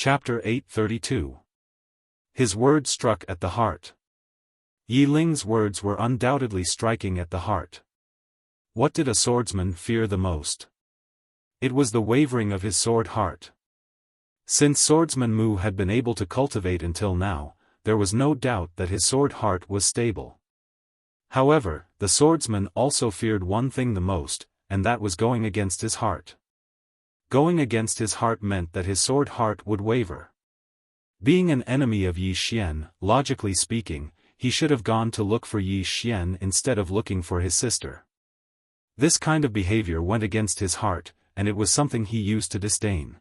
Chapter 832. His words struck at the heart. Yi Ling's words were undoubtedly striking at the heart. What did a swordsman fear the most? It was the wavering of his sword heart. Since swordsman Mu had been able to cultivate until now, there was no doubt that his sword heart was stable. However, the swordsman also feared one thing the most, and that was going against his heart. Going against his heart meant that his sword heart would waver. Being an enemy of Yi Xian, logically speaking, he should have gone to look for Yi Xian instead of looking for his sister. This kind of behavior went against his heart, and it was something he used to disdain.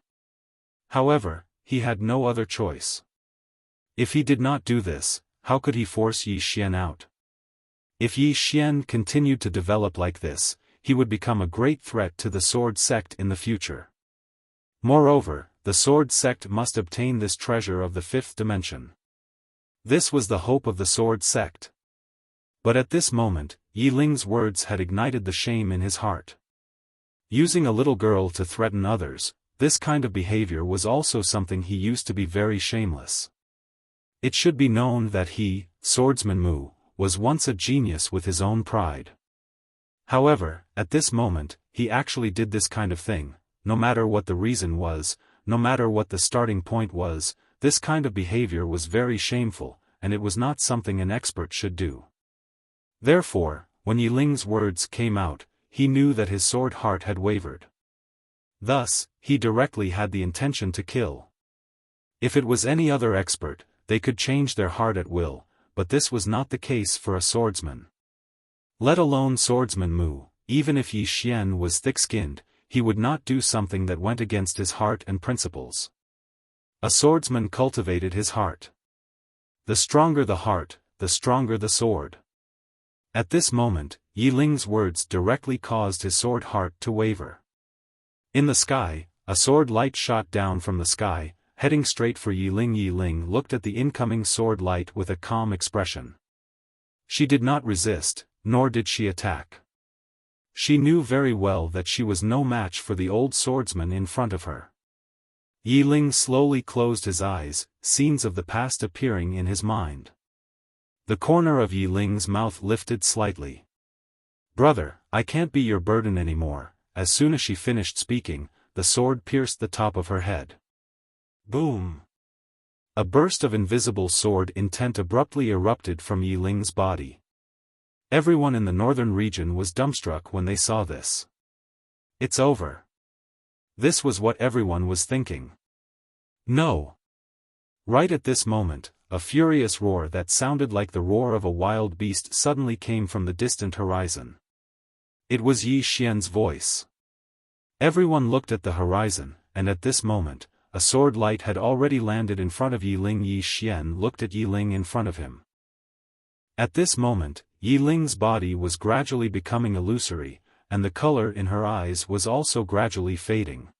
However, he had no other choice. If he did not do this, how could he force Yi Xian out? If Yi Xian continued to develop like this, he would become a great threat to the sword sect in the future. Moreover, the sword sect must obtain this treasure of the fifth dimension. This was the hope of the sword sect. But at this moment, Yi Ling's words had ignited the shame in his heart. Using a little girl to threaten others, this kind of behavior was also something he used to be very shameless. It should be known that he, Swordsman Mu, was once a genius with his own pride. However, at this moment, he actually did this kind of thing. No matter what the reason was, no matter what the starting point was, this kind of behavior was very shameful, and it was not something an expert should do. Therefore, when Yi Ling's words came out, he knew that his sword heart had wavered. Thus, he directly had the intention to kill. If it was any other expert, they could change their heart at will, but this was not the case for a swordsman. Let alone Swordsman Mu, even if Yi Xian was thick-skinned, he would not do something that went against his heart and principles. A swordsman cultivated his heart. The stronger the heart, the stronger the sword. At this moment, Yi Ling's words directly caused his sword heart to waver. In the sky, a sword light shot down from the sky, heading straight for Yi Ling. Yi Ling looked at the incoming sword light with a calm expression. She did not resist, nor did she attack. She knew very well that she was no match for the old swordsman in front of her. Yi Ling slowly closed his eyes, scenes of the past appearing in his mind. The corner of Yi Ling's mouth lifted slightly. "Brother, I can't be your burden anymore." As soon as she finished speaking, the sword pierced the top of her head. Boom! A burst of invisible sword intent abruptly erupted from Yi Ling's body. Everyone in the northern region was dumbstruck when they saw this. It's over. This was what everyone was thinking. No! Right at this moment, a furious roar that sounded like the roar of a wild beast suddenly came from the distant horizon. It was Yi Xian's voice. Everyone looked at the horizon, and at this moment, a sword light had already landed in front of Yi Ling. Yi Xian looked at Yi Ling in front of him. At this moment, Yi Ling's body was gradually becoming illusory, and the color in her eyes was also gradually fading.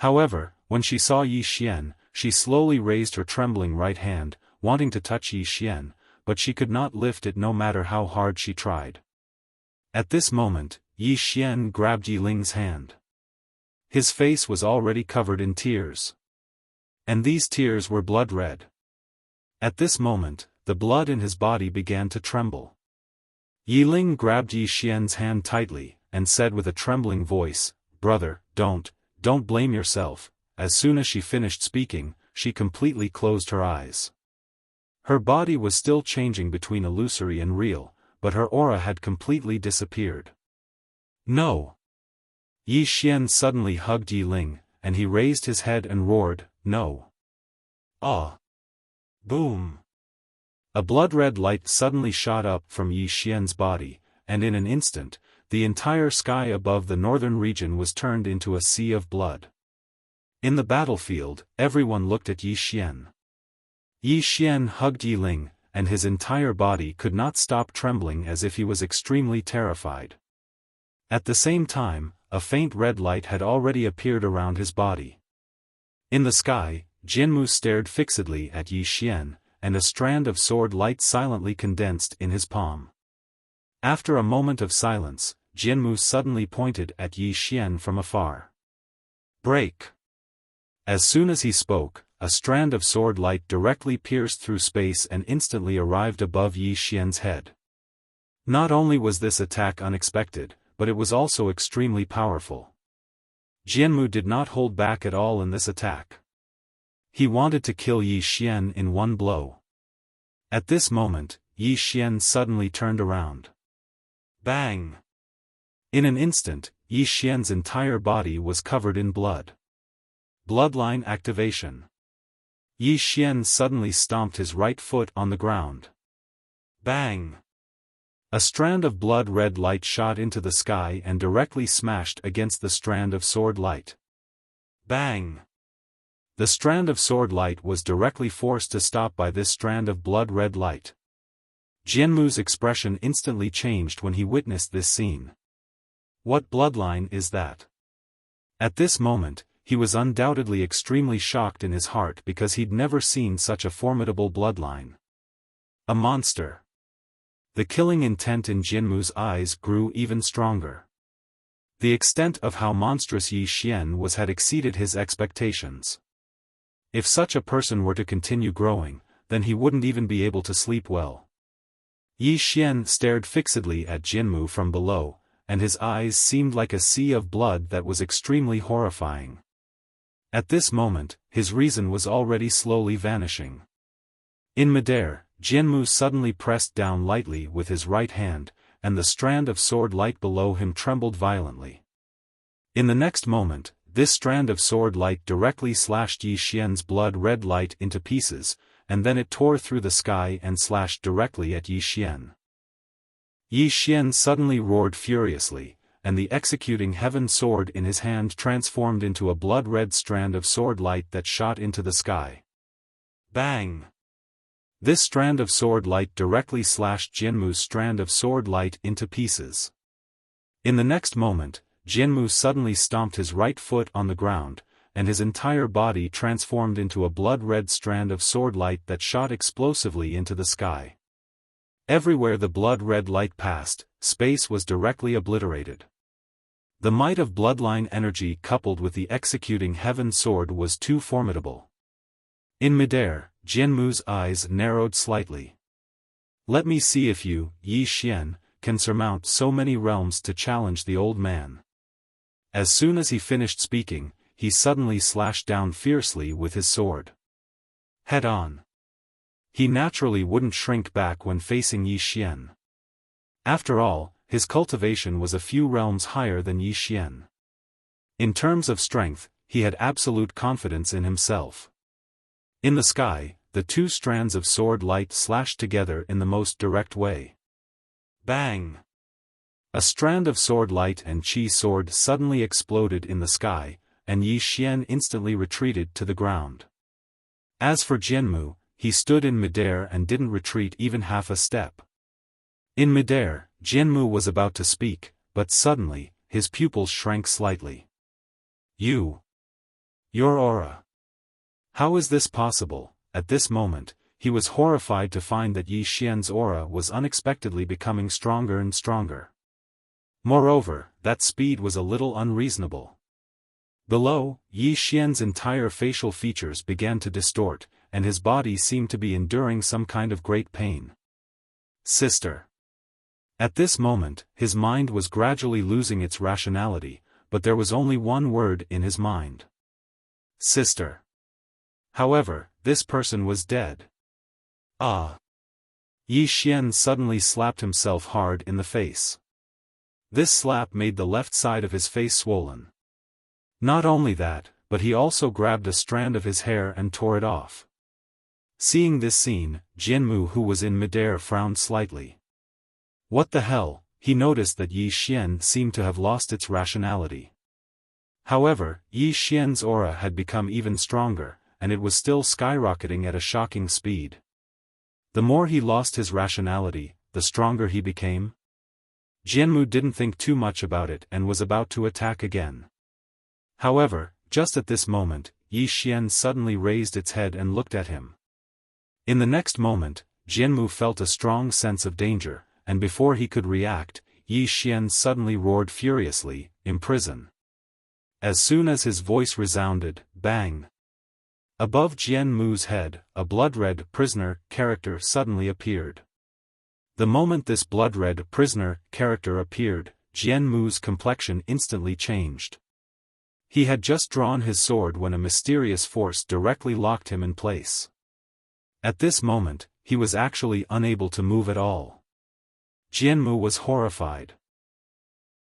However, when she saw Yi Xian, she slowly raised her trembling right hand, wanting to touch Yi Xian, but she could not lift it no matter how hard she tried. At this moment, Yi Xian grabbed Yi Ling's hand. His face was already covered in tears. And these tears were blood red. At this moment, the blood in his body began to tremble. Yi Ling grabbed Yi Xian's hand tightly, and said with a trembling voice, "Brother, don't blame yourself." As soon as she finished speaking, she completely closed her eyes. Her body was still changing between illusory and real, but her aura had completely disappeared. No! Yi Xian suddenly hugged Yi Ling, and he raised his head and roared, "No!" Ah! Boom! A blood-red light suddenly shot up from Yi Xian's body, and in an instant, the entire sky above the northern region was turned into a sea of blood. In the battlefield, everyone looked at Yi Xian. Yi Xian hugged Yi Ling, and his entire body could not stop trembling as if he was extremely terrified. At the same time, a faint red light had already appeared around his body. In the sky, Jinmu stared fixedly at Yi Xian, and a strand of sword light silently condensed in his palm. After a moment of silence, Jinmu suddenly pointed at Yi Xian from afar. "Break!" As soon as he spoke, a strand of sword light directly pierced through space and instantly arrived above Yi Xian's head. Not only was this attack unexpected, but it was also extremely powerful. Jianmu did not hold back at all in this attack. He wanted to kill Yi Xian in one blow. At this moment, Yi Xian suddenly turned around. Bang! In an instant, Yi Xian's entire body was covered in blood. Bloodline activation. Yi Xian suddenly stomped his right foot on the ground. Bang! A strand of blood-red light shot into the sky and directly smashed against the strand of sword light. Bang! The strand of sword light was directly forced to stop by this strand of blood-red light. Jianmu's expression instantly changed when he witnessed this scene. What bloodline is that? At this moment, he was undoubtedly extremely shocked in his heart because he'd never seen such a formidable bloodline. A monster. The killing intent in Jianmu's eyes grew even stronger. The extent of how monstrous Yi Xian was had exceeded his expectations. If such a person were to continue growing, then he wouldn't even be able to sleep well. Yi Xian stared fixedly at Jianmu from below, and his eyes seemed like a sea of blood that was extremely horrifying. At this moment, his reason was already slowly vanishing. In midair, Jianmu suddenly pressed down lightly with his right hand, and the strand of sword light below him trembled violently. In the next moment, this strand of sword light directly slashed Yi Xian's blood-red light into pieces, and then it tore through the sky and slashed directly at Yi Xian. Yi Xian suddenly roared furiously, and the executing heaven sword in his hand transformed into a blood-red strand of sword light that shot into the sky. Bang! This strand of sword light directly slashed Jianmu's strand of sword light into pieces. In the next moment, Jianmu suddenly stomped his right foot on the ground, and his entire body transformed into a blood-red strand of sword light that shot explosively into the sky. Everywhere the blood-red light passed, space was directly obliterated. The might of bloodline energy coupled with the executing heaven sword was too formidable. In midair, Jianmu's eyes narrowed slightly. Let me see if you, Yi Xian, can surmount so many realms to challenge the old man. As soon as he finished speaking, he suddenly slashed down fiercely with his sword. Head on. He naturally wouldn't shrink back when facing Yi Xian. After all, his cultivation was a few realms higher than Yi Xian. In terms of strength, he had absolute confidence in himself. In the sky, the two strands of sword light slashed together in the most direct way. Bang! A strand of sword light and chi sword suddenly exploded in the sky, and Yi Xian instantly retreated to the ground. As for Jianmu, he stood in midair and didn't retreat even half a step. In midair, Jianmu was about to speak, but suddenly, his pupils shrank slightly. Your aura. How is this possible? At this moment, he was horrified to find that Yi Xian's aura was unexpectedly becoming stronger and stronger. Moreover, that speed was a little unreasonable. Below, Yi Xian's entire facial features began to distort, and his body seemed to be enduring some kind of great pain. Sister. At this moment, his mind was gradually losing its rationality, but there was only one word in his mind. Sister. However, this person was dead. Ah! Yi Xian suddenly slapped himself hard in the face. This slap made the left side of his face swollen. Not only that, but he also grabbed a strand of his hair and tore it off. Seeing this scene, Jianmu, who was in midair, frowned slightly. What the hell? He noticed that Yi Xian seemed to have lost its rationality. However, Yi Xian's aura had become even stronger, and it was still skyrocketing at a shocking speed. The more he lost his rationality, the stronger he became. Jianmu didn't think too much about it and was about to attack again. However, just at this moment, Yi Xian suddenly raised its head and looked at him. In the next moment, Jianmu felt a strong sense of danger, and before he could react, Yi Xian suddenly roared furiously, "Imprison!" As soon as his voice resounded, bang! Above Jian Mu's head, a blood-red prisoner character suddenly appeared. The moment this blood-red prisoner character appeared, Jian Mu's complexion instantly changed. He had just drawn his sword when a mysterious force directly locked him in place. At this moment, he was actually unable to move at all. Jian Mu was horrified.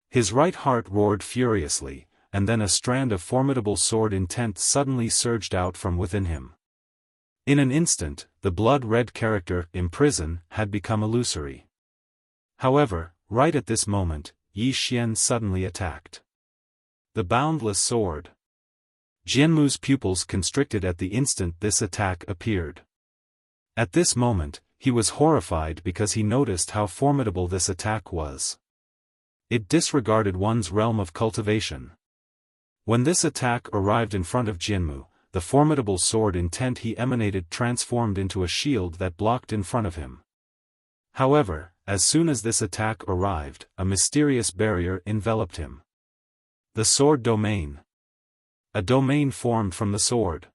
His right heart roared furiously, and then a strand of formidable sword intent suddenly surged out from within him. In an instant, the blood-red character in prison had become illusory. However, right at this moment, Yi Xian suddenly attacked. The boundless sword. Jian Mu's pupils constricted at the instant this attack appeared. At this moment, he was horrified because he noticed how formidable this attack was. It disregarded one's realm of cultivation. When this attack arrived in front of Jian Mu, the formidable sword intent he emanated transformed into a shield that blocked in front of him. However, as soon as this attack arrived, a mysterious barrier enveloped him. The sword domain. A domain formed from the sword.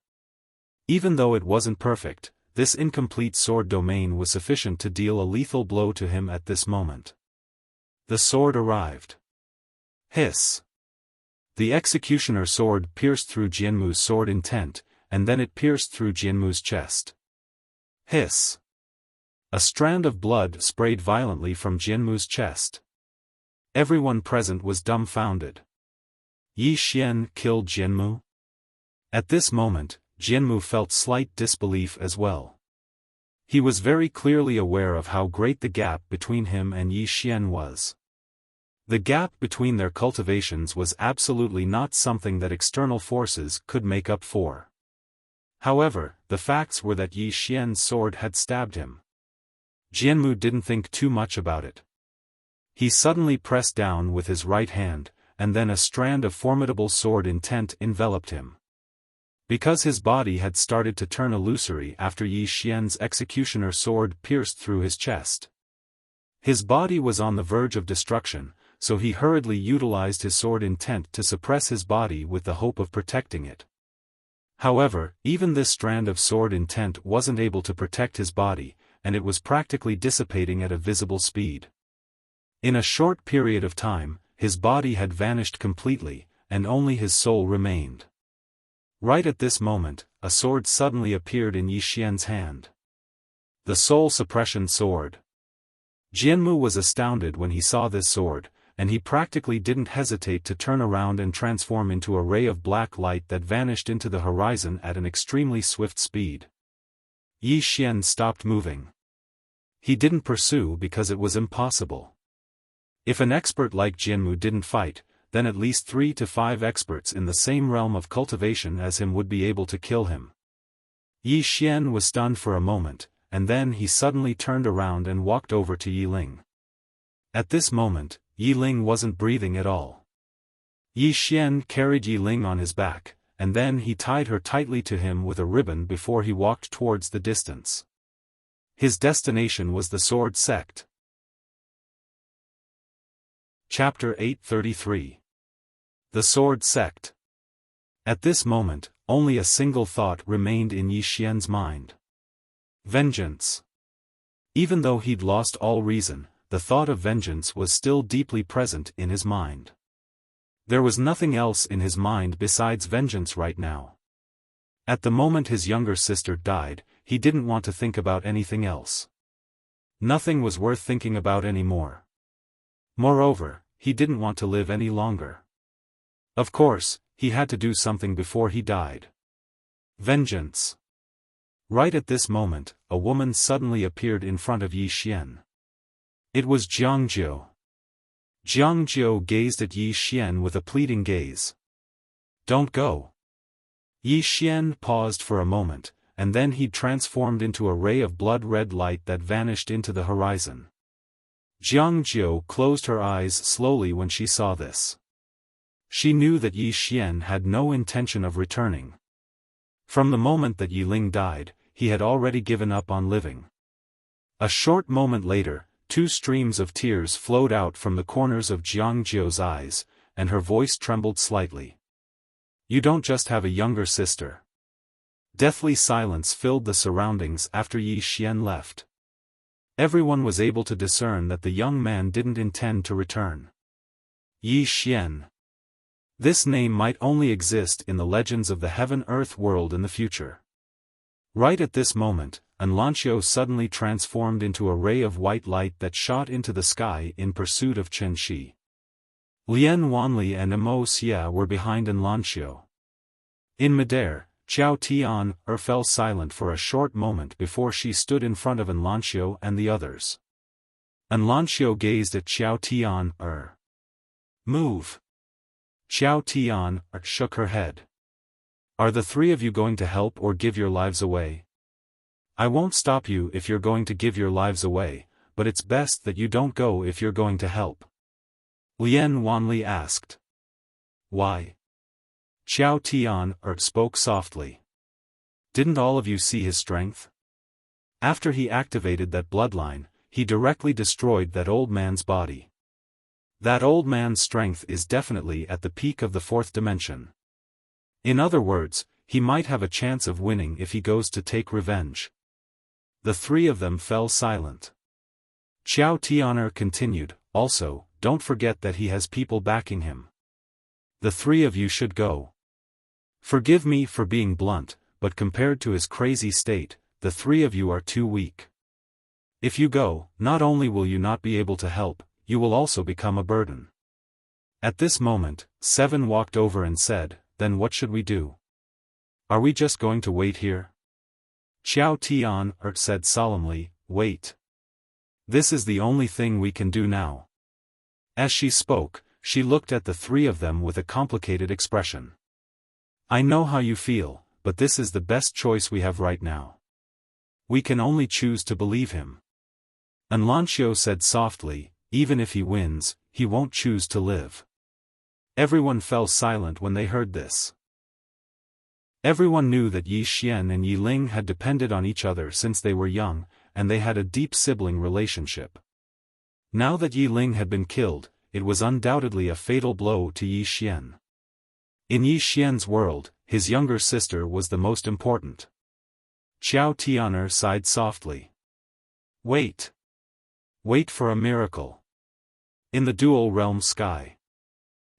Even though it wasn't perfect, this incomplete sword domain was sufficient to deal a lethal blow to him at this moment. The sword arrived. Hiss. The executioner sword pierced through Jian Mu's sword intent, and then it pierced through Jian Mu's chest. Hiss. A strand of blood sprayed violently from Jian Mu's chest. Everyone present was dumbfounded. Yi Xian killed Jian Mu? At this moment, Jian Mu felt slight disbelief as well. He was very clearly aware of how great the gap between him and Yi Xian was. The gap between their cultivations was absolutely not something that external forces could make up for. However, the facts were that Yi Xian's sword had stabbed him. Jian Mu didn't think too much about it. He suddenly pressed down with his right hand, and then a strand of formidable sword intent enveloped him. Because his body had started to turn illusory after Yi Xian's executioner sword pierced through his chest. His body was on the verge of destruction, so he hurriedly utilized his sword intent to suppress his body with the hope of protecting it. However, even this strand of sword intent wasn't able to protect his body, and it was practically dissipating at a visible speed. In a short period of time, his body had vanished completely, and only his soul remained. Right at this moment, a sword suddenly appeared in Yi Xian's hand. The soul suppression sword. Jian Mu was astounded when he saw this sword, and he practically didn't hesitate to turn around and transform into a ray of black light that vanished into the horizon at an extremely swift speed. Yi Xian stopped moving. He didn't pursue because it was impossible. If an expert like Jian Mu didn't fight, then at least 3 to 5 experts in the same realm of cultivation as him would be able to kill him. Yi Xian was stunned for a moment, and then he suddenly turned around and walked over to Yi Ling. At this moment, Yi Ling wasn't breathing at all. Yi Xian carried Yi Ling on his back, and then he tied her tightly to him with a ribbon before he walked towards the distance. His destination was the Sword Sect. Chapter 833. The Sword Sect. At this moment, only a single thought remained in Yi Xian's mind. Vengeance. Even though he'd lost all reason, the thought of vengeance was still deeply present in his mind. There was nothing else in his mind besides vengeance right now. At the moment his younger sister died, he didn't want to think about anything else. Nothing was worth thinking about anymore. Moreover, he didn't want to live any longer. Of course, he had to do something before he died. Vengeance. Right at this moment, a woman suddenly appeared in front of Yi Xian. It was Jiangjiu. Jiangjiu gazed at Yi Xian with a pleading gaze. Don't go. Yi Xian paused for a moment, and then he transformed into a ray of blood-red light that vanished into the horizon. Jiangjiu closed her eyes slowly when she saw this. She knew that Yi Xian had no intention of returning. From the moment that Yi Ling died, he had already given up on living. A short moment later, 2 streams of tears flowed out from the corners of Jiangjiu's eyes, and her voice trembled slightly. You don't just have a younger sister. Deathly silence filled the surroundings after Yi Xian left. Everyone was able to discern that the young man didn't intend to return. Yi Xian. This name might only exist in the legends of the heaven-earth world in the future. Right at this moment, Anlancio suddenly transformed into a ray of white light that shot into the sky in pursuit of Chen Shi. Lian Wanli and Emo Xia were behind Anlancio. In midair, Xiao Tian fell silent for a short moment before she stood in front of Anlancio and the others. Anlancio gazed at Xiao Tian. Move. Xiao Tian shook her head. Are the three of you going to help or give your lives away? I won't stop you if you're going to give your lives away, but it's best that you don't go if you're going to help. Lian Wanli asked. Why? Xiao Tian spoke softly. Didn't all of you see his strength? After he activated that bloodline, he directly destroyed that old man's body. That old man's strength is definitely at the peak of the fourth dimension. In other words, he might have a chance of winning if he goes to take revenge. The three of them fell silent. Xiao Tianer continued, also, don't forget that he has people backing him. The three of you should go. Forgive me for being blunt, but compared to his crazy state, the three of you are too weak. If you go, not only will you not be able to help, you will also become a burden. At this moment, Seven walked over and said, then what should we do? Are we just going to wait here? Xiao Tian said solemnly, wait. This is the only thing we can do now. As she spoke, she looked at the three of them with a complicated expression. I know how you feel, but this is the best choice we have right now. We can only choose to believe him. Anlancio said softly, even if he wins, he won't choose to live. Everyone fell silent when they heard this. Everyone knew that Yi Xian and Yi Ling had depended on each other since they were young, and they had a deep sibling relationship. Now that Yi Ling had been killed, it was undoubtedly a fatal blow to Yi Xian. In Yi Xian's world, his younger sister was the most important. Xiao Tianer sighed softly. Wait. Wait for a miracle. In the dual realm sky.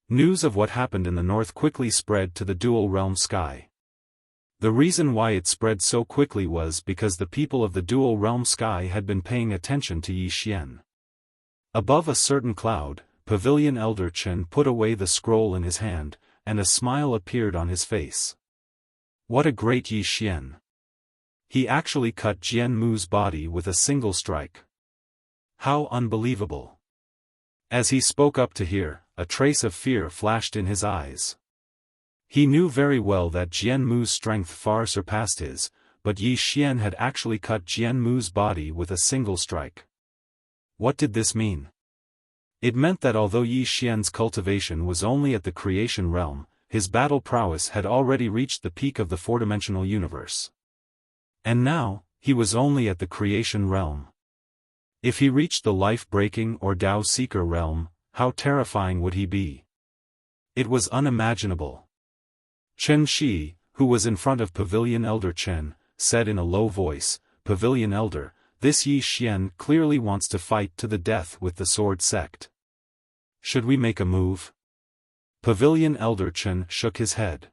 News of what happened in the north quickly spread to the dual realm sky. The reason why it spread so quickly was because the people of the dual realm sky had been paying attention to Yi Xian. Above a certain cloud, Pavilion Elder Chen put away the scroll in his hand, and a smile appeared on his face. What a great Yi Xian! He actually cut Jian Mu's body with a single strike. How unbelievable! As he spoke up to hear, a trace of fear flashed in his eyes. He knew very well that Jian Mu's strength far surpassed his, but Yi Xian had actually cut Jian Mu's body with a single strike. What did this mean? It meant that although Yi Xian's cultivation was only at the creation realm, his battle prowess had already reached the peak of the four-dimensional universe. And now, he was only at the creation realm. If he reached the life-breaking or Dao Seeker realm, how terrifying would he be? It was unimaginable. Chen Shi, who was in front of Pavilion Elder Chen, said in a low voice, Pavilion Elder, this Yi Xian clearly wants to fight to the death with the Sword Sect. Should we make a move? Pavilion Elder Chen shook his head.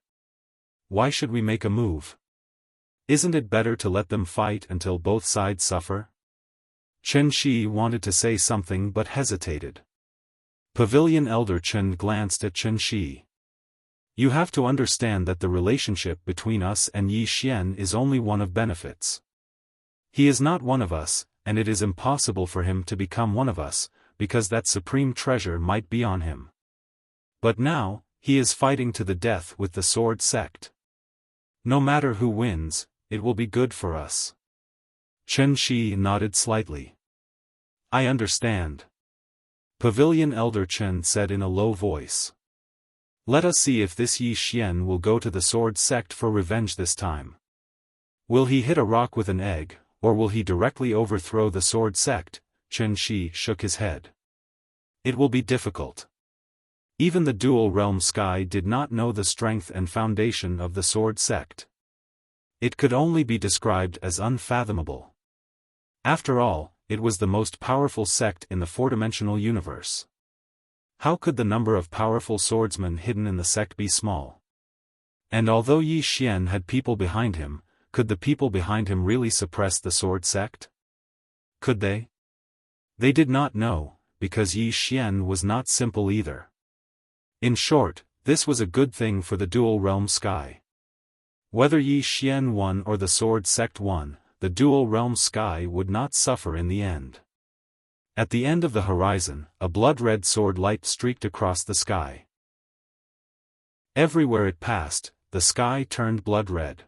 Why should we make a move? Isn't it better to let them fight until both sides suffer? Chen Shi wanted to say something but hesitated. Pavilion Elder Chen glanced at Chen Shi. You have to understand that the relationship between us and Yi Xian is only one of benefits. He is not one of us, and it is impossible for him to become one of us, because that supreme treasure might be on him. But now, he is fighting to the death with the Sword Sect. No matter who wins, it will be good for us. Chen Shi nodded slightly. I understand. Pavilion Elder Chen said in a low voice. Let us see if this Yi Xian will go to the Sword Sect for revenge this time. Will he hit a rock with an egg, or will he directly overthrow the Sword Sect? Chen Shi shook his head. It will be difficult. Even the dual realm sky did not know the strength and foundation of the Sword Sect. It could only be described as unfathomable. After all, it was the most powerful sect in the four-dimensional universe. How could the number of powerful swordsmen hidden in the sect be small? And although Yi Xian had people behind him, could the people behind him really suppress the sword sect? Could they? They did not know, because Yi Xian was not simple either. In short, this was a good thing for the dual realm sky. Whether Yi Xian won or the sword sect won, the dual realm sky would not suffer in the end. At the end of the horizon, a blood-red sword light streaked across the sky. Everywhere it passed, the sky turned blood-red.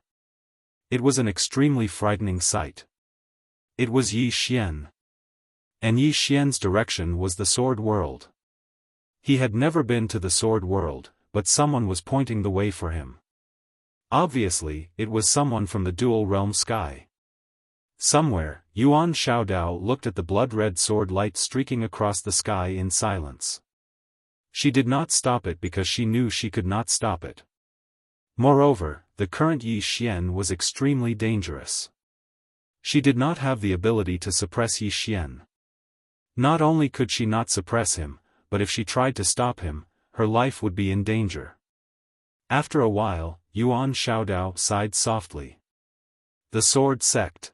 It was an extremely frightening sight. It was Yi Xian. And Yi Xian's direction was the sword world. He had never been to the sword world, but someone was pointing the way for him. Obviously, it was someone from the dual realm sky. Somewhere, Yuan Xiaodao looked at the blood-red sword light streaking across the sky in silence. She did not stop it because she knew she could not stop it. Moreover, the current Yi Xian was extremely dangerous. She did not have the ability to suppress Yi Xian. Not only could she not suppress him, but if she tried to stop him, her life would be in danger. After a while, Yuan Xiaodao sighed softly. The sword sect.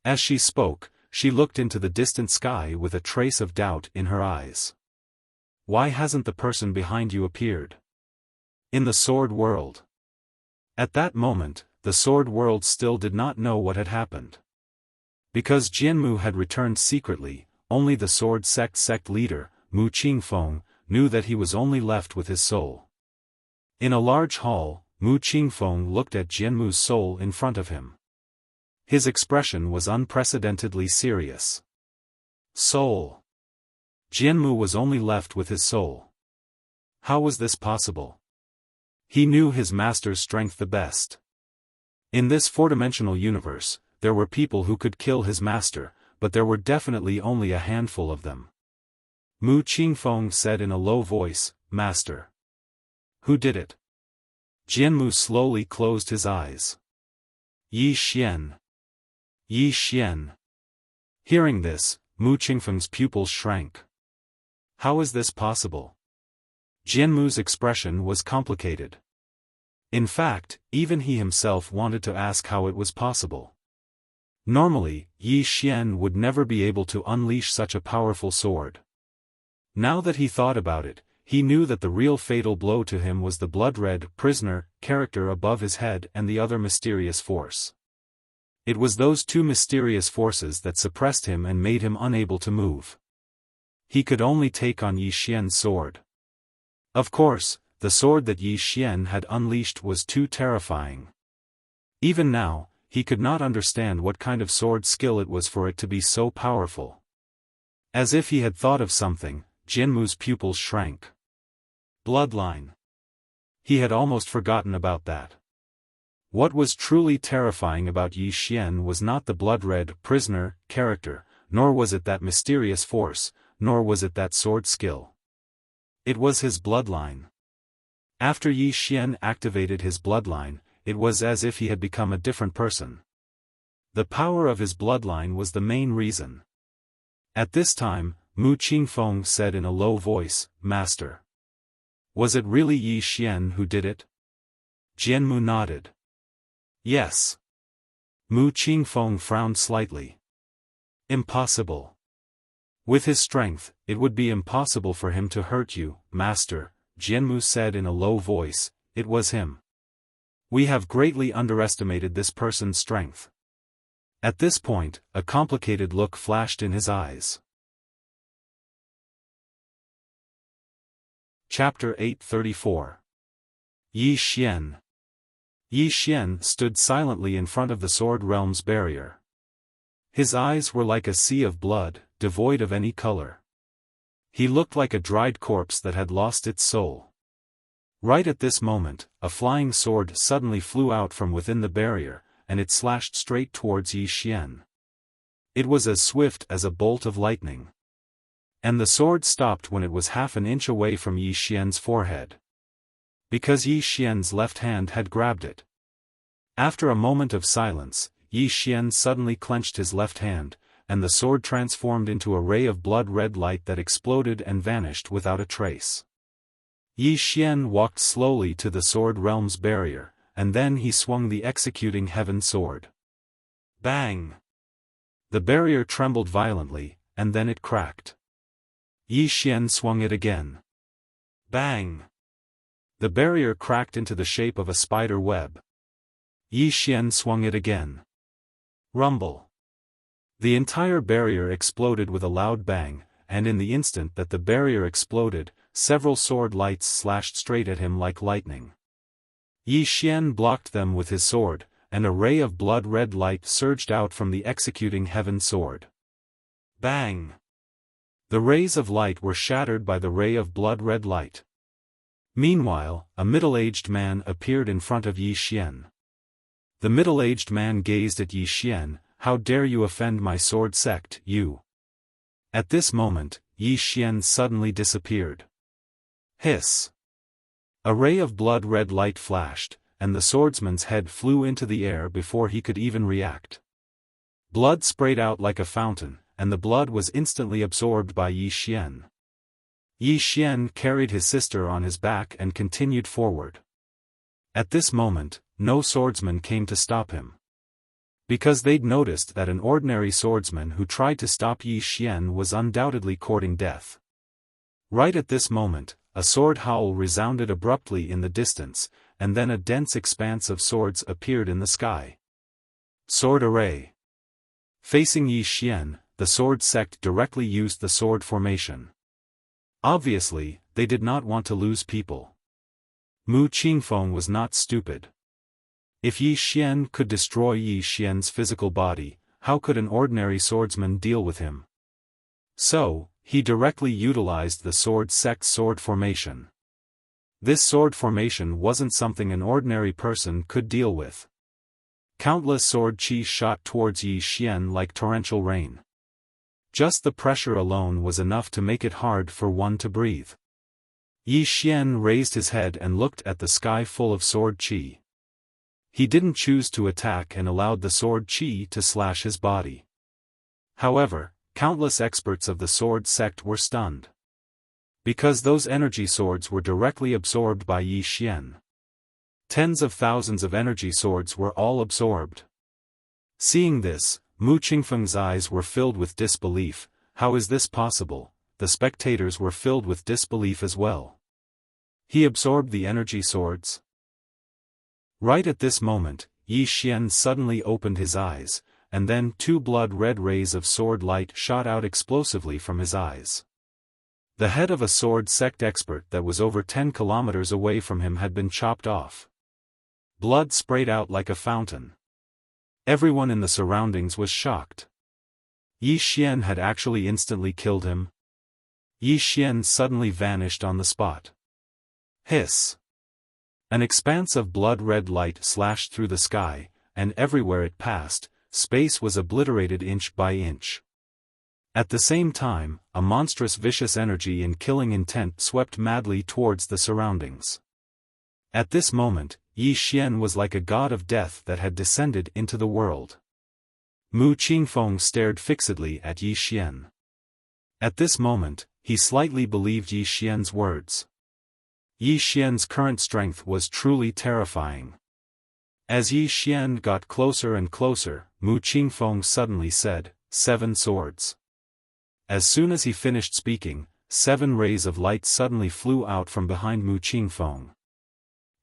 As she spoke, she looked into the distant sky with a trace of doubt in her eyes. Why hasn't the person behind you appeared? In the sword world. At that moment, the sword world still did not know what had happened. Because Jianmu had returned secretly, only the sword sect leader, Mu Qingfeng, knew that he was only left with his soul. In a large hall, Mu Qingfeng looked at Jianmu's soul in front of him. His expression was unprecedentedly serious. Soul. Jianmu was only left with his soul. How was this possible? He knew his master's strength the best. In this four-dimensional universe, there were people who could kill his master, but there were definitely only a handful of them. Mu Qingfeng said in a low voice, "Master." Who did it? Jianmu slowly closed his eyes. Yi Xian. Yi Xian. Hearing this, Mu Qingfeng's pupils shrank. How is this possible? Jianmu's expression was complicated. In fact, even he himself wanted to ask how it was possible. Normally, Yi Xian would never be able to unleash such a powerful sword. Now that he thought about it, he knew that the real fatal blow to him was the blood-red prisoner character above his head and the other mysterious force. It was those two mysterious forces that suppressed him and made him unable to move. He could only take on Yi Xian's sword. Of course, the sword that Yi Xian had unleashed was too terrifying. Even now, he could not understand what kind of sword skill it was for it to be so powerful. As if he had thought of something, Jianmu's pupils shrank. Bloodline. He had almost forgotten about that. What was truly terrifying about Yi Xian was not the blood-red prisoner character, nor was it that mysterious force, nor was it that sword skill. It was his bloodline. After Yi Xian activated his bloodline, it was as if he had become a different person. The power of his bloodline was the main reason. At this time, Mu Qingfeng said in a low voice, "Master. Was it really Yi Xian who did it?" Jianmu nodded. Yes. Mu Qingfeng frowned slightly. Impossible. With his strength, it would be impossible for him to hurt you, Master, Jianmu said in a low voice. It was him. We have greatly underestimated this person's strength. At this point, a complicated look flashed in his eyes. Chapter 834. Yi Xian. Yi Xian stood silently in front of the Sword Realm's barrier. His eyes were like a sea of blood, devoid of any color. He looked like a dried corpse that had lost its soul. Right at this moment, a flying sword suddenly flew out from within the barrier, and it slashed straight towards Yi Xian. It was as swift as a bolt of lightning. And the sword stopped when it was half an inch away from Yi Xian's forehead. Because Yi Xian's left hand had grabbed it. After a moment of silence, Yi Xian suddenly clenched his left hand, and the sword transformed into a ray of blood-red light that exploded and vanished without a trace. Yi Xian walked slowly to the sword realm's barrier, and then he swung the executing heaven sword. Bang! The barrier trembled violently, and then it cracked. Yi Xian swung it again. Bang! The barrier cracked into the shape of a spider web. Yi Xian swung it again. Rumble! The entire barrier exploded with a loud bang, and in the instant that the barrier exploded, several sword lights slashed straight at him like lightning. Yi Xian blocked them with his sword, and a ray of blood-red light surged out from the executing heaven sword. Bang! The rays of light were shattered by the ray of blood-red light. Meanwhile, a middle-aged man appeared in front of Yi Xian. The middle-aged man gazed at Yi Xian. "How dare you offend my sword sect, you?" At this moment, Yi Xian suddenly disappeared. Hiss! A ray of blood-red light flashed, and the swordsman's head flew into the air before he could even react. Blood sprayed out like a fountain, and the blood was instantly absorbed by Yi Xian. Yi Xian carried his sister on his back and continued forward. At this moment, no swordsman came to stop him. Because they'd noticed that an ordinary swordsman who tried to stop Yi Xian was undoubtedly courting death. Right at this moment, a sword howl resounded abruptly in the distance, and then a dense expanse of swords appeared in the sky. Sword array. Facing Yi Xian, the sword sect directly used the sword formation. Obviously, they did not want to lose people. Mu Qingfeng was not stupid. If Yi Xian could destroy Yi Xian's physical body, how could an ordinary swordsman deal with him? So, he directly utilized the sword sect's sword formation. This sword formation wasn't something an ordinary person could deal with. Countless sword chi shot towards Yi Xian like torrential rain. Just the pressure alone was enough to make it hard for one to breathe. Yi Xian raised his head and looked at the sky full of sword chi. He didn't choose to attack and allowed the sword chi to slash his body. However, countless experts of the sword sect were stunned. Because those energy swords were directly absorbed by Yi Xian. Tens of thousands of energy swords were all absorbed. Seeing this, Mu Qingfeng's eyes were filled with disbelief. How is this possible? The spectators were filled with disbelief as well. He absorbed the energy swords. Right at this moment, Yi Xian suddenly opened his eyes, and then two blood-red rays of sword light shot out explosively from his eyes. The head of a sword sect expert that was over 10 kilometers away from him had been chopped off. Blood sprayed out like a fountain. Everyone in the surroundings was shocked. Yi Xian had actually instantly killed him. Yi Xian suddenly vanished on the spot. Hiss! An expanse of blood-red light slashed through the sky, and everywhere it passed, space was obliterated inch by inch. At the same time, a monstrous vicious energy and killing intent swept madly towards the surroundings. At this moment, Yi Xian was like a god of death that had descended into the world. Mu Qingfeng stared fixedly at Yi Xian. At this moment, he slightly believed Yi Xian's words. Yi Xian's current strength was truly terrifying. As Yi Xian got closer and closer, Mu Qingfeng suddenly said, "7 swords." As soon as he finished speaking, 7 rays of light suddenly flew out from behind Mu Qingfeng.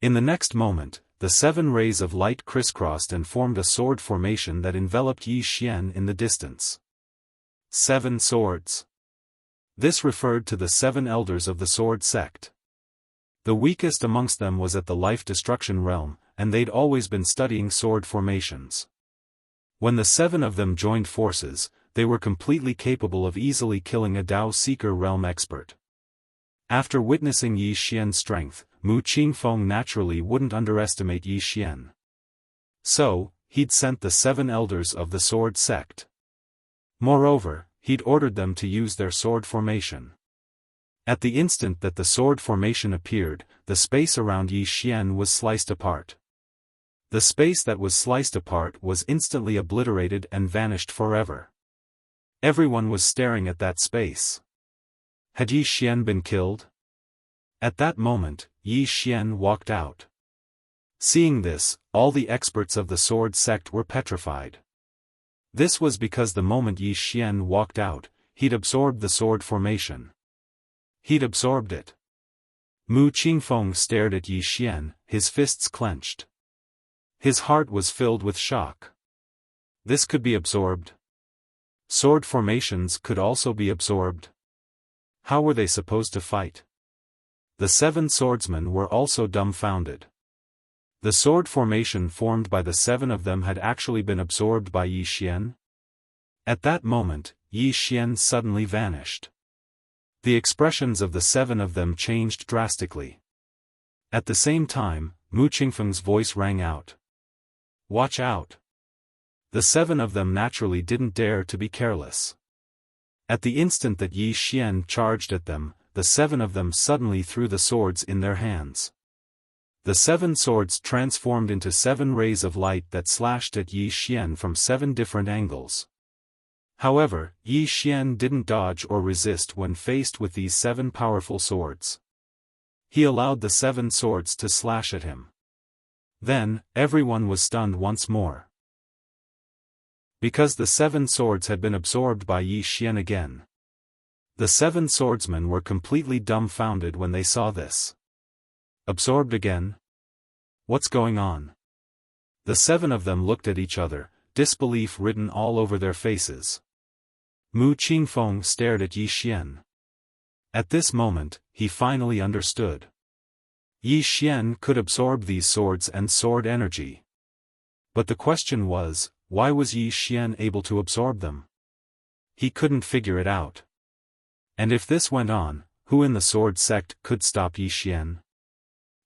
In the next moment, the 7 rays of light crisscrossed and formed a sword formation that enveloped Yi Xian in the distance. 7 swords. This referred to the 7 elders of the sword sect. The weakest amongst them was at the life-destruction realm, and they'd always been studying sword formations. When the 7 of them joined forces, they were completely capable of easily killing a Dao Seeker realm expert. After witnessing Yi Xian's strength, Mu Qingfeng naturally wouldn't underestimate Yi Xian. So, he'd sent the 7 elders of the sword sect. Moreover, he'd ordered them to use their sword formation. At the instant that the sword formation appeared, the space around Yi Xian was sliced apart. The space that was sliced apart was instantly obliterated and vanished forever. Everyone was staring at that space. Had Yi Xian been killed? At that moment, Yi Xian walked out. Seeing this, all the experts of the sword sect were petrified. This was because the moment Yi Xian walked out, he'd absorbed the sword formation. He'd absorbed it. Mu Qingfeng stared at Yi Xian, his fists clenched. His heart was filled with shock. This could be absorbed. Sword formations could also be absorbed. How were they supposed to fight? The 7 swordsmen were also dumbfounded. The sword formation formed by the 7 of them had actually been absorbed by Yi Xian. At that moment, Yi Xian suddenly vanished. The expressions of the 7 of them changed drastically. At the same time, Mu Qingfeng's voice rang out. Watch out! The 7 of them naturally didn't dare to be careless. At the instant that Yi Xian charged at them, the 7 of them suddenly threw the swords in their hands. The 7 swords transformed into 7 rays of light that slashed at Yi Xian from 7 different angles. However, Yi Xian didn't dodge or resist when faced with these 7 powerful swords. He allowed the 7 swords to slash at him. Then, everyone was stunned once more. Because the 7 swords had been absorbed by Yi Xian again. The 7 swordsmen were completely dumbfounded when they saw this. Absorbed again? What's going on? The 7 of them looked at each other, disbelief written all over their faces. Mu Qingfeng stared at Yi Xian. At this moment, he finally understood. Yi Xian could absorb these swords and sword energy. But the question was, why was Yi Xian able to absorb them? He couldn't figure it out. And if this went on, who in the sword sect could stop Yi Xian?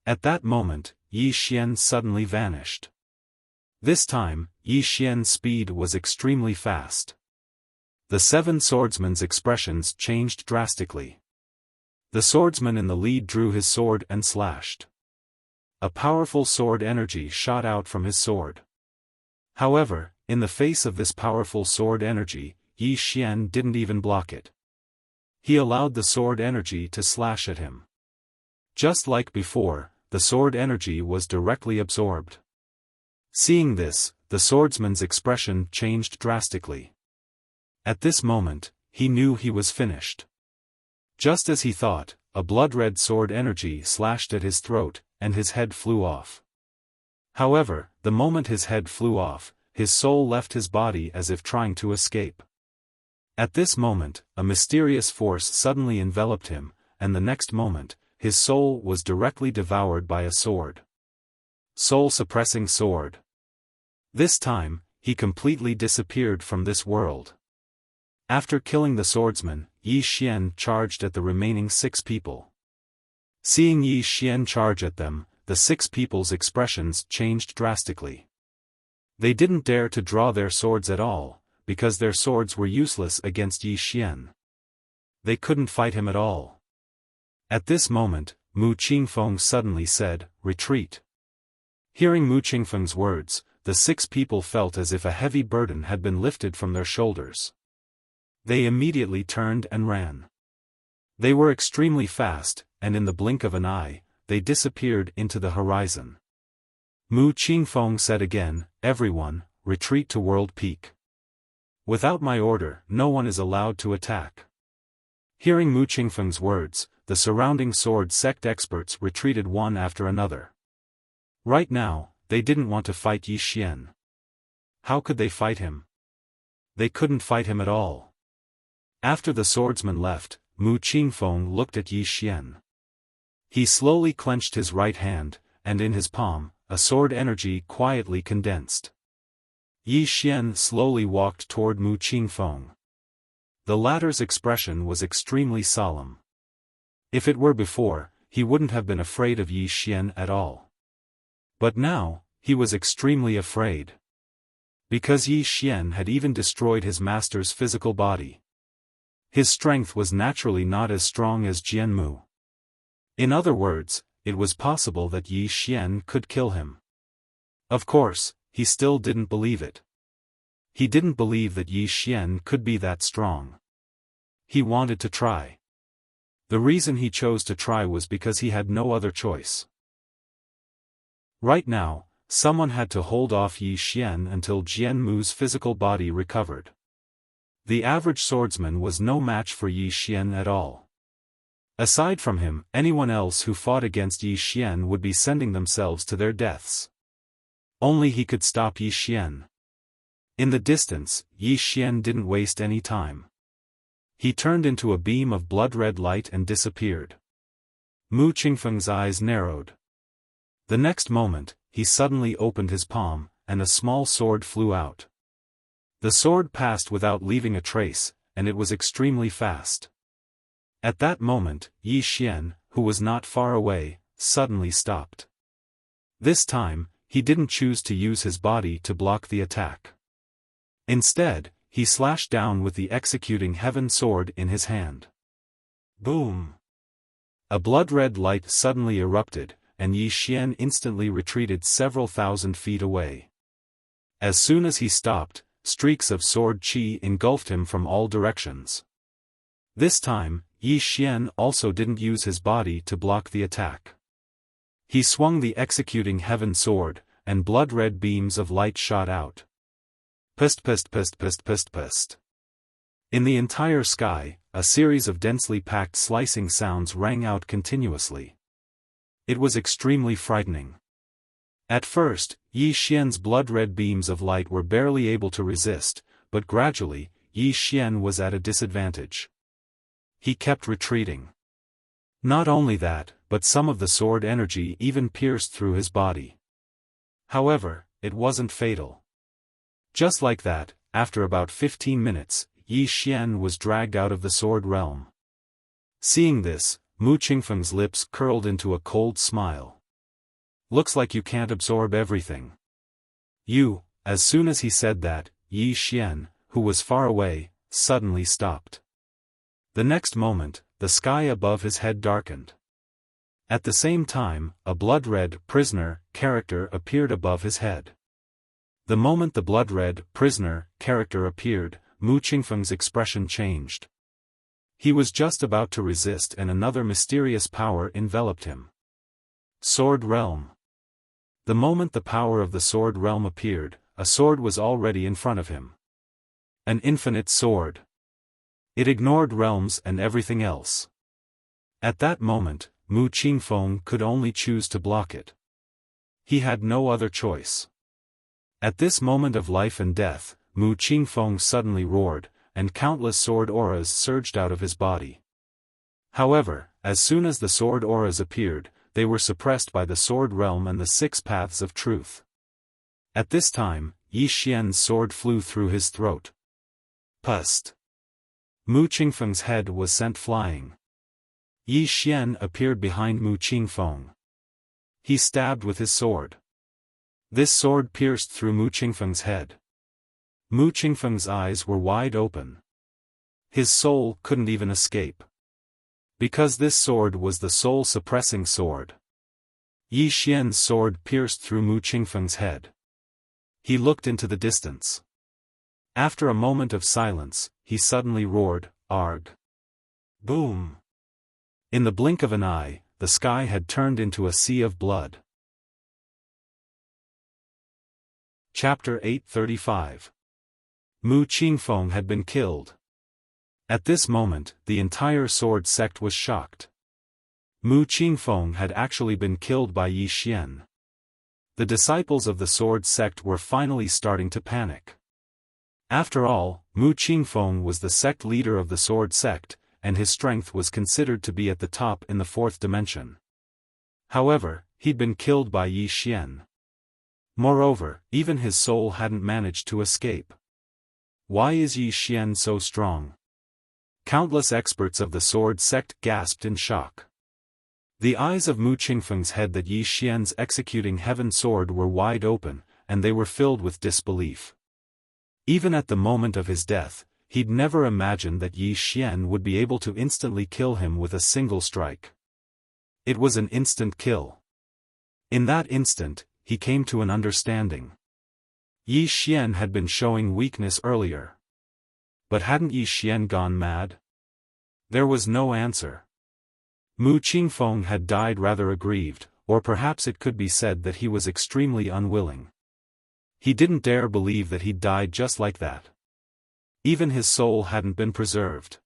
At that moment, Yi Xian suddenly vanished. This time, Yi Xian's speed was extremely fast. The 7 swordsmen's expressions changed drastically. The swordsman in the lead drew his sword and slashed. A powerful sword energy shot out from his sword. However, in the face of this powerful sword energy, Yi Xian didn't even block it. He allowed the sword energy to slash at him. Just like before, the sword energy was directly absorbed. Seeing this, the swordsman's expression changed drastically. At this moment, he knew he was finished. Just as he thought, a blood-red sword energy slashed at his throat, and his head flew off. However, the moment his head flew off, his soul left his body as if trying to escape. At this moment, a mysterious force suddenly enveloped him, and the next moment, his soul was directly devoured by a sword. Soul-suppressing sword. This time, he completely disappeared from this world. After killing the swordsman, Yi Xian charged at the remaining 6 people. Seeing Yi Xian charge at them, the 6 people's expressions changed drastically. They didn't dare to draw their swords at all, because their swords were useless against Yi Xian. They couldn't fight him at all. At this moment, Mu Qingfeng suddenly said, "Retreat." Hearing Mu Qingfeng's words, the 6 people felt as if a heavy burden had been lifted from their shoulders. They immediately turned and ran. They were extremely fast, and in the blink of an eye, they disappeared into the horizon. Mu Qingfeng said again, "Everyone, retreat to World Peak. Without my order, no one is allowed to attack." Hearing Mu Qingfeng's words, the surrounding sword sect experts retreated one after another. Right now, they didn't want to fight Yi Xian. How could they fight him? They couldn't fight him at all. After the swordsman left, Mu Qingfeng looked at Yi Xian. He slowly clenched his right hand, and in his palm, a sword energy quietly condensed. Yi Xian slowly walked toward Mu Qingfeng. The latter's expression was extremely solemn. If it were before, he wouldn't have been afraid of Yi Xian at all. But now, he was extremely afraid. Because Yi Xian had even destroyed his master's physical body. His strength was naturally not as strong as Jianmu. In other words, it was possible that Yi Xian could kill him. Of course, he still didn't believe it. He didn't believe that Yi Xian could be that strong. He wanted to try. The reason he chose to try was because he had no other choice. Right now, someone had to hold off Yi Xian until Jian Mu's physical body recovered. The average swordsman was no match for Yi Xian at all. Aside from him, anyone else who fought against Yi Xian would be sending themselves to their deaths. Only he could stop Yi Xian. In the distance, Yi Xian didn't waste any time. He turned into a beam of blood-red light and disappeared. Mu Qingfeng's eyes narrowed. The next moment, he suddenly opened his palm, and a small sword flew out. The sword passed without leaving a trace, and it was extremely fast. At that moment, Yi Xian, who was not far away, suddenly stopped. This time, he didn't choose to use his body to block the attack. Instead, he slashed down with the executing heaven sword in his hand. Boom! A blood-red light suddenly erupted, and Yi Xian instantly retreated several thousand feet away. As soon as he stopped, streaks of sword qi engulfed him from all directions. This time, Yi Xian also didn't use his body to block the attack. He swung the executing heaven sword, and blood-red beams of light shot out. Pust pust pust pust pust pust. In the entire sky, a series of densely packed slicing sounds rang out continuously. It was extremely frightening. At first, Yi Xian's blood-red beams of light were barely able to resist, but gradually, Yi Xian was at a disadvantage. He kept retreating. Not only that, but some of the sword energy even pierced through his body. However, it wasn't fatal. Just like that, after about 15 minutes, Yi Xian was dragged out of the sword realm. Seeing this, Mu Qingfeng's lips curled into a cold smile. Looks like you can't absorb everything. As soon as he said that, Yi Xian, who was far away, suddenly stopped. The next moment, the sky above his head darkened. At the same time, a blood-red prisoner character appeared above his head. The moment the blood-red prisoner character appeared, Mu Qingfeng's expression changed. He was just about to resist and another mysterious power enveloped him. Sword Realm. The moment the power of the Sword Realm appeared, a sword was already in front of him. An infinite sword. It ignored realms and everything else. At that moment, Mu Qingfeng could only choose to block it. He had no other choice. At this moment of life and death, Mu Qingfeng suddenly roared, and countless sword auras surged out of his body. However, as soon as the sword auras appeared, they were suppressed by the Sword Realm and the Six Paths of Truth. At this time, Yi Xian's sword flew through his throat. Pust! Mu Qingfeng's head was sent flying. Yi Xian appeared behind Mu Qingfeng. He stabbed with his sword. This sword pierced through Mu Qingfeng's head. Mu Qingfeng's eyes were wide open. His soul couldn't even escape. Because this sword was the soul-suppressing sword. Yi Xian's sword pierced through Mu Qingfeng's head. He looked into the distance. After a moment of silence, he suddenly roared, "Arg!" Boom! In the blink of an eye, the sky had turned into a sea of blood. Chapter 835. Mu Qingfeng had been killed. At this moment, the entire sword sect was shocked. Mu Qingfeng had actually been killed by Yi Xian. The disciples of the sword sect were finally starting to panic. After all, Mu Qingfeng was the sect leader of the sword sect, and his strength was considered to be at the top in the fourth dimension. However, he'd been killed by Yi Xian. Moreover, even his soul hadn't managed to escape. Why is Yi Xian so strong? Countless experts of the sword sect gasped in shock. The eyes of Mu Qingfeng's head that Yi Xian's executing heaven sword were wide open, and they were filled with disbelief. Even at the moment of his death, he'd never imagined that Yi Xian would be able to instantly kill him with a single strike. It was an instant kill. In that instant, he came to an understanding. Yi Xian had been showing weakness earlier. But hadn't Yi Xian gone mad? There was no answer. Mu Qingfeng had died rather aggrieved, or perhaps it could be said that he was extremely unwilling. He didn't dare believe that he'd died just like that. Even his soul hadn't been preserved.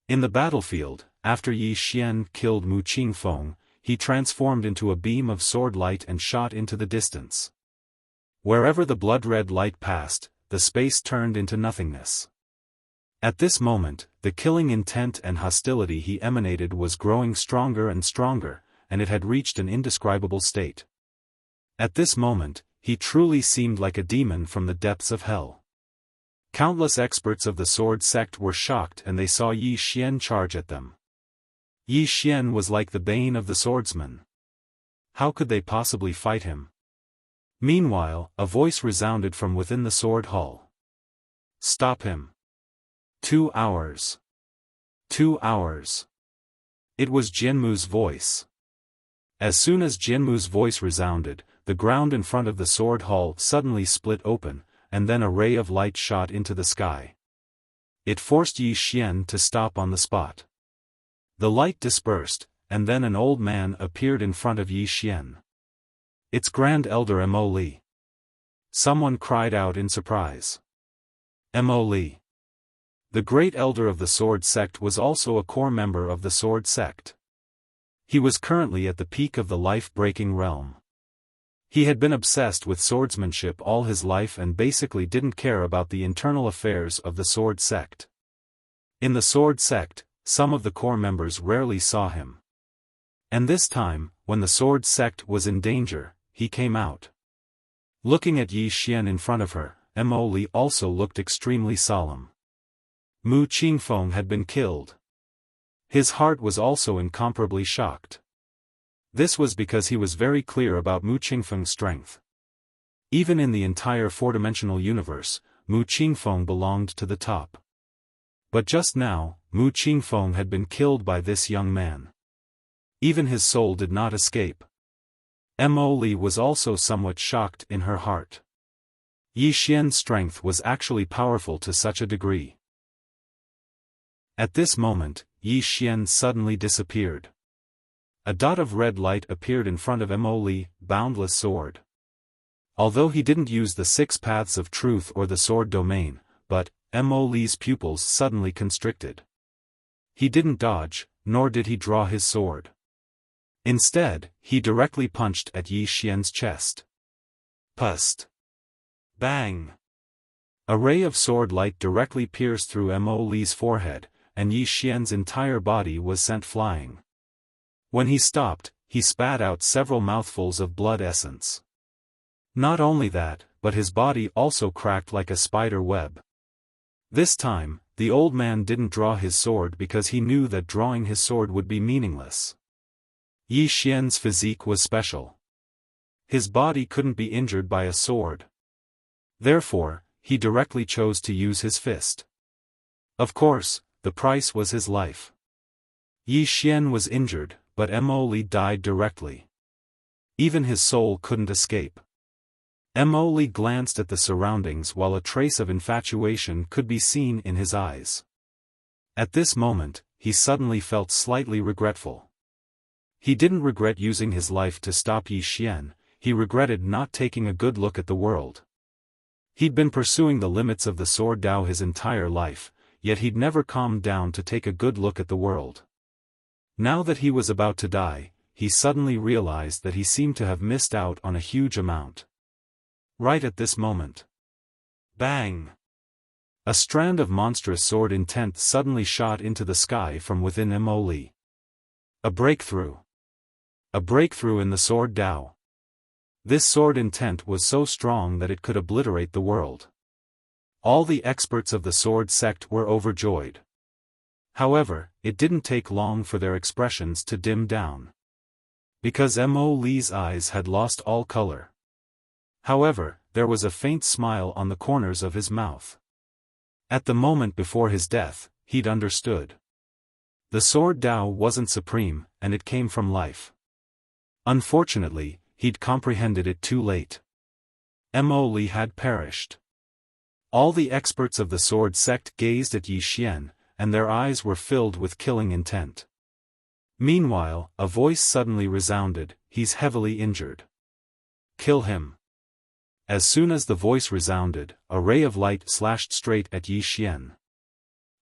In the battlefield, after Yi Xian killed Mu Qingfeng, he transformed into a beam of sword light and shot into the distance. Wherever the blood-red light passed, the space turned into nothingness. At this moment, the killing intent and hostility he emanated was growing stronger and stronger, and it had reached an indescribable state. At this moment, he truly seemed like a demon from the depths of hell. Countless experts of the sword sect were shocked and they saw Yi Xian charge at them. Yi Xian was like the bane of the swordsman. How could they possibly fight him? Meanwhile, a voice resounded from within the sword hall. Stop him. 2 hours. 2 hours. It was Jianmu's voice. As soon as Jianmu's voice resounded, the ground in front of the sword hall suddenly split open, and then a ray of light shot into the sky. It forced Yi Xian to stop on the spot. The light dispersed, and then an old man appeared in front of Yi Xian. It's Grand Elder Mo Li. Someone cried out in surprise. Mo Li. The great elder of the sword sect was also a core member of the sword sect. He was currently at the peak of the life-breaking realm. He had been obsessed with swordsmanship all his life and basically didn't care about the internal affairs of the sword sect. In the sword sect, some of the core members rarely saw him. And this time, when the sword sect was in danger, he came out. Looking at Yi Xian in front of her, Mo Li also looked extremely solemn. Mu Qingfeng had been killed. His heart was also incomparably shocked. This was because he was very clear about Mu Qingfeng's strength. Even in the entire four-dimensional universe, Mu Qingfeng belonged to the top. But just now, Mu Qingfeng had been killed by this young man. Even his soul did not escape. Mo Li was also somewhat shocked in her heart. Yi Xian's strength was actually powerful to such a degree. At this moment, Yi Xian suddenly disappeared. A dot of red light appeared in front of Mo Li, boundless sword. Although he didn't use the 6 paths of truth or the sword domain, but Mo Li's pupils suddenly constricted. He didn't dodge, nor did he draw his sword. Instead, he directly punched at Yi Xian's chest. Pust! Bang! A ray of sword light directly pierced through Mo Li's forehead, and Yi Xian's entire body was sent flying. When he stopped, he spat out several mouthfuls of blood essence. Not only that, but his body also cracked like a spider web. This time, the old man didn't draw his sword because he knew that drawing his sword would be meaningless. Yi Xian's physique was special. His body couldn't be injured by a sword. Therefore, he directly chose to use his fist. Of course, the price was his life. Yi Xian was injured, but Mo Li died directly. Even his soul couldn't escape. Mo Li glanced at the surroundings while a trace of infatuation could be seen in his eyes. At this moment, he suddenly felt slightly regretful. He didn't regret using his life to stop Yi Xian, he regretted not taking a good look at the world. He'd been pursuing the limits of the sword Dao his entire life, yet he'd never calmed down to take a good look at the world. Now that he was about to die, he suddenly realized that he seemed to have missed out on a huge amount. Right at this moment. Bang! A strand of monstrous sword intent suddenly shot into the sky from within Mo Li. A breakthrough. A breakthrough in the sword Dao. This sword intent was so strong that it could obliterate the world. All the experts of the sword sect were overjoyed. However, it didn't take long for their expressions to dim down. Because Mo Li's eyes had lost all color. However, there was a faint smile on the corners of his mouth. At the moment before his death, he'd understood. The sword Dao wasn't supreme, and it came from life. Unfortunately, he'd comprehended it too late. Mo Li had perished. All the experts of the sword sect gazed at Yi Xian, and their eyes were filled with killing intent. Meanwhile, a voice suddenly resounded, "He's heavily injured. Kill him." As soon as the voice resounded, a ray of light slashed straight at Yi Xian.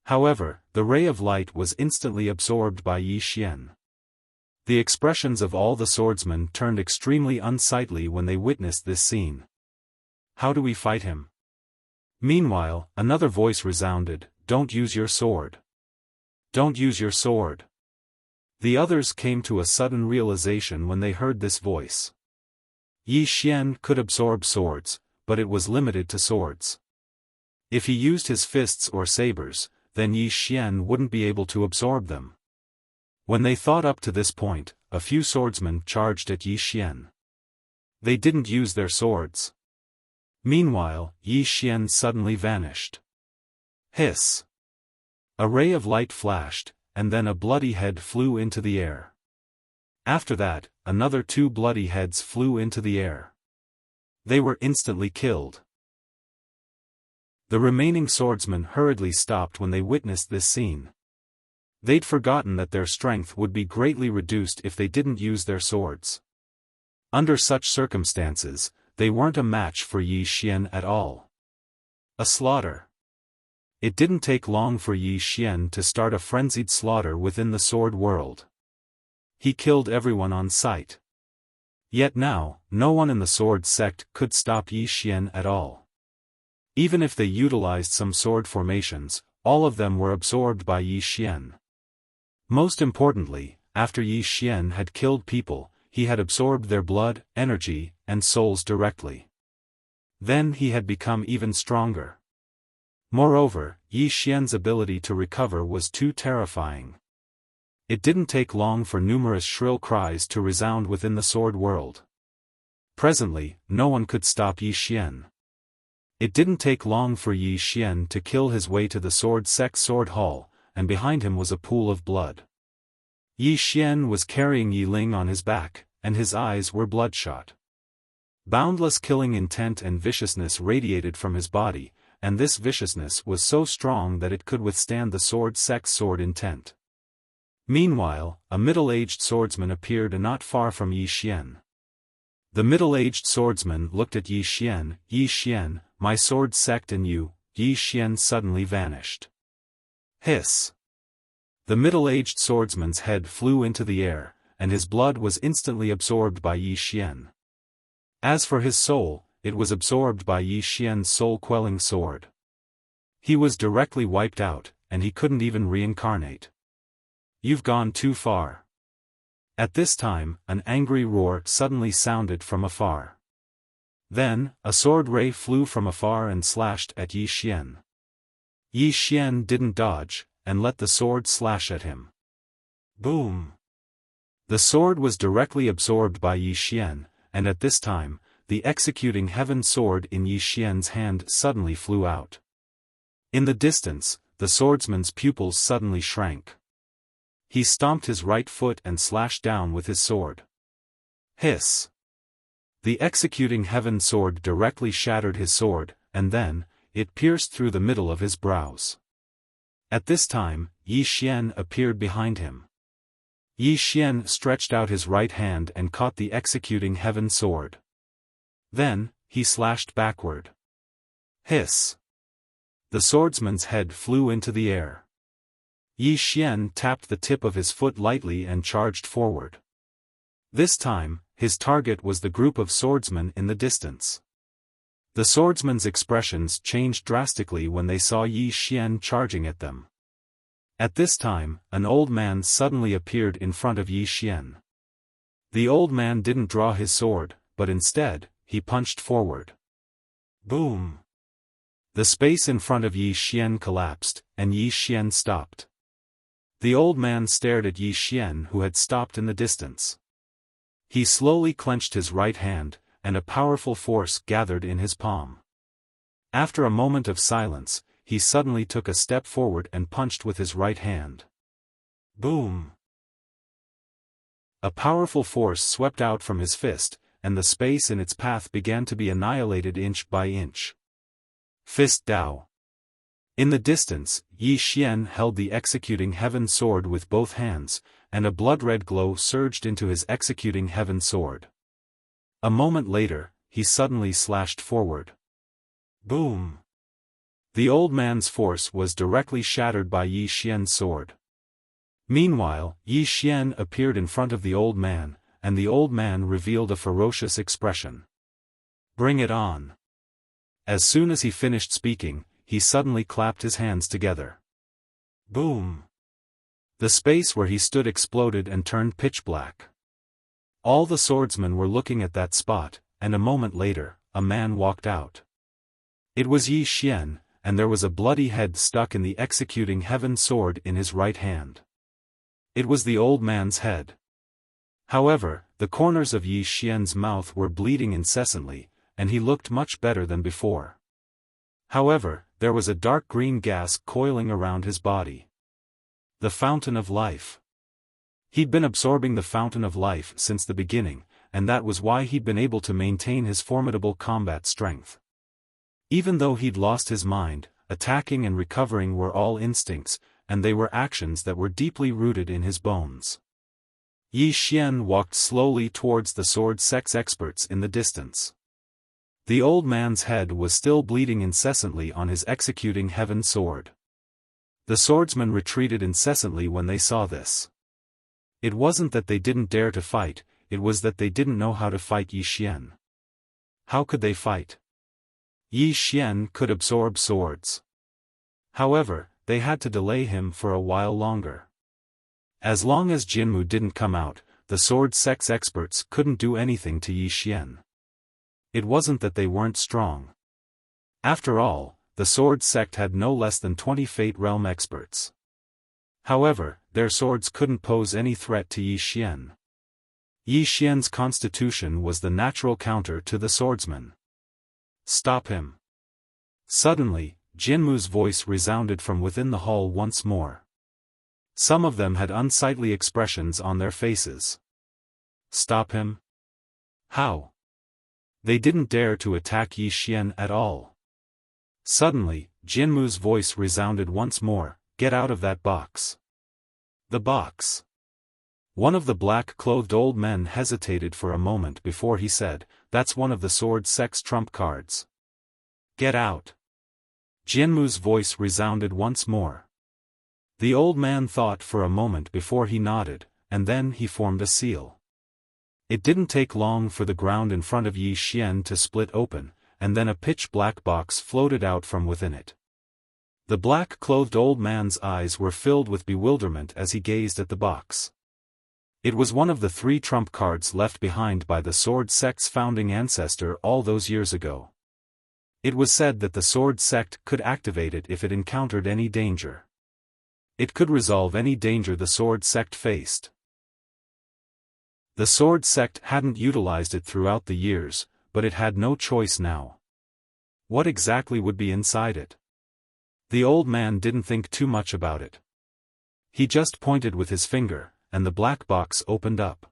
However, the ray of light was instantly absorbed by Yi Xian. The expressions of all the swordsmen turned extremely unsightly when they witnessed this scene. "How do we fight him?" Meanwhile, another voice resounded, "Don't use your sword. Don't use your sword." The others came to a sudden realization when they heard this voice. Yi Xian could absorb swords, but it was limited to swords. If he used his fists or sabers, then Yi Xian wouldn't be able to absorb them. When they thought up to this point, a few swordsmen charged at Yi Xian. They didn't use their swords. Meanwhile, Yi Xian suddenly vanished. Hiss! A ray of light flashed, and then a bloody head flew into the air. After that, another 2 bloody heads flew into the air. They were instantly killed. The remaining swordsmen hurriedly stopped when they witnessed this scene. They'd forgotten that their strength would be greatly reduced if they didn't use their swords. Under such circumstances, they weren't a match for Yi Xian at all. A slaughter. It didn't take long for Yi Xian to start a frenzied slaughter within the sword world. He killed everyone on sight. Yet now, no one in the sword sect could stop Yi Xian at all. Even if they utilized some sword formations, all of them were absorbed by Yi Xian. Most importantly, after Yi Xian had killed people, he had absorbed their blood, energy, and souls directly. Then he had become even stronger. Moreover, Yi Xian's ability to recover was too terrifying. It didn't take long for numerous shrill cries to resound within the sword world. Presently, no one could stop Yi Xian. It didn't take long for Yi Xian to kill his way to the sword sect sword hall, and behind him was a pool of blood. Yi Xian was carrying Yi Ling on his back, and his eyes were bloodshot. Boundless killing intent and viciousness radiated from his body, and this viciousness was so strong that it could withstand the sword sect's sword intent. Meanwhile, a middle-aged swordsman appeared not far from Yi Xian. The middle-aged swordsman looked at Yi Xian, "Yi Xian, my sword sect and you." Yi Xian suddenly vanished. Hiss! The middle-aged swordsman's head flew into the air, and his blood was instantly absorbed by Yi Xian. As for his soul, it was absorbed by Yi Xian's soul-quelling sword. He was directly wiped out, and he couldn't even reincarnate. "You've gone too far." At this time, an angry roar suddenly sounded from afar. Then, a sword ray flew from afar and slashed at Yi Xian. Yi Xian didn't dodge, and let the sword slash at him. Boom! The sword was directly absorbed by Yi Xian, and at this time, the executing heaven sword in Yi Xian's hand suddenly flew out. In the distance, the swordsman's pupils suddenly shrank. He stomped his right foot and slashed down with his sword. Hiss! The executing heaven sword directly shattered his sword, and then, it pierced through the middle of his brows. At this time, Yi Xian appeared behind him. Yi Xian stretched out his right hand and caught the executing heaven sword. Then, he slashed backward. Hiss! The swordsman's head flew into the air. Yi Xian tapped the tip of his foot lightly and charged forward. This time, his target was the group of swordsmen in the distance. The swordsmen's expressions changed drastically when they saw Yi Xian charging at them. At this time, an old man suddenly appeared in front of Yi Xian. The old man didn't draw his sword, but instead, he punched forward. Boom! The space in front of Yi Xian collapsed, and Yi Xian stopped. The old man stared at Yi Xian, who had stopped in the distance. He slowly clenched his right hand, and a powerful force gathered in his palm. After a moment of silence, he suddenly took a step forward and punched with his right hand. Boom! A powerful force swept out from his fist, and the space in its path began to be annihilated inch by inch. Fist Dao. In the distance, Yi Xian held the executing heaven sword with both hands, and a blood-red glow surged into his executing heaven sword. A moment later, he suddenly slashed forward. Boom! The old man's force was directly shattered by Yi Xian's sword. Meanwhile, Yi Xian appeared in front of the old man, and the old man revealed a ferocious expression. Bring it on! As soon as he finished speaking, he suddenly clapped his hands together. Boom! The space where he stood exploded and turned pitch black. All the swordsmen were looking at that spot, and a moment later, a man walked out. It was Yi Xian, and there was a bloody head stuck in the executing heaven sword in his right hand. It was the old man's head. However, the corners of Yi Xian's mouth were bleeding incessantly, and he looked much better than before. However, there was a dark green gas coiling around his body. The Fountain of Life. He'd been absorbing the Fountain of Life since the beginning, and that was why he'd been able to maintain his formidable combat strength. Even though he'd lost his mind, attacking and recovering were all instincts, and they were actions that were deeply rooted in his bones. Yi Xian walked slowly towards the sword sex experts in the distance. The old man's head was still bleeding incessantly on his executing heaven sword. The swordsmen retreated incessantly when they saw this. It wasn't that they didn't dare to fight, it was that they didn't know how to fight Yi Xian. How could they fight? Yi Xian could absorb swords. However, they had to delay him for a while longer. As long as Jinmu didn't come out, the sword sex experts couldn't do anything to Yi Xian. It wasn't that they weren't strong. After all, the sword sect had no less than 20 Fate Realm experts. However, their swords couldn't pose any threat to Yi Xian. Yi Xian's constitution was the natural counter to the swordsman. Stop him! Suddenly, Jinmu's voice resounded from within the hall once more. Some of them had unsightly expressions on their faces. Stop him? How? They didn't dare to attack Yi Xian at all. Suddenly, Jinmu's voice resounded once more, get out of that box. The box. One of the black-clothed old men hesitated for a moment before he said, that's one of the sword sex trump cards. Get out. Jinmu's voice resounded once more. The old man thought for a moment before he nodded, and then he formed a seal. It didn't take long for the ground in front of Yi Xian to split open, and then a pitch-black box floated out from within it. The black-clothed old man's eyes were filled with bewilderment as he gazed at the box. It was one of the 3 trump cards left behind by the sword sect's founding ancestor all those years ago. It was said that the sword sect could activate it if it encountered any danger. It could resolve any danger the sword sect faced. The sword sect hadn't utilized it throughout the years, but it had no choice now. What exactly would be inside it? The old man didn't think too much about it. He just pointed with his finger, and the black box opened up.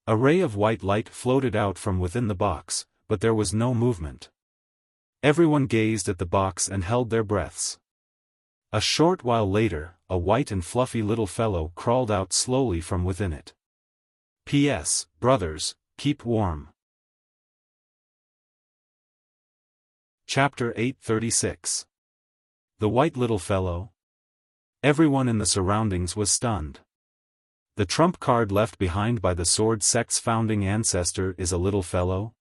A ray of white light floated out from within the box, but there was no movement. Everyone gazed at the box and held their breaths. A short while later, a white and fluffy little fellow crawled out slowly from within it. P.S. Brothers, keep warm. Chapter 836. The white little fellow? Everyone in the surroundings was stunned. The trump card left behind by the sword sect's founding ancestor is a little fellow?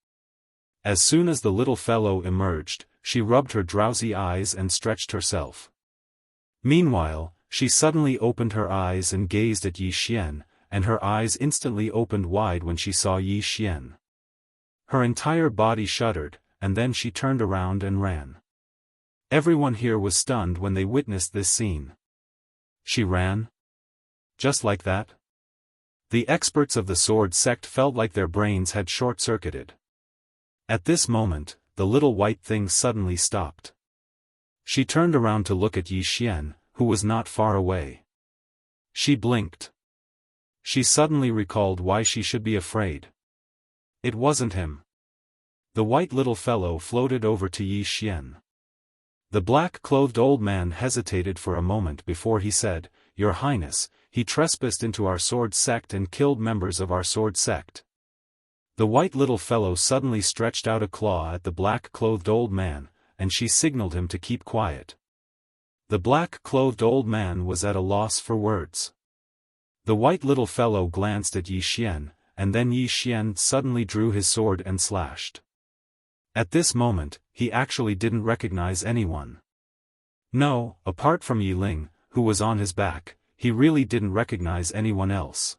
As soon as the little fellow emerged, she rubbed her drowsy eyes and stretched herself. Meanwhile, she suddenly opened her eyes and gazed at Yi Xian, and her eyes instantly opened wide when she saw Yi Xian. Her entire body shuddered, and then she turned around and ran. Everyone here was stunned when they witnessed this scene. She ran? Just like that? The experts of the sword sect felt like their brains had short-circuited. At this moment, the little white thing suddenly stopped. She turned around to look at Yi Xian, who was not far away. She blinked. She suddenly recalled why she should be afraid. It wasn't him. The white little fellow floated over to Yi Xian. The black-clothed old man hesitated for a moment before he said, "Your Highness, he trespassed into our sword sect and killed members of our sword sect." The white little fellow suddenly stretched out a claw at the black-clothed old man, and she signaled him to keep quiet. The black-clothed old man was at a loss for words. The white little fellow glanced at Yi Xian, and then Yi Xian suddenly drew his sword and slashed. At this moment, he actually didn't recognize anyone. No, apart from Yi Ling, who was on his back, he really didn't recognize anyone else.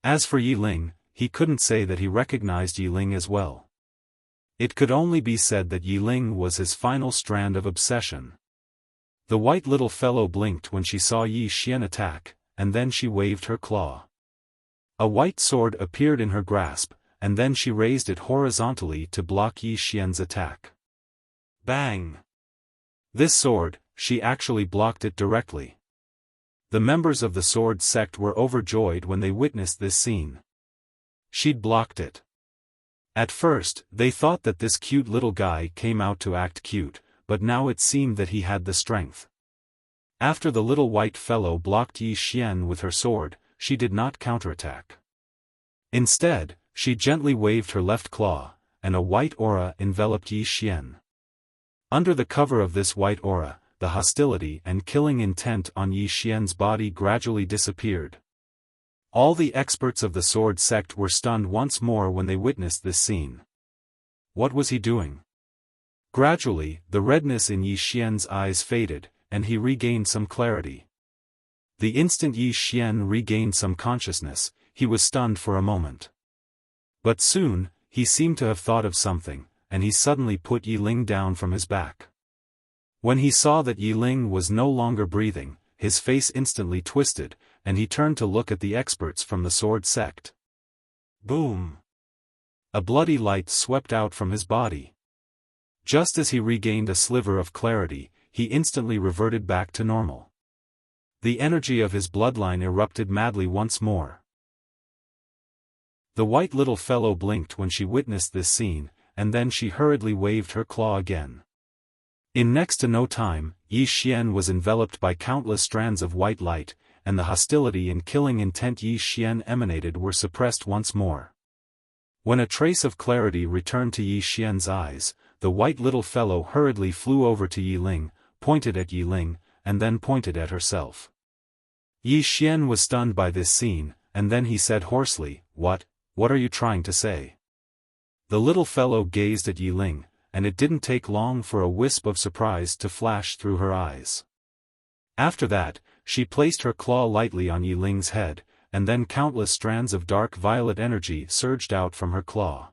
As for Yi Ling, he couldn't say that he recognized Yi Ling as well. It could only be said that Yi Ling was his final strand of obsession. The white little fellow blinked when she saw Yi Xian attack, and then she waved her claw. A white sword appeared in her grasp, and then she raised it horizontally to block Yi Xian's attack. Bang! This sword, she actually blocked it directly. The members of the sword sect were overjoyed when they witnessed this scene. She'd blocked it. At first, they thought that this cute little guy came out to act cute, but now it seemed that he had the strength. After the little white fellow blocked Yi Xian with her sword, she did not counterattack. Instead, she gently waved her left claw, and a white aura enveloped Yi Xian. Under the cover of this white aura, the hostility and killing intent on Yi Xian's body gradually disappeared. All the experts of the sword sect were stunned once more when they witnessed this scene. What was he doing? Gradually, the redness in Yi Xian's eyes faded, and he regained some clarity. The instant Yi Xian regained some consciousness, he was stunned for a moment. But soon, he seemed to have thought of something, and he suddenly put Yi Ling down from his back. When he saw that Yi Ling was no longer breathing, his face instantly twisted, and he turned to look at the experts from the sword sect. Boom! A bloody light swept out from his body. Just as he regained a sliver of clarity, he instantly reverted back to normal. The energy of his bloodline erupted madly once more. The white little fellow blinked when she witnessed this scene, and then she hurriedly waved her claw again. In next to no time, Yi Xian was enveloped by countless strands of white light, and the hostility and killing intent Yi Xian emanated were suppressed once more. When a trace of clarity returned to Yi Xian's eyes, the white little fellow hurriedly flew over to Yi Ling, pointed at Yi Ling, and then pointed at herself. Yi Xian was stunned by this scene, and then he said hoarsely, What are you trying to say?" The little fellow gazed at Yi Ling, and it didn't take long for a wisp of surprise to flash through her eyes. After that, she placed her claw lightly on Yi Ling's head, and then countless strands of dark violet energy surged out from her claw.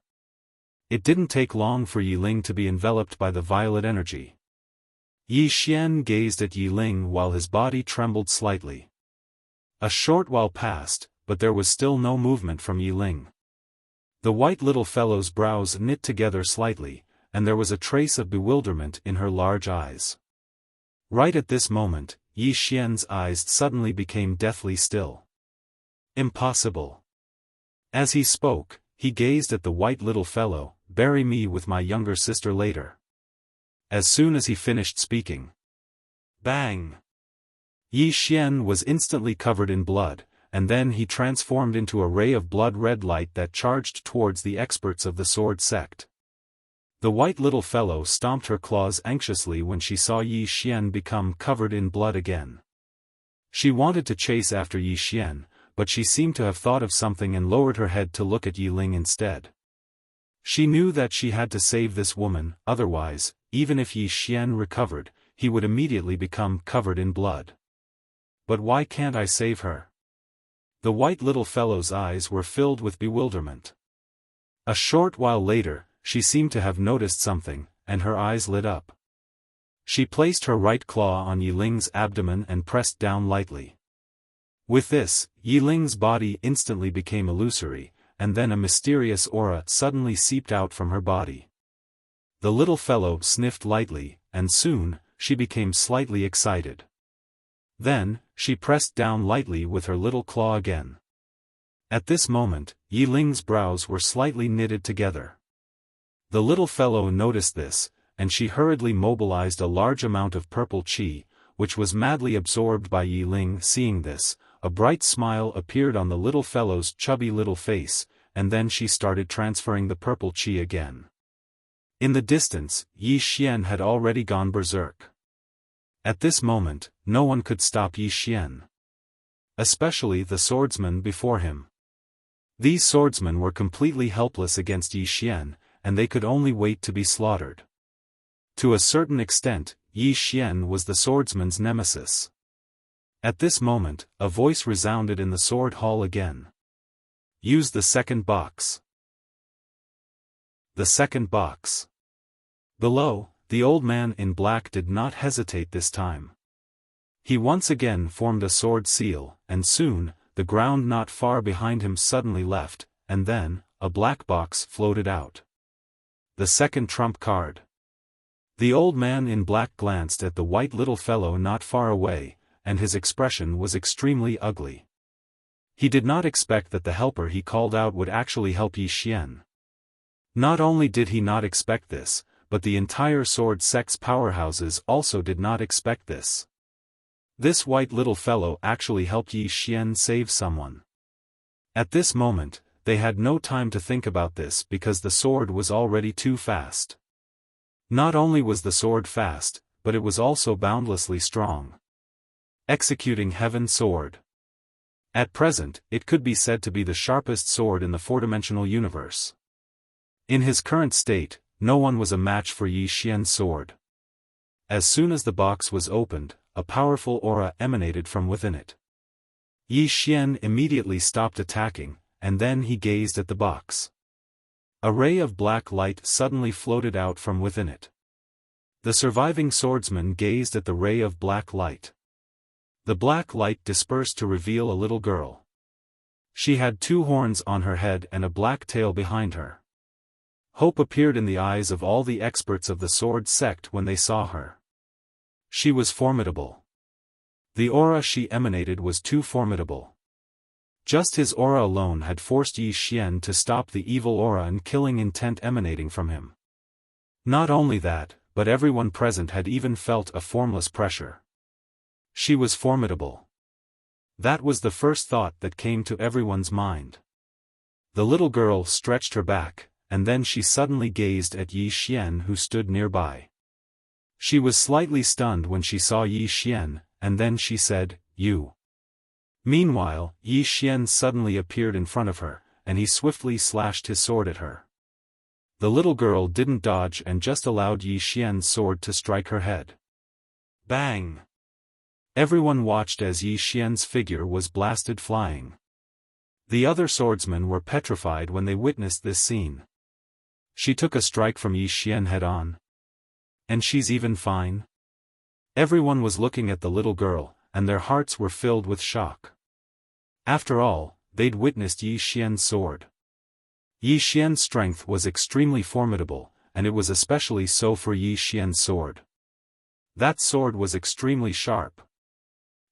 It didn't take long for Yi Ling to be enveloped by the violet energy. Yi Xian gazed at Yi Ling while his body trembled slightly. A short while passed, but there was still no movement from Yi Ling. The white little fellow's brows knit together slightly, and there was a trace of bewilderment in her large eyes. Right at this moment, Yi Xian's eyes suddenly became deathly still. Impossible. As he spoke, he gazed at the white little fellow, "Bury me with my younger sister later." As soon as he finished speaking, bang! Yi Xian was instantly covered in blood, and then he transformed into a ray of blood-red light that charged towards the experts of the sword sect. The white little fellow stomped her claws anxiously when she saw Yi Xian become covered in blood again. She wanted to chase after Yi Xian, but she seemed to have thought of something and lowered her head to look at Yi Ling instead. She knew that she had to save this woman, otherwise, even if Yi Xian recovered, he would immediately become covered in blood. But why can't I save her? The white little fellow's eyes were filled with bewilderment. A short while later, she seemed to have noticed something, and her eyes lit up. She placed her right claw on Yi Ling's abdomen and pressed down lightly. With this, Yi Ling's body instantly became illusory, and then a mysterious aura suddenly seeped out from her body. The little fellow sniffed lightly, and soon, she became slightly excited. Then, she pressed down lightly with her little claw again. At this moment, Yi Ling's brows were slightly knitted together. The little fellow noticed this, and she hurriedly mobilized a large amount of purple qi, which was madly absorbed by Yi Ling. Seeing this, a bright smile appeared on the little fellow's chubby little face, and then she started transferring the purple qi again. In the distance, Yi Xian had already gone berserk. At this moment, no one could stop Yi Xian. Especially the swordsmen before him. These swordsmen were completely helpless against Yi Xian, and they could only wait to be slaughtered. To a certain extent, Yi Xian was the swordsman's nemesis. At this moment, a voice resounded in the sword hall again. Use the second box. The second box. Below, the old man in black did not hesitate this time. He once again formed a sword seal, and soon, the ground not far behind him suddenly left, and then, a black box floated out. The second trump card. The old man in black glanced at the white little fellow not far away, and his expression was extremely ugly. He did not expect that the helper he called out would actually help Yi Xian. Not only did he not expect this, but the entire sword sect's powerhouses also did not expect this. This white little fellow actually helped Yi Xian save someone. At this moment, they had no time to think about this because the sword was already too fast. Not only was the sword fast, but it was also boundlessly strong. Executing Heaven Sword. At present, it could be said to be the sharpest sword in the four-dimensional universe. In his current state, no one was a match for Yi Xian's sword. As soon as the box was opened, a powerful aura emanated from within it. Yi Xian immediately stopped attacking, and then he gazed at the box. A ray of black light suddenly floated out from within it. The surviving swordsman gazed at the ray of black light. The black light dispersed to reveal a little girl. She had 2 horns on her head and a black tail behind her. Hope appeared in the eyes of all the experts of the sword sect when they saw her. She was formidable. The aura she emanated was too formidable. Just his aura alone had forced Yi Xian to stop the evil aura and killing intent emanating from him. Not only that, but everyone present had even felt a formless pressure. She was formidable. That was the first thought that came to everyone's mind. The little girl stretched her back, and then she suddenly gazed at Yi Xian who stood nearby. She was slightly stunned when she saw Yi Xian, and then she said, "You." Meanwhile, Yi Xian suddenly appeared in front of her, and he swiftly slashed his sword at her. The little girl didn't dodge and just allowed Yi Xian's sword to strike her head. Bang! Everyone watched as Yi Xian's figure was blasted flying. The other swordsmen were petrified when they witnessed this scene. She took a strike from Yi Xian head-on. And she's even fine? Everyone was looking at the little girl, and their hearts were filled with shock. After all, they'd witnessed Yi Xian's sword. Yi Xian's strength was extremely formidable, and it was especially so for Yi Xian's sword. That sword was extremely sharp.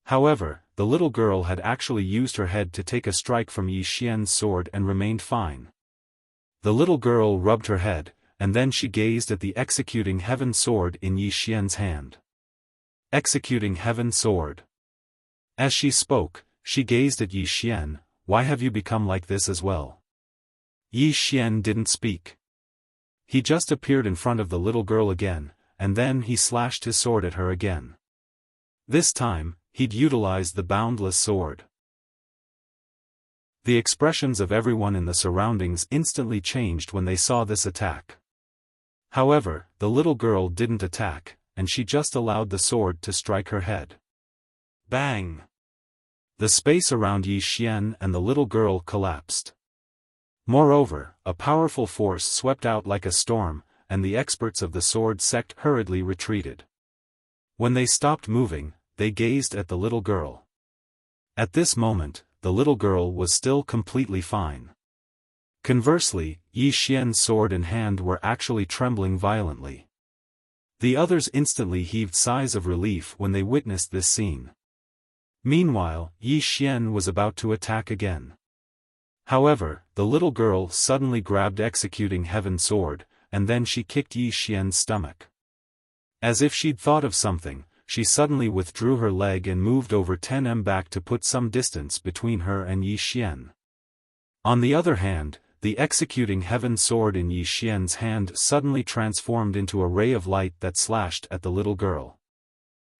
However, the little girl had actually used her head to take a strike from Yi Xian's sword and remained fine. The little girl rubbed her head, and then she gazed at the executing heaven sword in Yi Xian's hand. Executing heaven sword. As she spoke, she gazed at Yi Xian. Why have you become like this as well? Yi Xian didn't speak. He just appeared in front of the little girl again, and then he slashed his sword at her again. This time, he'd utilized the boundless sword. The expressions of everyone in the surroundings instantly changed when they saw this attack. However, the little girl didn't attack, and she just allowed the sword to strike her head. Bang! The space around Yi Xian and the little girl collapsed. Moreover, a powerful force swept out like a storm, and the experts of the sword sect hurriedly retreated. When they stopped moving, they gazed at the little girl. At this moment, the little girl was still completely fine. Conversely, Yi Xian's sword and hand were actually trembling violently. The others instantly heaved sighs of relief when they witnessed this scene. Meanwhile, Yi Xian was about to attack again. However, the little girl suddenly grabbed Executing Heaven sword, and then she kicked Yi Xian's stomach. As if she'd thought of something, she suddenly withdrew her leg and moved over 10 back to put some distance between her and Yi Xian. On the other hand, the Executing Heaven sword in Yi Xian's hand suddenly transformed into a ray of light that slashed at the little girl.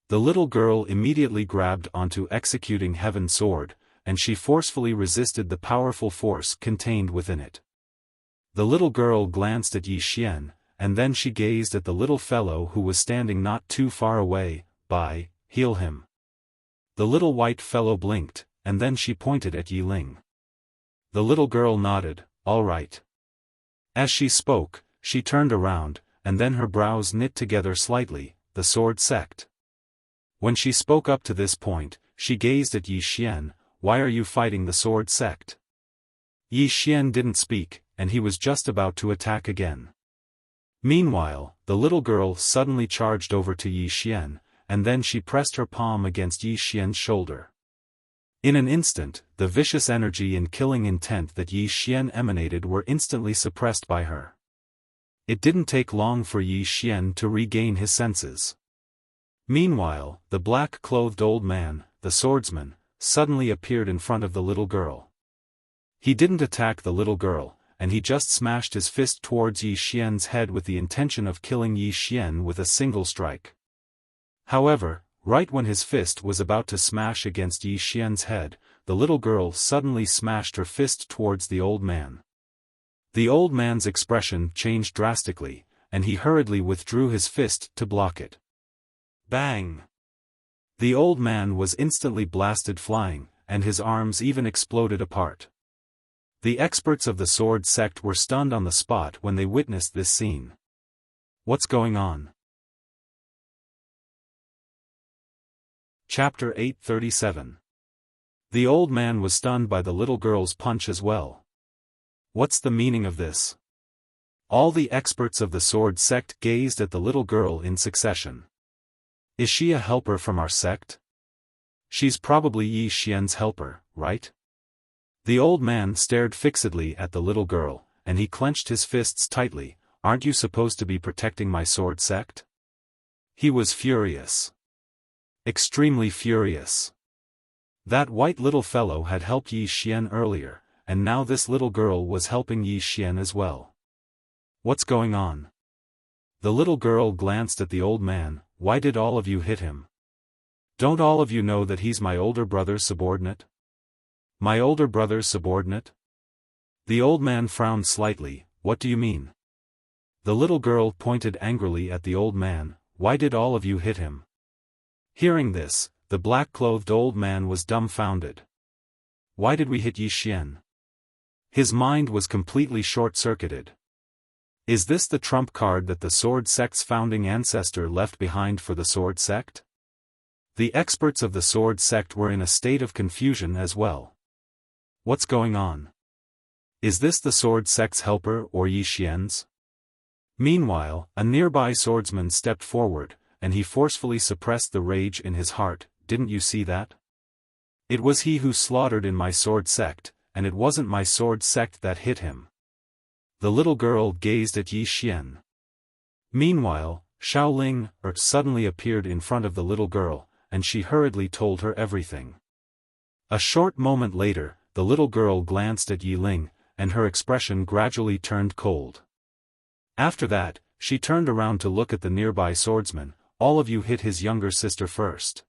The little girl immediately grabbed onto Executing Heaven sword, and she forcefully resisted the powerful force contained within it. The little girl glanced at Yi Xian, and then she gazed at the little fellow who was standing not too far away. Heal him. The little white fellow blinked, and then she pointed at Yi Ling. The little girl nodded, all right. As she spoke, she turned around, and then her brows knit together slightly, the sword sect. When she spoke up to this point, she gazed at Yi Xian. Why are you fighting the sword sect? Yi Xian didn't speak, and he was just about to attack again. Meanwhile, the little girl suddenly charged over to Yi Xian, and then she pressed her palm against Yi Xian's shoulder. In an instant, the vicious energy and killing intent that Yi Xian emanated were instantly suppressed by her. It didn't take long for Yi Xian to regain his senses. Meanwhile, the black-clothed old man, the swordsman, suddenly appeared in front of the little girl. He didn't attack the little girl, and he just smashed his fist towards Yi Xian's head with the intention of killing Yi Xian with a single strike. However, right when his fist was about to smash against Yi Xian's head, the little girl suddenly smashed her fist towards the old man. The old man's expression changed drastically, and he hurriedly withdrew his fist to block it. Bang! The old man was instantly blasted flying, and his arms even exploded apart. The experts of the sword sect were stunned on the spot when they witnessed this scene. What's going on? Chapter 837. The old man was stunned by the little girl's punch as well. What's the meaning of this? All the experts of the sword sect gazed at the little girl in succession. Is she a helper from our sect? She's probably Yi Xian's helper, right? The old man stared fixedly at the little girl, and he clenched his fists tightly. Aren't you supposed to be protecting my sword sect? He was furious. Extremely furious. That white little fellow had helped Yi Xian earlier, and now this little girl was helping Yi Xian as well. What's going on? The little girl glanced at the old man. Why did all of you hit him? Don't all of you know that he's my older brother's subordinate? My older brother's subordinate? The old man frowned slightly. What do you mean? The little girl pointed angrily at the old man. Why did all of you hit him? Hearing this, the black-clothed old man was dumbfounded. Why did we hit Yi Xian? His mind was completely short-circuited. Is this the trump card that the sword sect's founding ancestor left behind for the sword sect? The experts of the sword sect were in a state of confusion as well. What's going on? Is this the sword sect's helper or Yi Xian's? Meanwhile, a nearby swordsman stepped forward, and he forcefully suppressed the rage in his heart. Didn't you see that? It was he who slaughtered in my sword sect, and it wasn't my sword sect that hit him. The little girl gazed at Yi Xian. Meanwhile, Xiaoling suddenly appeared in front of the little girl, and she hurriedly told her everything. A short moment later, the little girl glanced at Yi Ling, and her expression gradually turned cold. After that, she turned around to look at the nearby swordsman. All of you hit his younger sister first.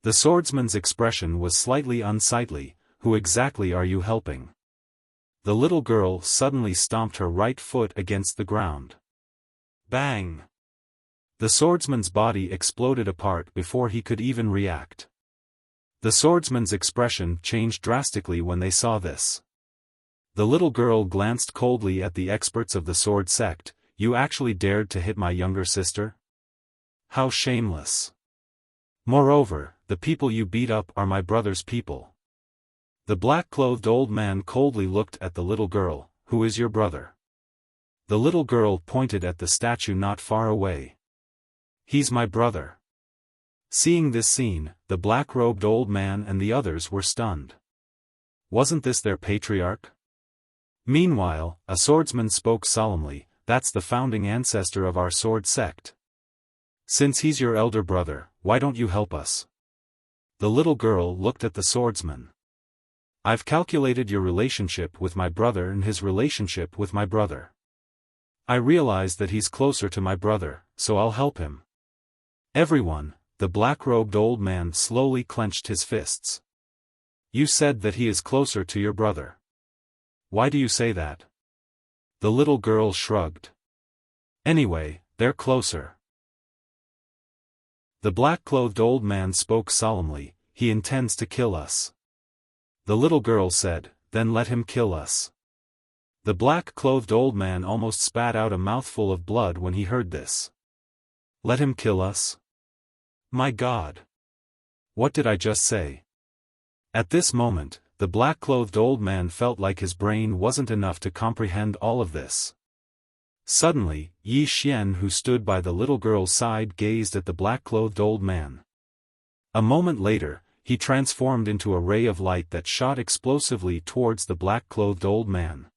The swordsman's expression was slightly unsightly. Who exactly are you helping? The little girl suddenly stomped her right foot against the ground. Bang! The swordsman's body exploded apart before he could even react. The swordsman's expression changed drastically when they saw this. The little girl glanced coldly at the experts of the sword sect. You actually dared to hit my younger sister? How shameless. Moreover, the people you beat up are my brother's people. The black-clothed old man coldly looked at the little girl. Who is your brother? The little girl pointed at the statue not far away. He's my brother. Seeing this scene, the black-robed old man and the others were stunned. Wasn't this their patriarch? Meanwhile, a swordsman spoke solemnly, "That's the founding ancestor of our sword sect. Since he's your elder brother, why don't you help us?" The little girl looked at the swordsman. "I've calculated your relationship with my brother and his relationship with my brother. I realize that he's closer to my brother, so I'll help him." Everyone, the black-robed old man slowly clenched his fists. "You said that he is closer to your brother. Why do you say that?" The little girl shrugged. "Anyway, they're closer." The black-clothed old man spoke solemnly, "He intends to kill us." The little girl said, "Then let him kill us." The black-clothed old man almost spat out a mouthful of blood when he heard this. "Let him kill us? My God! What did I just say?" At this moment, the black-clothed old man felt like his brain wasn't enough to comprehend all of this. Suddenly, Yi Xian, who stood by the little girl's side, gazed at the black-clothed old man. A moment later, he transformed into a ray of light that shot explosively towards the black-clothed old man.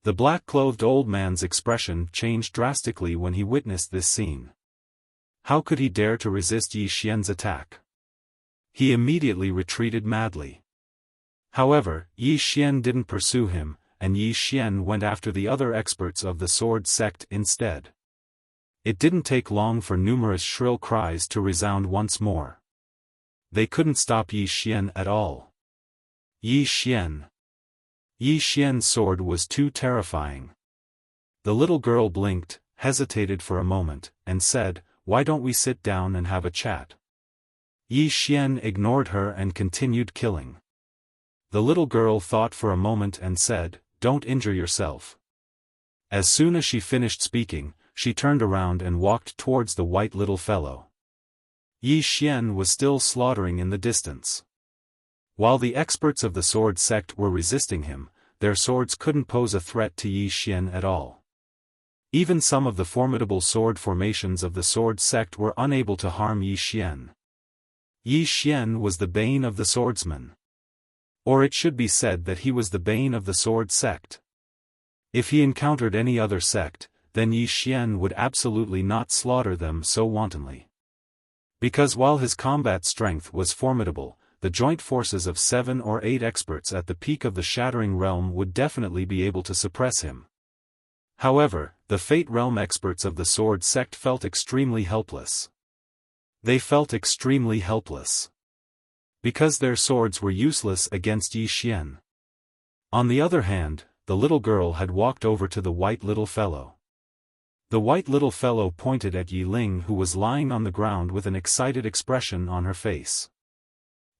The black-clothed old man's expression changed drastically when he witnessed this scene. How could he dare to resist Yi Xian's attack? He immediately retreated madly. However, Yi Xian didn't pursue him, and Yi Xian went after the other experts of the sword sect instead. It didn't take long for numerous shrill cries to resound once more. They couldn't stop Yi Xian at all. Yi Xian. Yi Xian's sword was too terrifying. The little girl blinked, hesitated for a moment, and said, "Why don't we sit down and have a chat?" Yi Xian ignored her and continued killing. The little girl thought for a moment and said, "Don't injure yourself." As soon as she finished speaking, she turned around and walked towards the white little fellow. Yi Xian was still slaughtering in the distance. While the experts of the sword sect were resisting him, their swords couldn't pose a threat to Yi Xian at all. Even some of the formidable sword formations of the sword sect were unable to harm Yi Xian. Yi Xian was the bane of the swordsman. Or it should be said that he was the bane of the sword sect. If he encountered any other sect, then Yi Xian would absolutely not slaughter them so wantonly. Because while his combat strength was formidable, the joint forces of 7 or 8 experts at the peak of the Shattering Realm would definitely be able to suppress him. However, the Fate Realm experts of the sword sect felt extremely helpless. They felt extremely helpless. Because their swords were useless against Yi Xian. On the other hand, the little girl had walked over to the white little fellow. The white little fellow pointed at Yi Ling, who was lying on the ground with an excited expression on her face.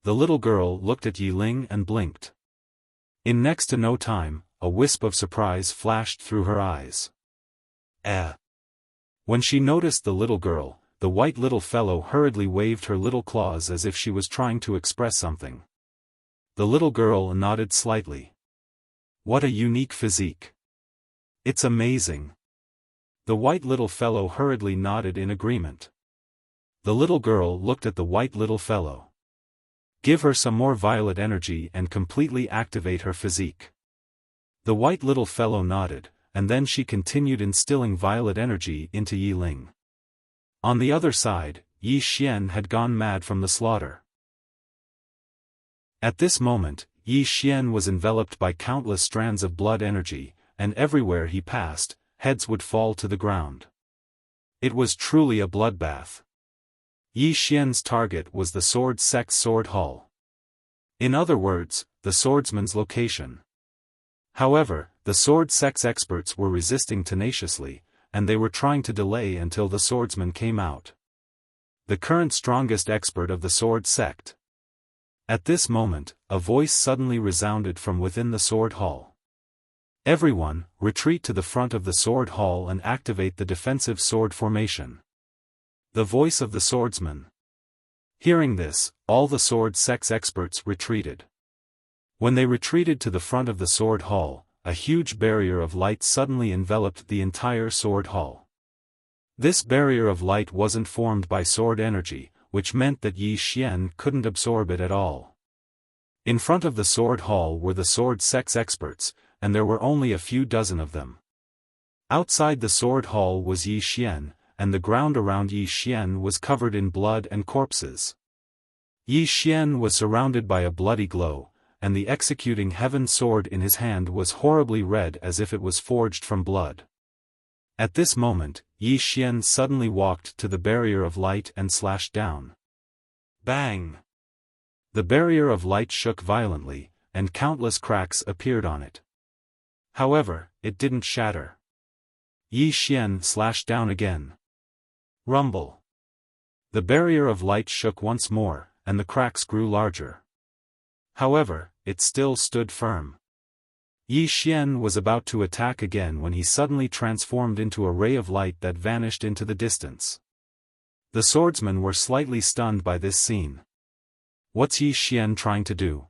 The little girl looked at Yi Ling and blinked. In next to no time, a wisp of surprise flashed through her eyes. When she noticed the little girl, the white little fellow hurriedly waved her little claws as if she was trying to express something. The little girl nodded slightly. "What a unique physique. It's amazing." The white little fellow hurriedly nodded in agreement. The little girl looked at the white little fellow. "Give her some more violet energy and completely activate her physique." The white little fellow nodded, and then she continued instilling violet energy into Yi Ling. On the other side, Yi Xian had gone mad from the slaughter. At this moment, Yi Xian was enveloped by countless strands of blood energy, and everywhere he passed, heads would fall to the ground. It was truly a bloodbath. Yi Xian's target was the sword sect's sword hall. In other words, the swordsman's location. However, the sword sect's experts were resisting tenaciously, and they were trying to delay until the swordsman came out. The current strongest expert of the sword sect. At this moment, a voice suddenly resounded from within the sword hall. "Everyone, retreat to the front of the sword hall and activate the defensive sword formation." The voice of the swordsman. Hearing this, all the sword sect's experts retreated. When they retreated to the front of the sword hall, a huge barrier of light suddenly enveloped the entire sword hall. This barrier of light wasn't formed by sword energy, which meant that Yi Xian couldn't absorb it at all. In front of the sword hall were the sword sect's experts, and there were only a few dozen of them. Outside the sword hall was Yi Xian, and the ground around Yi Xian was covered in blood and corpses. Yi Xian was surrounded by a bloody glow, and the executing heaven sword in his hand was horribly red as if it was forged from blood. At this moment, Yi Xian suddenly walked to the barrier of light and slashed down. Bang! The barrier of light shook violently, and countless cracks appeared on it. However, it didn't shatter. Yi Xian slashed down again. Rumble! The barrier of light shook once more, and the cracks grew larger. However, it still stood firm. Yi Xian was about to attack again when he suddenly transformed into a ray of light that vanished into the distance. The swordsmen were slightly stunned by this scene. What's Yi Xian trying to do?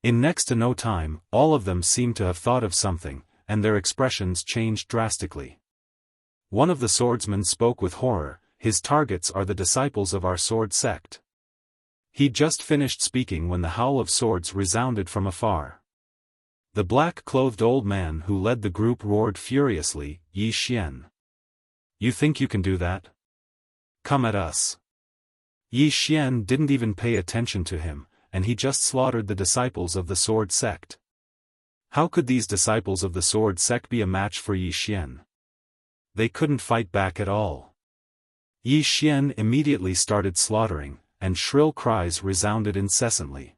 In next to no time, all of them seemed to have thought of something, and their expressions changed drastically. One of the swordsmen spoke with horror. His targets are the disciples of our sword sect. He'd just finished speaking when the howl of swords resounded from afar. The black-clothed old man who led the group roared furiously, "Yi Xian! You think you can do that? Come at us!" Yi Xian didn't even pay attention to him, and he just slaughtered the disciples of the sword sect. How could these disciples of the sword sect be a match for Yi Xian? They couldn't fight back at all. Yi Xian immediately started slaughtering, and shrill cries resounded incessantly.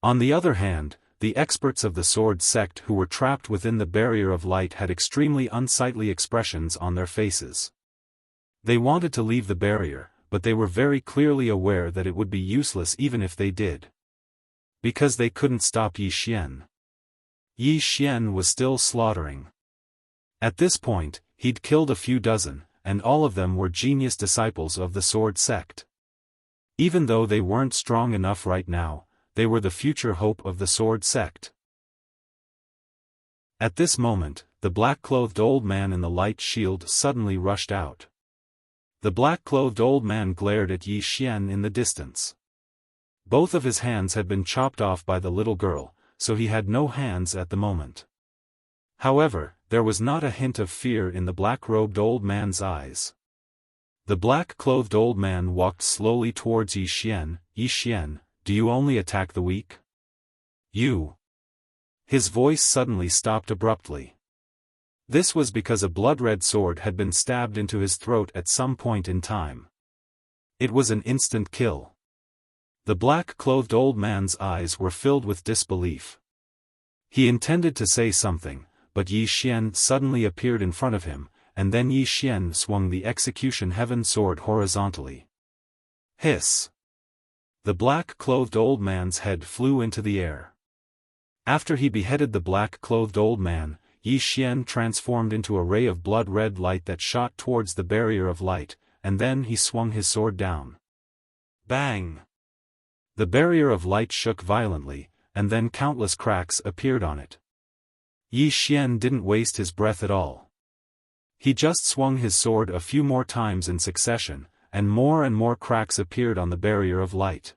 On the other hand, the experts of the sword sect who were trapped within the barrier of light had extremely unsightly expressions on their faces. They wanted to leave the barrier, but they were very clearly aware that it would be useless even if they did. Because they couldn't stop Yi Xian. Yi Xian was still slaughtering. At this point, he'd killed a few dozen, and all of them were genius disciples of the sword sect. Even though they weren't strong enough right now, they were the future hope of the sword sect. At this moment, the black-clothed old man in the light shield suddenly rushed out. The black-clothed old man glared at Yi Xian in the distance. Both of his hands had been chopped off by the little girl, so he had no hands at the moment. However, there was not a hint of fear in the black-robed old man's eyes. The black-clothed old man walked slowly towards Yi Xian. "Yi Xian, do you only attack the weak? You?" His voice suddenly stopped abruptly. This was because a blood-red sword had been stabbed into his throat at some point in time. It was an instant kill. The black-clothed old man's eyes were filled with disbelief. He intended to say something, but Yi Xian suddenly appeared in front of him, and then Yi Xian swung the execution heaven sword horizontally. Hiss! The black-clothed old man's head flew into the air. After he beheaded the black-clothed old man, Yi Xian transformed into a ray of blood-red light that shot towards the barrier of light, and then he swung his sword down. Bang! The barrier of light shook violently, and then countless cracks appeared on it. Yi Xian didn't waste his breath at all. He just swung his sword a few more times in succession, and more cracks appeared on the barrier of light.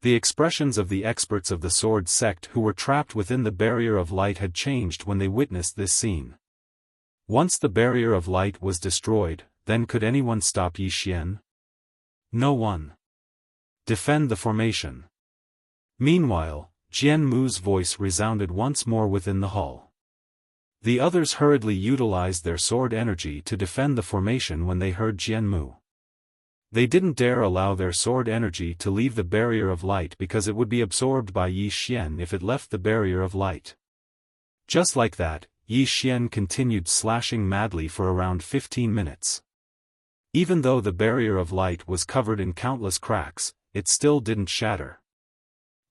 The expressions of the experts of the sword sect who were trapped within the barrier of light had changed when they witnessed this scene. Once the barrier of light was destroyed, then could anyone stop Yi Xian? No one. Defend the formation. Meanwhile, Jian Mu's voice resounded once more within the hall. The others hurriedly utilized their sword energy to defend the formation when they heard Jian Mu. They didn't dare allow their sword energy to leave the barrier of light because it would be absorbed by Yi Xian if it left the barrier of light. Just like that, Yi Xian continued slashing madly for around 15 minutes. Even though the barrier of light was covered in countless cracks, it still didn't shatter.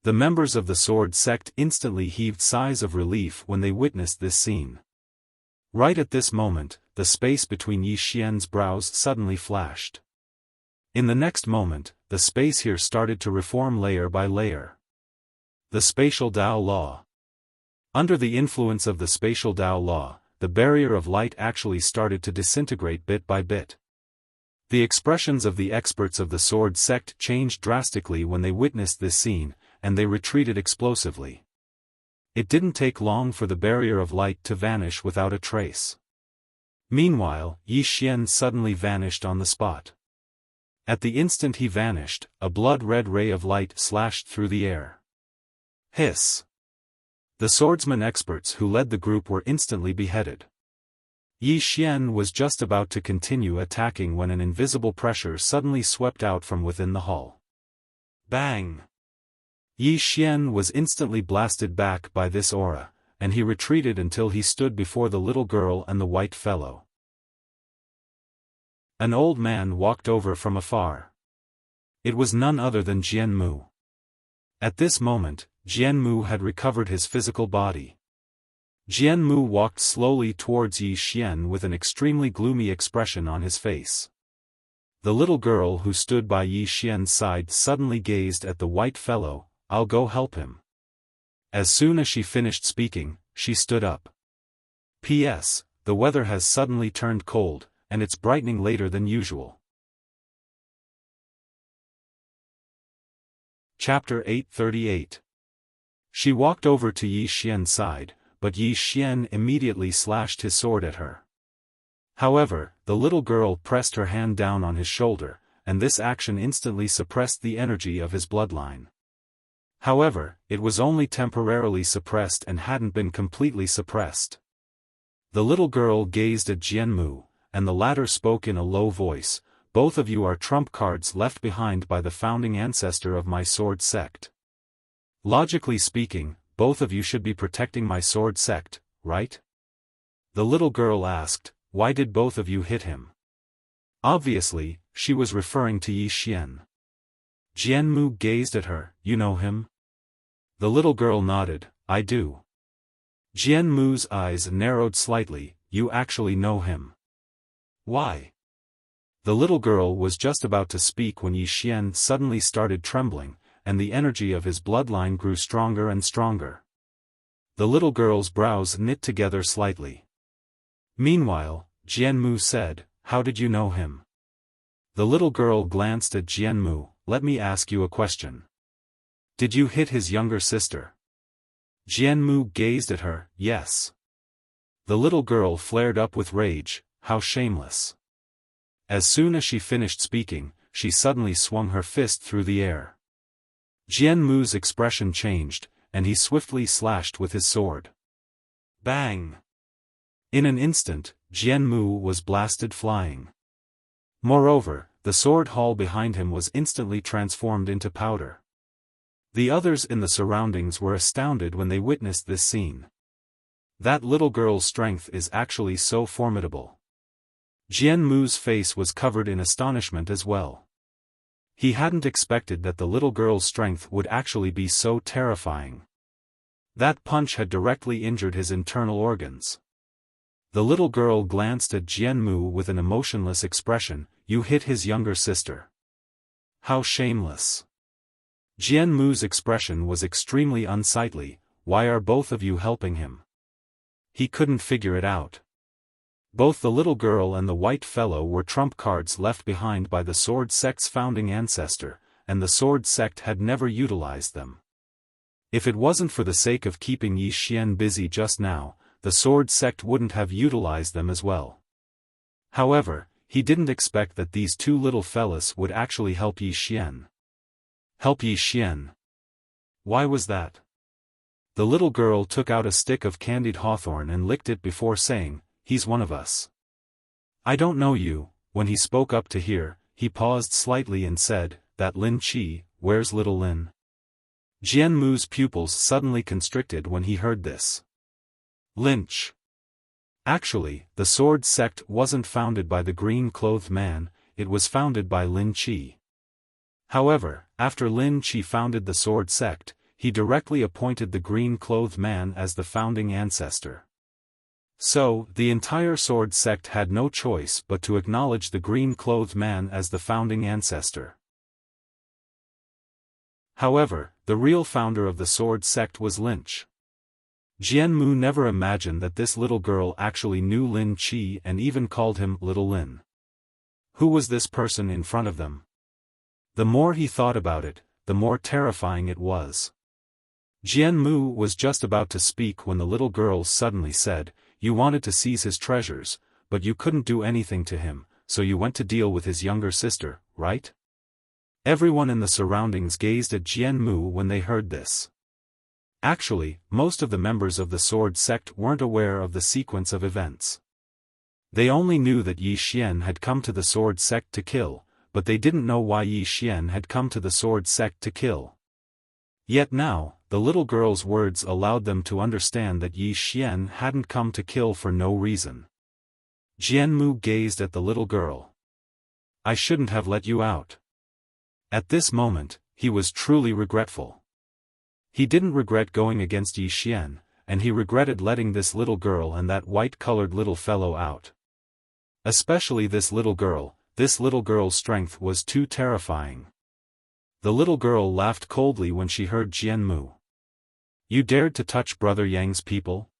The members of the sword sect instantly heaved sighs of relief when they witnessed this scene. Right at this moment, the space between Yi Xian's brows suddenly flashed. In the next moment, the space here started to reform layer by layer. The spatial Tao law. Under the influence of the spatial Tao law, the barrier of light actually started to disintegrate bit by bit. The expressions of the experts of the sword sect changed drastically when they witnessed this scene, and they retreated explosively. It didn't take long for the barrier of light to vanish without a trace. Meanwhile, Yi Xian suddenly vanished on the spot. At the instant he vanished, a blood-red ray of light slashed through the air. Hiss! The swordsman experts who led the group were instantly beheaded. Yi Xian was just about to continue attacking when an invisible pressure suddenly swept out from within the hall. Bang! Yi Xian was instantly blasted back by this aura, and he retreated until he stood before the little girl and the white fellow. An old man walked over from afar. It was none other than Jian Mu. At this moment, Jian Mu had recovered his physical body. Jian Mu walked slowly towards Yi Xian with an extremely gloomy expression on his face. The little girl who stood by Yi Xian's side suddenly gazed at the white fellow. "I'll go help him." As soon as she finished speaking, she stood up. P.S. The weather has suddenly turned cold, and it's brightening later than usual. Chapter 838. She walked over to Yi Xian's side, but Yi Xian immediately slashed his sword at her. However, the little girl pressed her hand down on his shoulder, and this action instantly suppressed the energy of his bloodline. However, it was only temporarily suppressed and hadn't been completely suppressed. The little girl gazed at Jian Mu, and the latter spoke in a low voice, "Both of you are trump cards left behind by the founding ancestor of my sword sect. Logically speaking, both of you should be protecting my sword sect, right?" The little girl asked, "Why did both of you hit him?" Obviously, she was referring to Yi Xian. Jian Mu gazed at her. "You know him?" The little girl nodded. "I do." Jian Mu's eyes narrowed slightly. "You actually know him? Why?" The little girl was just about to speak when Yi Xian suddenly started trembling, and the energy of his bloodline grew stronger and stronger. The little girl's brows knit together slightly. Meanwhile, Jian Mu said, "How did you know him?" The little girl glanced at Jian Mu. "Let me ask you a question. Did you hit his younger sister?" Jian Mu gazed at her. "Yes." The little girl flared up with rage. "How shameless." As soon as she finished speaking, she suddenly swung her fist through the air. Jian Mu's expression changed, and he swiftly slashed with his sword. Bang! In an instant, Jian Mu was blasted flying. Moreover, the sword hall behind him was instantly transformed into powder. The others in the surroundings were astounded when they witnessed this scene. That little girl's strength is actually so formidable. Jian Mu's face was covered in astonishment as well. He hadn't expected that the little girl's strength would actually be so terrifying. That punch had directly injured his internal organs. The little girl glanced at Jian Mu with an emotionless expression. "You hit his younger sister. How shameless." Jian Mu's expression was extremely unsightly. "Why are both of you helping him?" He couldn't figure it out. Both the little girl and the white fellow were trump cards left behind by the sword sect's founding ancestor, and the sword sect had never utilized them. If it wasn't for the sake of keeping Yi Xian busy just now, the sword sect wouldn't have utilized them as well. However, he didn't expect that these two little fellas would actually help Yi Xian. Help Yi Xian? Why was that? The little girl took out a stick of candied hawthorn and licked it before saying, "He's one of us." "I don't know you." When he spoke up to her, he paused slightly and said, "That Lin Chi, where's little Lin?" Jian Mu's pupils suddenly constricted when he heard this. Lynch. Actually, the sword sect wasn't founded by the green-clothed man, it was founded by Lin Chi. However, after Lin Chi founded the sword sect, he directly appointed the green-clothed man as the founding ancestor. So, the entire sword sect had no choice but to acknowledge the green-clothed man as the founding ancestor. However, the real founder of the sword sect was Lynch. Jian Mu never imagined that this little girl actually knew Lin Chi and even called him Little Lin. Who was this person in front of them? The more he thought about it, the more terrifying it was. Jian Mu was just about to speak when the little girl suddenly said, "You wanted to seize his treasures, but you couldn't do anything to him, so you went to deal with his younger sister, right?" Everyone in the surroundings gazed at Jian Mu when they heard this. Actually, most of the members of the sword sect weren't aware of the sequence of events. They only knew that Yi Xian had come to the sword sect to kill, but they didn't know why Yi Xian had come to the sword sect to kill. Yet now, the little girl's words allowed them to understand that Yi Xian hadn't come to kill for no reason. Jian Mu gazed at the little girl. "I shouldn't have let you out." At this moment, he was truly regretful. He didn't regret going against Yi Xian, and he regretted letting this little girl and that white-colored little fellow out. Especially this little girl's strength was too terrifying. The little girl laughed coldly when she heard Jian Mu. "You dared to touch Brother Yang's people?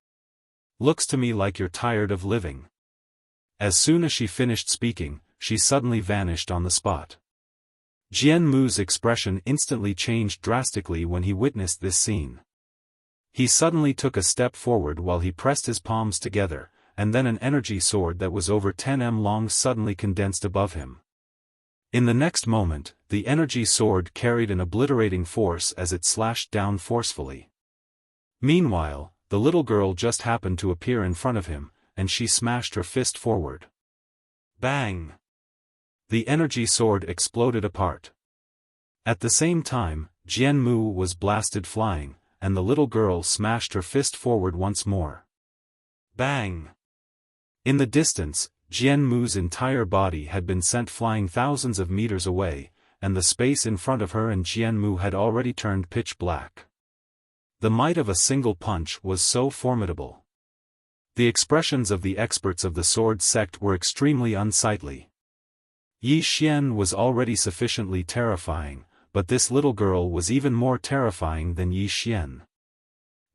Looks to me like you're tired of living." As soon as she finished speaking, she suddenly vanished on the spot. Jian Mu's expression instantly changed drastically when he witnessed this scene. He suddenly took a step forward while he pressed his palms together, and then an energy sword that was over 10 m long suddenly condensed above him. In the next moment, the energy sword carried an obliterating force as it slashed down forcefully. Meanwhile, the little girl just happened to appear in front of him, and she smashed her fist forward. Bang! The energy sword exploded apart. At the same time, Jian Mu was blasted flying, and the little girl smashed her fist forward once more. Bang! In the distance, Jian Mu's entire body had been sent flying thousands of meters away, and the space in front of her and Jian Mu had already turned pitch black. The might of a single punch was so formidable. The expressions of the experts of the sword sect were extremely unsightly. Yi Xian was already sufficiently terrifying, but this little girl was even more terrifying than Yi Xian.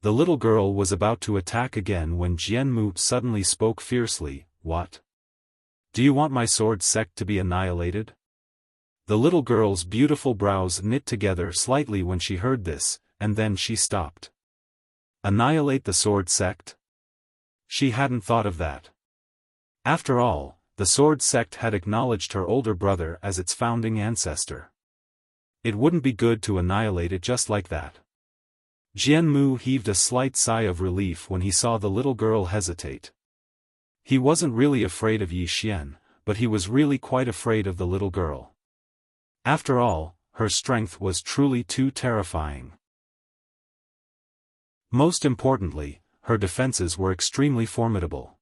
The little girl was about to attack again when Jian Mu suddenly spoke fiercely, "What? Do you want my sword sect to be annihilated?" The little girl's beautiful brows knit together slightly when she heard this, and then she stopped. Annihilate the sword sect? She hadn't thought of that. After all, the sword sect had acknowledged her older brother as its founding ancestor. It wouldn't be good to annihilate it just like that. Jian Mu heaved a slight sigh of relief when he saw the little girl hesitate. He wasn't really afraid of Yi Xian, but he was really quite afraid of the little girl. After all, her strength was truly too terrifying. Most importantly, her defenses were extremely formidable.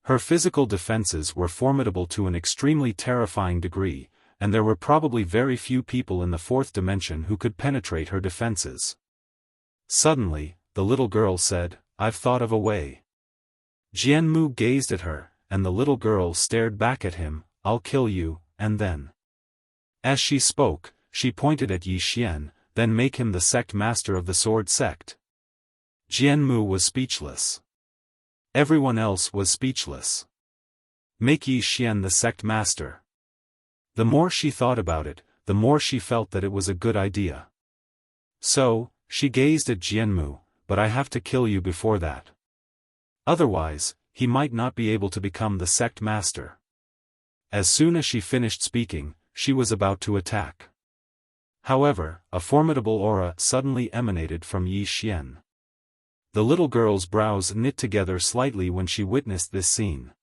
Her physical defenses were formidable to an extremely terrifying degree, and there were probably very few people in the fourth dimension who could penetrate her defenses. Suddenly, the little girl said, "I've thought of a way." Jian Mu gazed at her, and the little girl stared back at him, "I'll kill you, and then." As she spoke, she pointed at Yi Xian, "Then make him the sect master of the sword sect." Jian Mu was speechless. Everyone else was speechless. Make Yi Xian the sect master. The more she thought about it, the more she felt that it was a good idea. So, she gazed at Jian Mu, "But I have to kill you before that. Otherwise, he might not be able to become the sect master." As soon as she finished speaking, she was about to attack. However, a formidable aura suddenly emanated from Yi Xian. The little girl's brows knit together slightly when she witnessed this scene.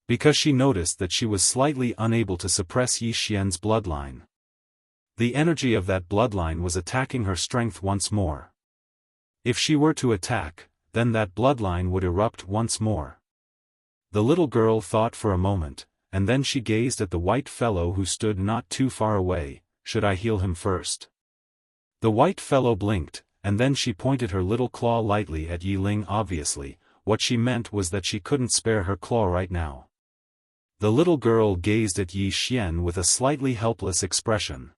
Because she noticed that she was slightly unable to suppress Yi Xian's bloodline. The energy of that bloodline was attacking her strength once more. If she were to attack, then that bloodline would erupt once more. The little girl thought for a moment, and then she gazed at the white fellow who stood not too far away. "Should I heal him first?" The white fellow blinked, and then she pointed her little claw lightly at Yi Ling. Obviously, what she meant was that she couldn't spare her claw right now. The little girl gazed at Yi Xian with a slightly helpless expression.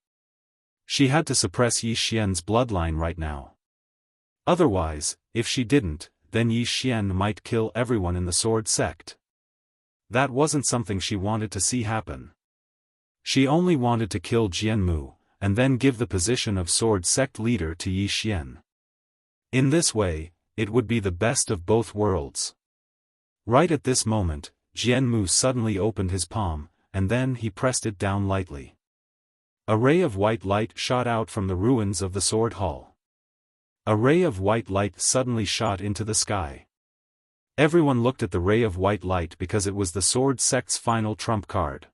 She had to suppress Yi Xian's bloodline right now. Otherwise, if she didn't, then Yi Xian might kill everyone in the sword sect. That wasn't something she wanted to see happen. She only wanted to kill Jian Mu, and then give the position of sword sect leader to Yi Xian. In this way, it would be the best of both worlds. Right at this moment, Jianmu suddenly opened his palm, and then he pressed it down lightly. A ray of white light shot out from the ruins of the sword hall. A ray of white light suddenly shot into the sky. Everyone looked at the ray of white light because it was the sword sect's final trump card.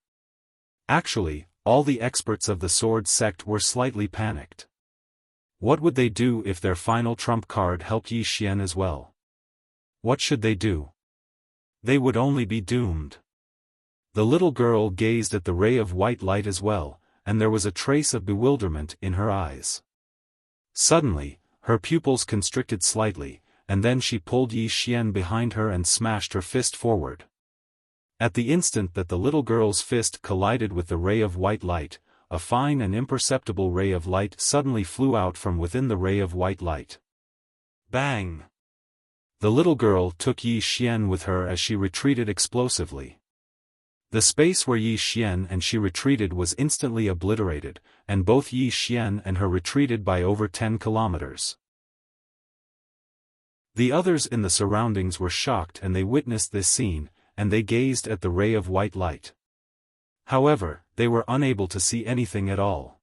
Actually, all the experts of the sword sect were slightly panicked. What would they do if their final trump card helped Yi Xian as well? What should they do? They would only be doomed. The little girl gazed at the ray of white light as well, and there was a trace of bewilderment in her eyes. Suddenly, her pupils constricted slightly, and then she pulled Yi Xian behind her and smashed her fist forward. At the instant that the little girl's fist collided with the ray of white light, a fine and imperceptible ray of light suddenly flew out from within the ray of white light. Bang! The little girl took Yi Xian with her as she retreated explosively. The space where Yi Xian and she retreated was instantly obliterated, and both Yi Xian and her retreated by over 10 kilometers. The others in the surroundings were shocked and they witnessed this scene, and they gazed at the ray of white light. However, they were unable to see anything at all.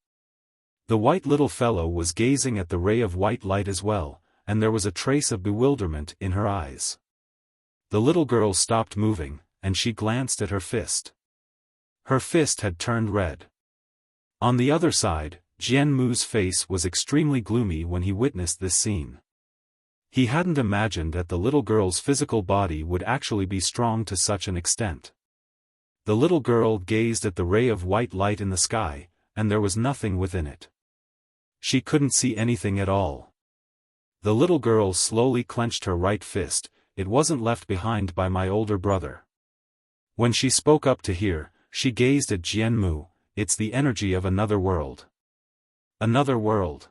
The white little fellow was gazing at the ray of white light as well, and there was a trace of bewilderment in her eyes. The little girl stopped moving, and she glanced at her fist. Her fist had turned red. On the other side, Jianmu's face was extremely gloomy when he witnessed this scene. He hadn't imagined that the little girl's physical body would actually be strong to such an extent. The little girl gazed at the ray of white light in the sky, and there was nothing within it. She couldn't see anything at all. The little girl slowly clenched her right fist. It wasn't left behind by my older brother. When she spoke up to hear, she gazed at Jianmu. It's the energy of another world. Another world.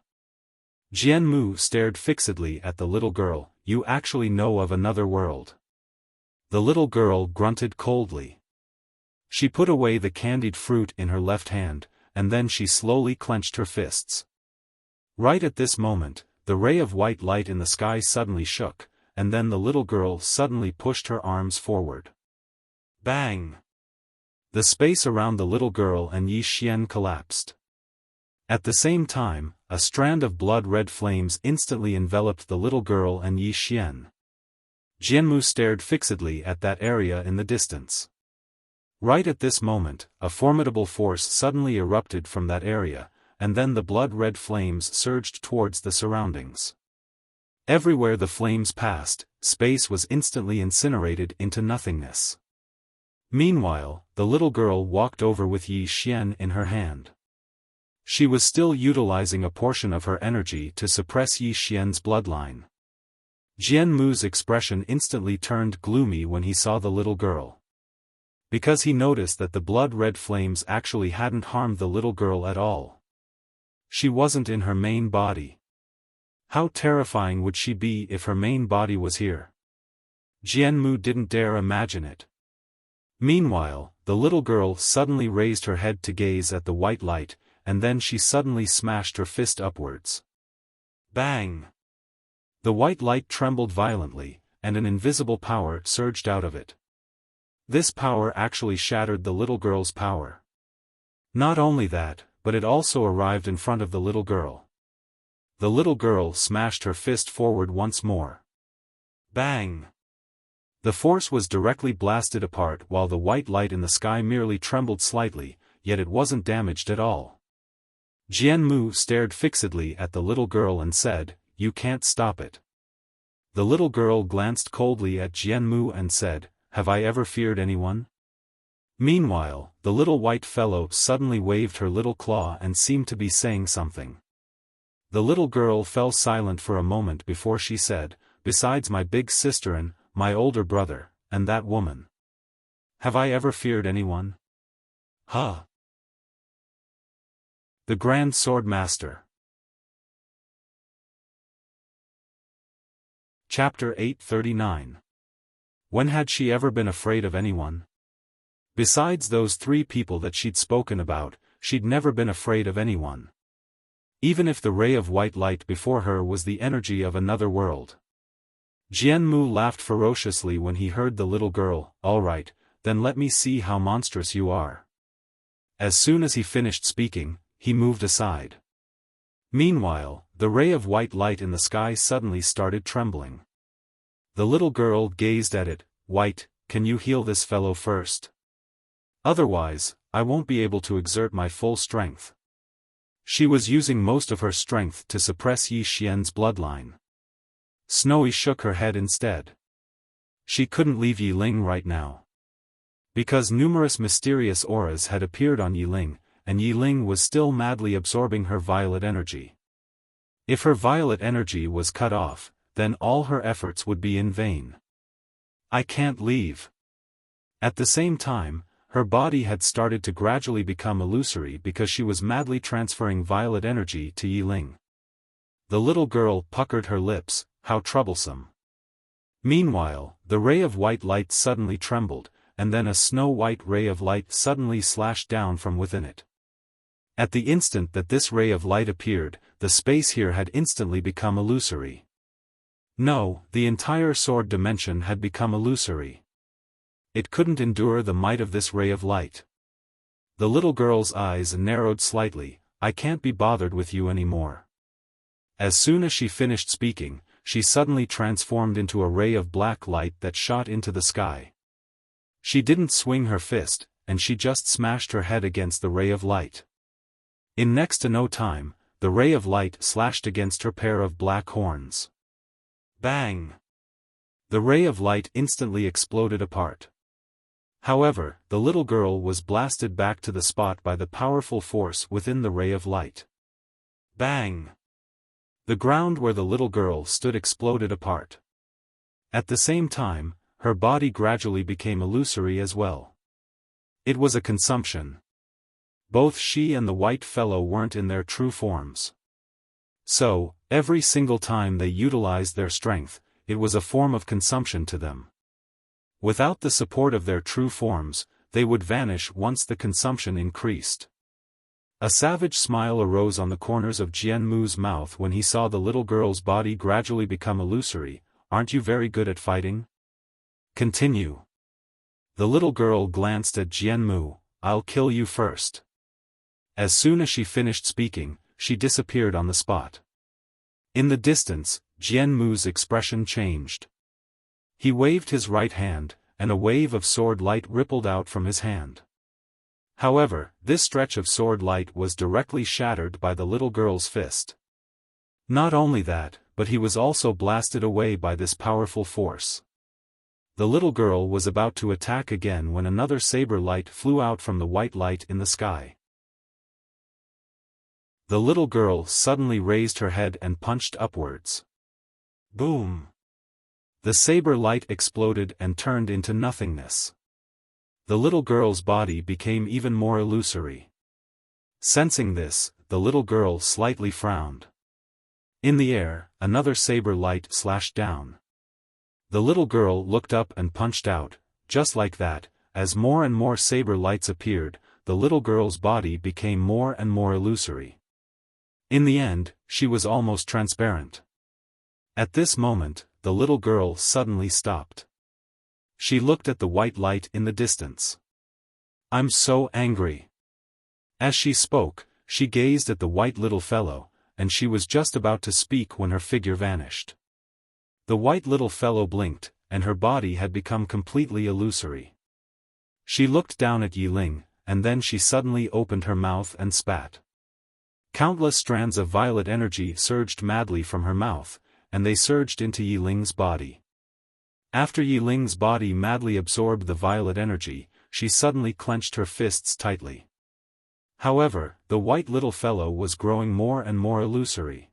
Jianmu stared fixedly at the little girl. You actually know of another world. The little girl grunted coldly. She put away the candied fruit in her left hand, and then she slowly clenched her fists. Right at this moment, the ray of white light in the sky suddenly shook, and then the little girl suddenly pushed her arms forward. Bang! The space around the little girl and Yi Xian collapsed. At the same time, a strand of blood-red flames instantly enveloped the little girl and Yi Xian. Jianmu stared fixedly at that area in the distance. Right at this moment, a formidable force suddenly erupted from that area, and then the blood-red flames surged towards the surroundings. Everywhere the flames passed, space was instantly incinerated into nothingness. Meanwhile, the little girl walked over with Yi Xian in her hand. She was still utilizing a portion of her energy to suppress Yi Xian's bloodline. Jianmu's expression instantly turned gloomy when he saw the little girl. Because he noticed that the blood-red flames actually hadn't harmed the little girl at all. She wasn't in her main body. How terrifying would she be if her main body was here? Jianmu didn't dare imagine it. Meanwhile, the little girl suddenly raised her head to gaze at the white light, and then she suddenly smashed her fist upwards. Bang! The white light trembled violently, and an invisible power surged out of it. This power actually shattered the little girl's power. Not only that, but it also arrived in front of the little girl. The little girl smashed her fist forward once more. Bang! The force was directly blasted apart while the white light in the sky merely trembled slightly, yet it wasn't damaged at all. Jianmu stared fixedly at the little girl and said, "You can't stop it." The little girl glanced coldly at Jianmu and said, "Have I ever feared anyone?" Meanwhile, the little white fellow suddenly waved her little claw and seemed to be saying something. The little girl fell silent for a moment before she said, "Besides my big sister and my older brother, and that woman. Have I ever feared anyone?" Huh? The Grand Swordmaster. Chapter 839. When had she ever been afraid of anyone? Besides those 3 people that she'd spoken about, she'd never been afraid of anyone. even if the ray of white light before her was the energy of another world. Jianmu laughed ferociously when he heard the little girl. "All right, then let me see how monstrous you are." As soon as he finished speaking, he moved aside. Meanwhile, the ray of white light in the sky suddenly started trembling. The little girl gazed at it. "White, can you heal this fellow first? Otherwise, I won't be able to exert my full strength." She was using most of her strength to suppress Yi Xian's bloodline. Snowy shook her head instead. She couldn't leave Yi Ling right now. Because numerous mysterious auras had appeared on Yi Ling, and Yi Ling was still madly absorbing her violet energy. If her violet energy was cut off, then all her efforts would be in vain. "I can't leave." At the same time, her body had started to gradually become illusory because she was madly transferring violet energy to Yi Ling. The little girl puckered her lips. How troublesome. Meanwhile, the ray of white light suddenly trembled, and then a snow-white ray of light suddenly slashed down from within it. At the instant that this ray of light appeared, the space here had instantly become illusory. No, the entire sword dimension had become illusory. It couldn't endure the might of this ray of light. The little girl's eyes narrowed slightly. "I can't be bothered with you anymore." As soon as she finished speaking, she suddenly transformed into a ray of black light that shot into the sky. She didn't swing her fist, and she just smashed her head against the ray of light. In next to no time, the ray of light slashed against her pair of black horns. Bang! The ray of light instantly exploded apart. However, the little girl was blasted back to the spot by the powerful force within the ray of light. Bang! The ground where the little girl stood exploded apart. At the same time, her body gradually became illusory as well. It was a consumption. Both she and the white fellow weren't in their true forms. So, every single time they utilized their strength, it was a form of consumption to them. Without the support of their true forms, they would vanish once the consumption increased. A savage smile arose on the corners of Jianmu's mouth when he saw the little girl's body gradually become illusory. "Aren't you very good at fighting? Continue." The little girl glanced at Jianmu. "I'll kill you first." As soon as she finished speaking, she disappeared on the spot. In the distance, Jianmu's expression changed. He waved his right hand, and a wave of sword light rippled out from his hand. However, this stretch of sword light was directly shattered by the little girl's fist. Not only that, but he was also blasted away by this powerful force. The little girl was about to attack again when another saber light flew out from the white light in the sky. The little girl suddenly raised her head and punched upwards. Boom! The saber light exploded and turned into nothingness. The little girl's body became even more illusory. Sensing this, the little girl slightly frowned. In the air, another saber light slashed down. The little girl looked up and punched out. Just like that, as more and more saber lights appeared, the little girl's body became more and more illusory. In the end, she was almost transparent. At this moment, the little girl suddenly stopped. She looked at the white light in the distance. "I'm so angry." As she spoke, she gazed at the white little fellow, and she was just about to speak when her figure vanished. The white little fellow blinked, and her body had become completely illusory. She looked down at Yi Ling, and then she suddenly opened her mouth and spat. Countless strands of violet energy surged madly from her mouth, and they surged into Yi Ling's body. After Yi Ling's body madly absorbed the violet energy, she suddenly clenched her fists tightly. However, the white little fellow was growing more and more illusory.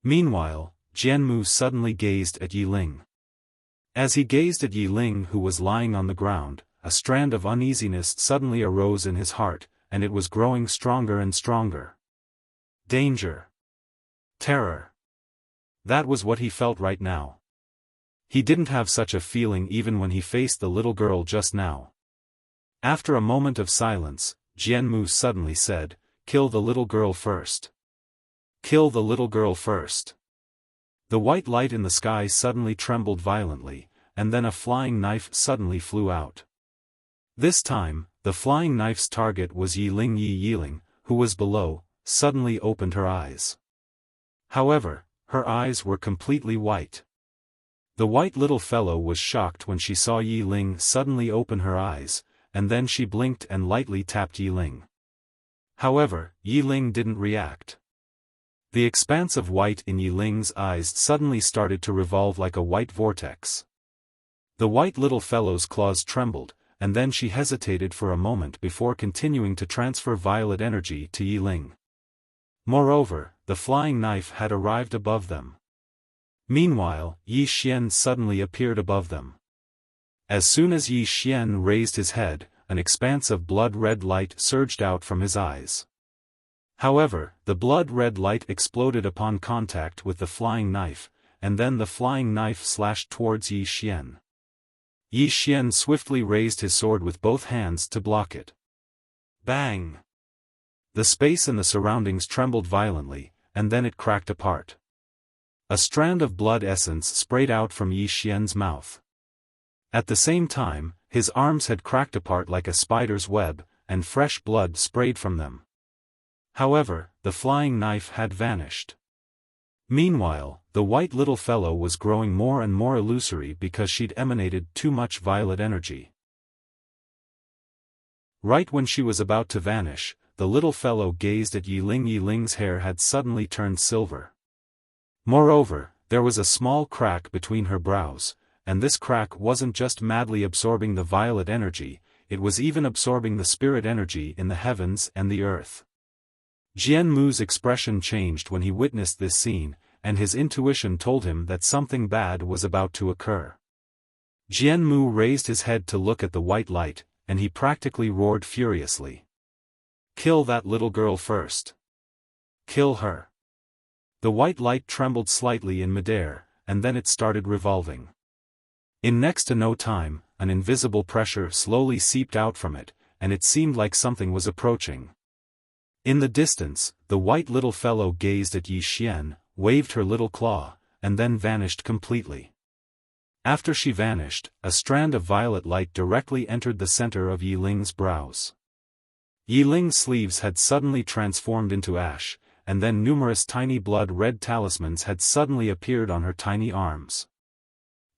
Meanwhile, Jianmu suddenly gazed at Yi Ling. As he gazed at Yi Ling, who was lying on the ground, a strand of uneasiness suddenly arose in his heart, and it was growing stronger and stronger. Danger. Terror. That was what he felt right now. He didn't have such a feeling even when he faced the little girl just now. After a moment of silence, Jianmu suddenly said, "Kill the little girl first." Kill the little girl first. The white light in the sky suddenly trembled violently, and then a flying knife suddenly flew out. This time, the flying knife's target was Yiling, who was below, suddenly opened her eyes. However, her eyes were completely white. The white little fellow was shocked when she saw Yiling suddenly open her eyes, and then she blinked and lightly tapped Yiling. However, Yiling didn't react. The expanse of white in Yiling's eyes suddenly started to revolve like a white vortex. The white little fellow's claws trembled, and then she hesitated for a moment before continuing to transfer violet energy to Yiling. Moreover, the flying knife had arrived above them. Meanwhile, Yi Xian suddenly appeared above them. As soon as Yi Xian raised his head, an expanse of blood-red light surged out from his eyes. However, the blood-red light exploded upon contact with the flying knife, and then the flying knife slashed towards Yi Xian. Yi Xian swiftly raised his sword with both hands to block it. Bang! The space and the surroundings trembled violently, and then it cracked apart. A strand of blood essence sprayed out from Yi Xian's mouth. At the same time, his arms had cracked apart like a spider's web, and fresh blood sprayed from them. However, the flying knife had vanished. Meanwhile, the white little fellow was growing more and more illusory because she'd emanated too much violet energy. Right when she was about to vanish, the little fellow gazed at Yiling. Yiling's hair had suddenly turned silver. Moreover, there was a small crack between her brows, and this crack wasn't just madly absorbing the violet energy, it was even absorbing the spirit energy in the heavens and the earth. Jianmu's expression changed when he witnessed this scene, and his intuition told him that something bad was about to occur. Jianmu raised his head to look at the white light, and he practically roared furiously. Kill that little girl first. Kill her. The white light trembled slightly in midair, and then it started revolving. In next to no time, an invisible pressure slowly seeped out from it, and it seemed like something was approaching. In the distance, the white little fellow gazed at Yi Xian, waved her little claw, and then vanished completely. After she vanished, a strand of violet light directly entered the center of Yiling's brows. Yiling's sleeves had suddenly transformed into ash, and then numerous tiny blood-red talismans had suddenly appeared on her tiny arms.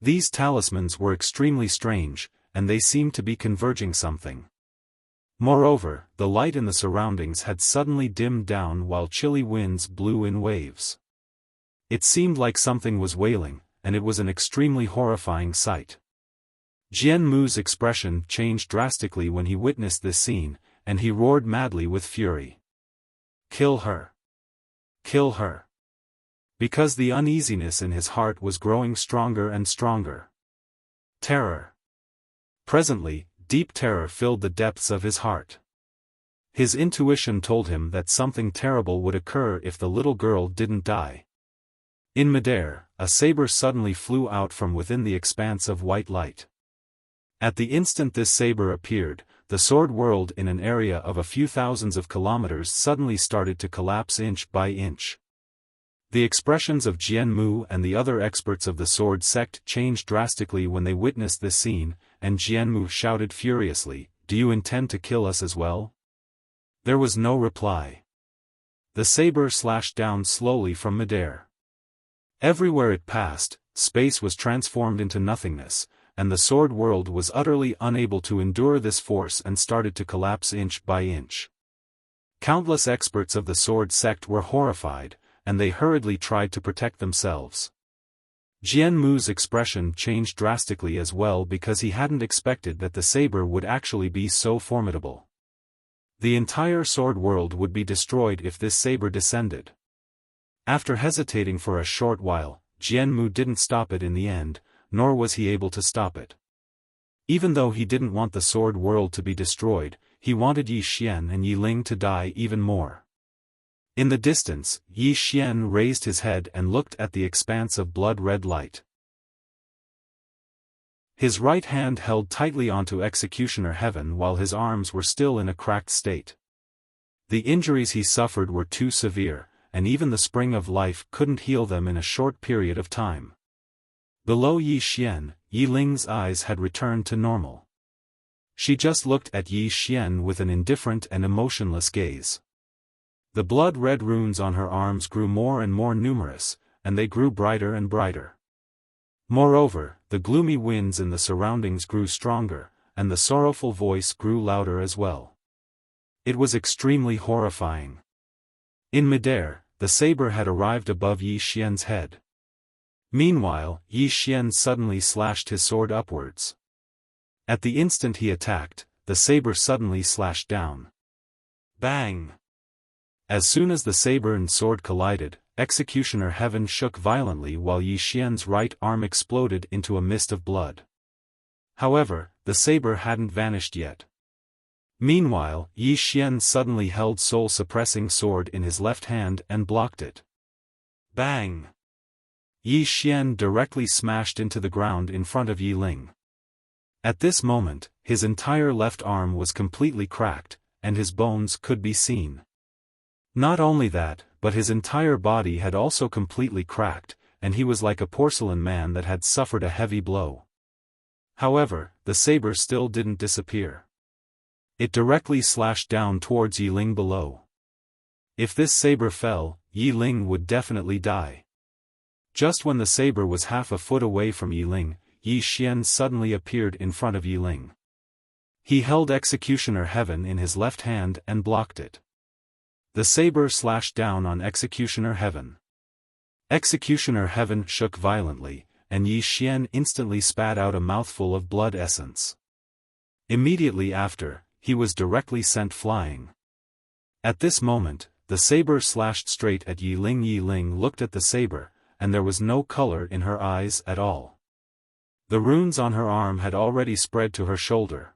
These talismans were extremely strange, and they seemed to be converging something. Moreover, the light in the surroundings had suddenly dimmed down while chilly winds blew in waves. It seemed like something was wailing, and it was an extremely horrifying sight. Jianmu's expression changed drastically when he witnessed this scene, and he roared madly with fury. Kill her! Kill her! Because the uneasiness in his heart was growing stronger and stronger. Terror. Presently, deep terror filled the depths of his heart. His intuition told him that something terrible would occur if the little girl didn't die. In midair, a saber suddenly flew out from within the expanse of white light. At the instant this saber appeared, the sword world in an area of a few thousands of kilometers suddenly started to collapse inch by inch. The expressions of Jianmu and the other experts of the sword sect changed drastically when they witnessed this scene, and Jianmu shouted furiously, "Do you intend to kill us as well?" There was no reply. The saber slashed down slowly from midair. Everywhere it passed, space was transformed into nothingness, and the sword world was utterly unable to endure this force and started to collapse inch by inch. Countless experts of the sword sect were horrified, and they hurriedly tried to protect themselves. Jianmu's expression changed drastically as well because he hadn't expected that the saber would actually be so formidable. The entire sword world would be destroyed if this saber descended. After hesitating for a short while, Jianmu didn't stop it in the end, nor was he able to stop it. Even though he didn't want the sword world to be destroyed, he wanted Yi Xian and Yiling to die even more. In the distance, Yi Xian raised his head and looked at the expanse of blood-red light. His right hand held tightly onto Executioner Heaven while his arms were still in a cracked state. The injuries he suffered were too severe, and even the spring of life couldn't heal them in a short period of time. Below Yi Xian, Yi Ling's eyes had returned to normal. She just looked at Yi Xian with an indifferent and emotionless gaze. The blood-red runes on her arms grew more and more numerous, and they grew brighter and brighter. Moreover, the gloomy winds in the surroundings grew stronger, and the sorrowful voice grew louder as well. It was extremely horrifying. In midair, the saber had arrived above Yi Xian's head. Meanwhile, Yi Xian suddenly slashed his sword upwards. At the instant he attacked, the saber suddenly slashed down. Bang! As soon as the saber and sword collided, Executioner Heaven shook violently while Yi Xian's right arm exploded into a mist of blood. However, the saber hadn't vanished yet. Meanwhile, Yi Xian suddenly held soul-suppressing sword in his left hand and blocked it. Bang! Yi Xian directly smashed into the ground in front of Yi Ling. At this moment, his entire left arm was completely cracked, and his bones could be seen. Not only that, but his entire body had also completely cracked, and he was like a porcelain man that had suffered a heavy blow. However, the saber still didn't disappear. It directly slashed down towards Yi Ling below. If this saber fell, Yi Ling would definitely die. Just when the saber was half a foot away from Yi Ling, Yi Xian suddenly appeared in front of Yi Ling. He held Executioner Heaven in his left hand and blocked it. The saber slashed down on Executioner Heaven. Executioner Heaven shook violently, and Yi Xian instantly spat out a mouthful of blood essence. Immediately after, he was directly sent flying. At this moment, the saber slashed straight at Yi Ling. Yi Ling looked at the saber, and there was no color in her eyes at all. The runes on her arm had already spread to her shoulder.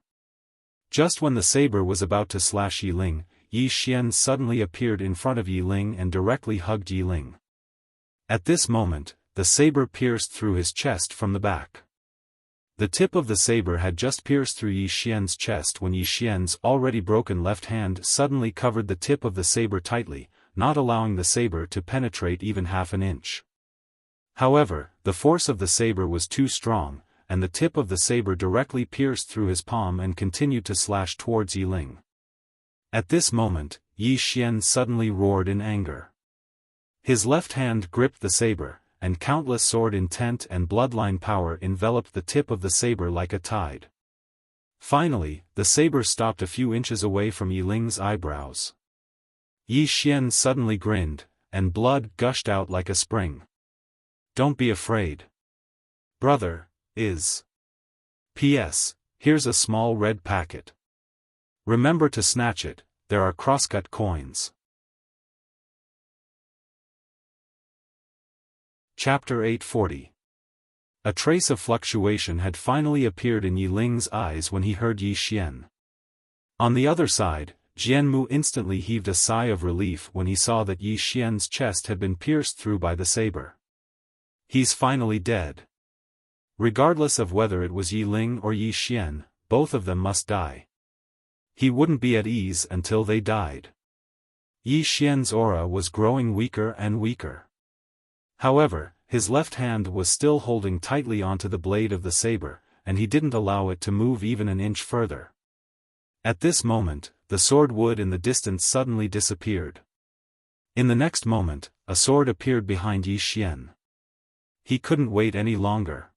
Just when the saber was about to slash Yi Ling, Yi Xian suddenly appeared in front of Yi Ling and directly hugged Yi Ling. At this moment, the saber pierced through his chest from the back. The tip of the saber had just pierced through Yi Xian's chest when Yi Xian's already broken left hand suddenly covered the tip of the saber tightly, not allowing the saber to penetrate even half an inch. However, the force of the saber was too strong, and the tip of the saber directly pierced through his palm and continued to slash towards Yi Ling. At this moment, Yi Xian suddenly roared in anger. His left hand gripped the saber, and countless sword intent and bloodline power enveloped the tip of the saber like a tide. Finally, the saber stopped a few inches away from Yi Ling's eyebrows. Yi Xian suddenly grinned, and blood gushed out like a spring. Don't be afraid. Brother, is. P.S. Here's a small red packet. Remember to snatch it, there are crosscut coins. Chapter 840. A trace of fluctuation had finally appeared in Yi Ling's eyes when he heard Yi Xian. On the other side, Jianmu instantly heaved a sigh of relief when he saw that Yi Xian's chest had been pierced through by the saber. He's finally dead. Regardless of whether it was Yi Ling or Yi Xian, both of them must die. He wouldn't be at ease until they died. Yi Xian's aura was growing weaker and weaker. However, his left hand was still holding tightly onto the blade of the saber, and he didn't allow it to move even an inch further. At this moment, the sword wood in the distance suddenly disappeared. In the next moment, a sword appeared behind Yi Xian. He couldn't wait any longer.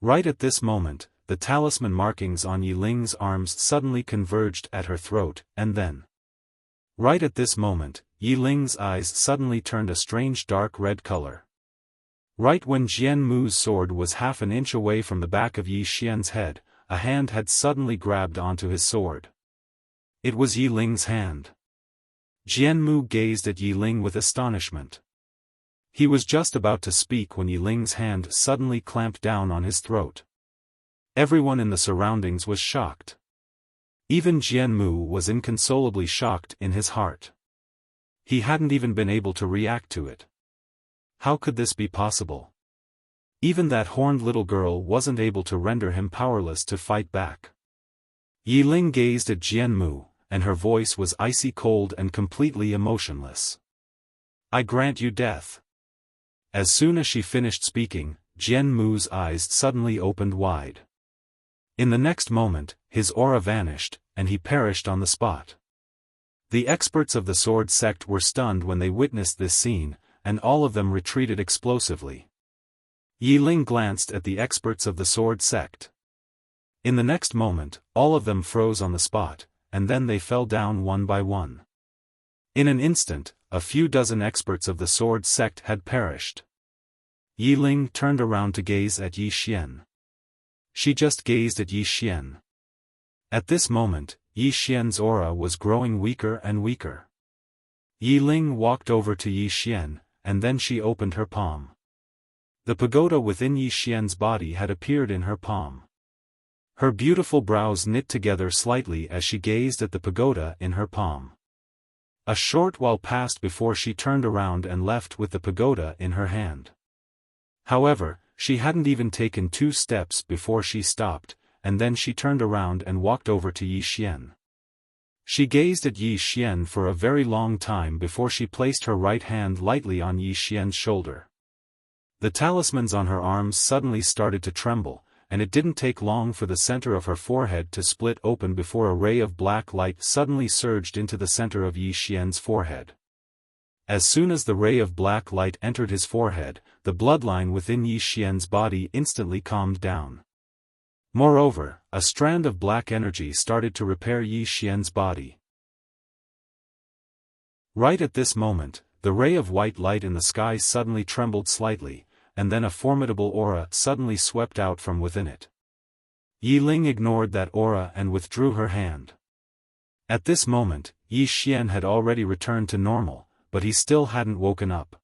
Right at this moment, the talisman markings on Yi Ling's arms suddenly converged at her throat, and then. Right at this moment, Yi Ling's eyes suddenly turned a strange dark red color. Right when Jianmu's sword was half an inch away from the back of Yi Xian's head, a hand had suddenly grabbed onto his sword. It was Yi Ling's hand. Jianmu gazed at Yi Ling with astonishment. He was just about to speak when Yi Ling's hand suddenly clamped down on his throat. Everyone in the surroundings was shocked. Even Jianmu was inconsolably shocked in his heart. He hadn't even been able to react to it. How could this be possible? Even that horned little girl wasn't able to render him powerless to fight back. Yi Ling gazed at Jianmu, and her voice was icy cold and completely emotionless. I grant you death." As soon as she finished speaking, Jian Mu's eyes suddenly opened wide. In the next moment, his aura vanished, and he perished on the spot. The experts of the sword sect were stunned when they witnessed this scene, and all of them retreated explosively. Yi Ling glanced at the experts of the sword sect. In the next moment, all of them froze on the spot, and then they fell down one by one. In an instant, a few dozen experts of the sword sect had perished. Yi Ling turned around to gaze at Yi Xian. She just gazed at Yi Xian. At this moment, Yi Xian's aura was growing weaker and weaker. Yi Ling walked over to Yi Xian, and then she opened her palm. The pagoda within Yi Xian's body had appeared in her palm. Her beautiful brows knit together slightly as she gazed at the pagoda in her palm. A short while passed before she turned around and left with the pagoda in her hand. However, she hadn't even taken 2 steps before she stopped, and then she turned around and walked over to Yi Xian. She gazed at Yi Xian for a very long time before she placed her right hand lightly on Yi Xian's shoulder. The talismans on her arms suddenly started to tremble, and it didn't take long for the center of her forehead to split open before a ray of black light suddenly surged into the center of Yi Xian's forehead. As soon as the ray of black light entered his forehead, the bloodline within Yi Xian's body instantly calmed down. Moreover, a strand of black energy started to repair Yi Xian's body. Right at this moment, the ray of white light in the sky suddenly trembled slightly, and then a formidable aura suddenly swept out from within it. Yi Ling ignored that aura and withdrew her hand. At this moment, Yi Xian had already returned to normal, but he still hadn't woken up.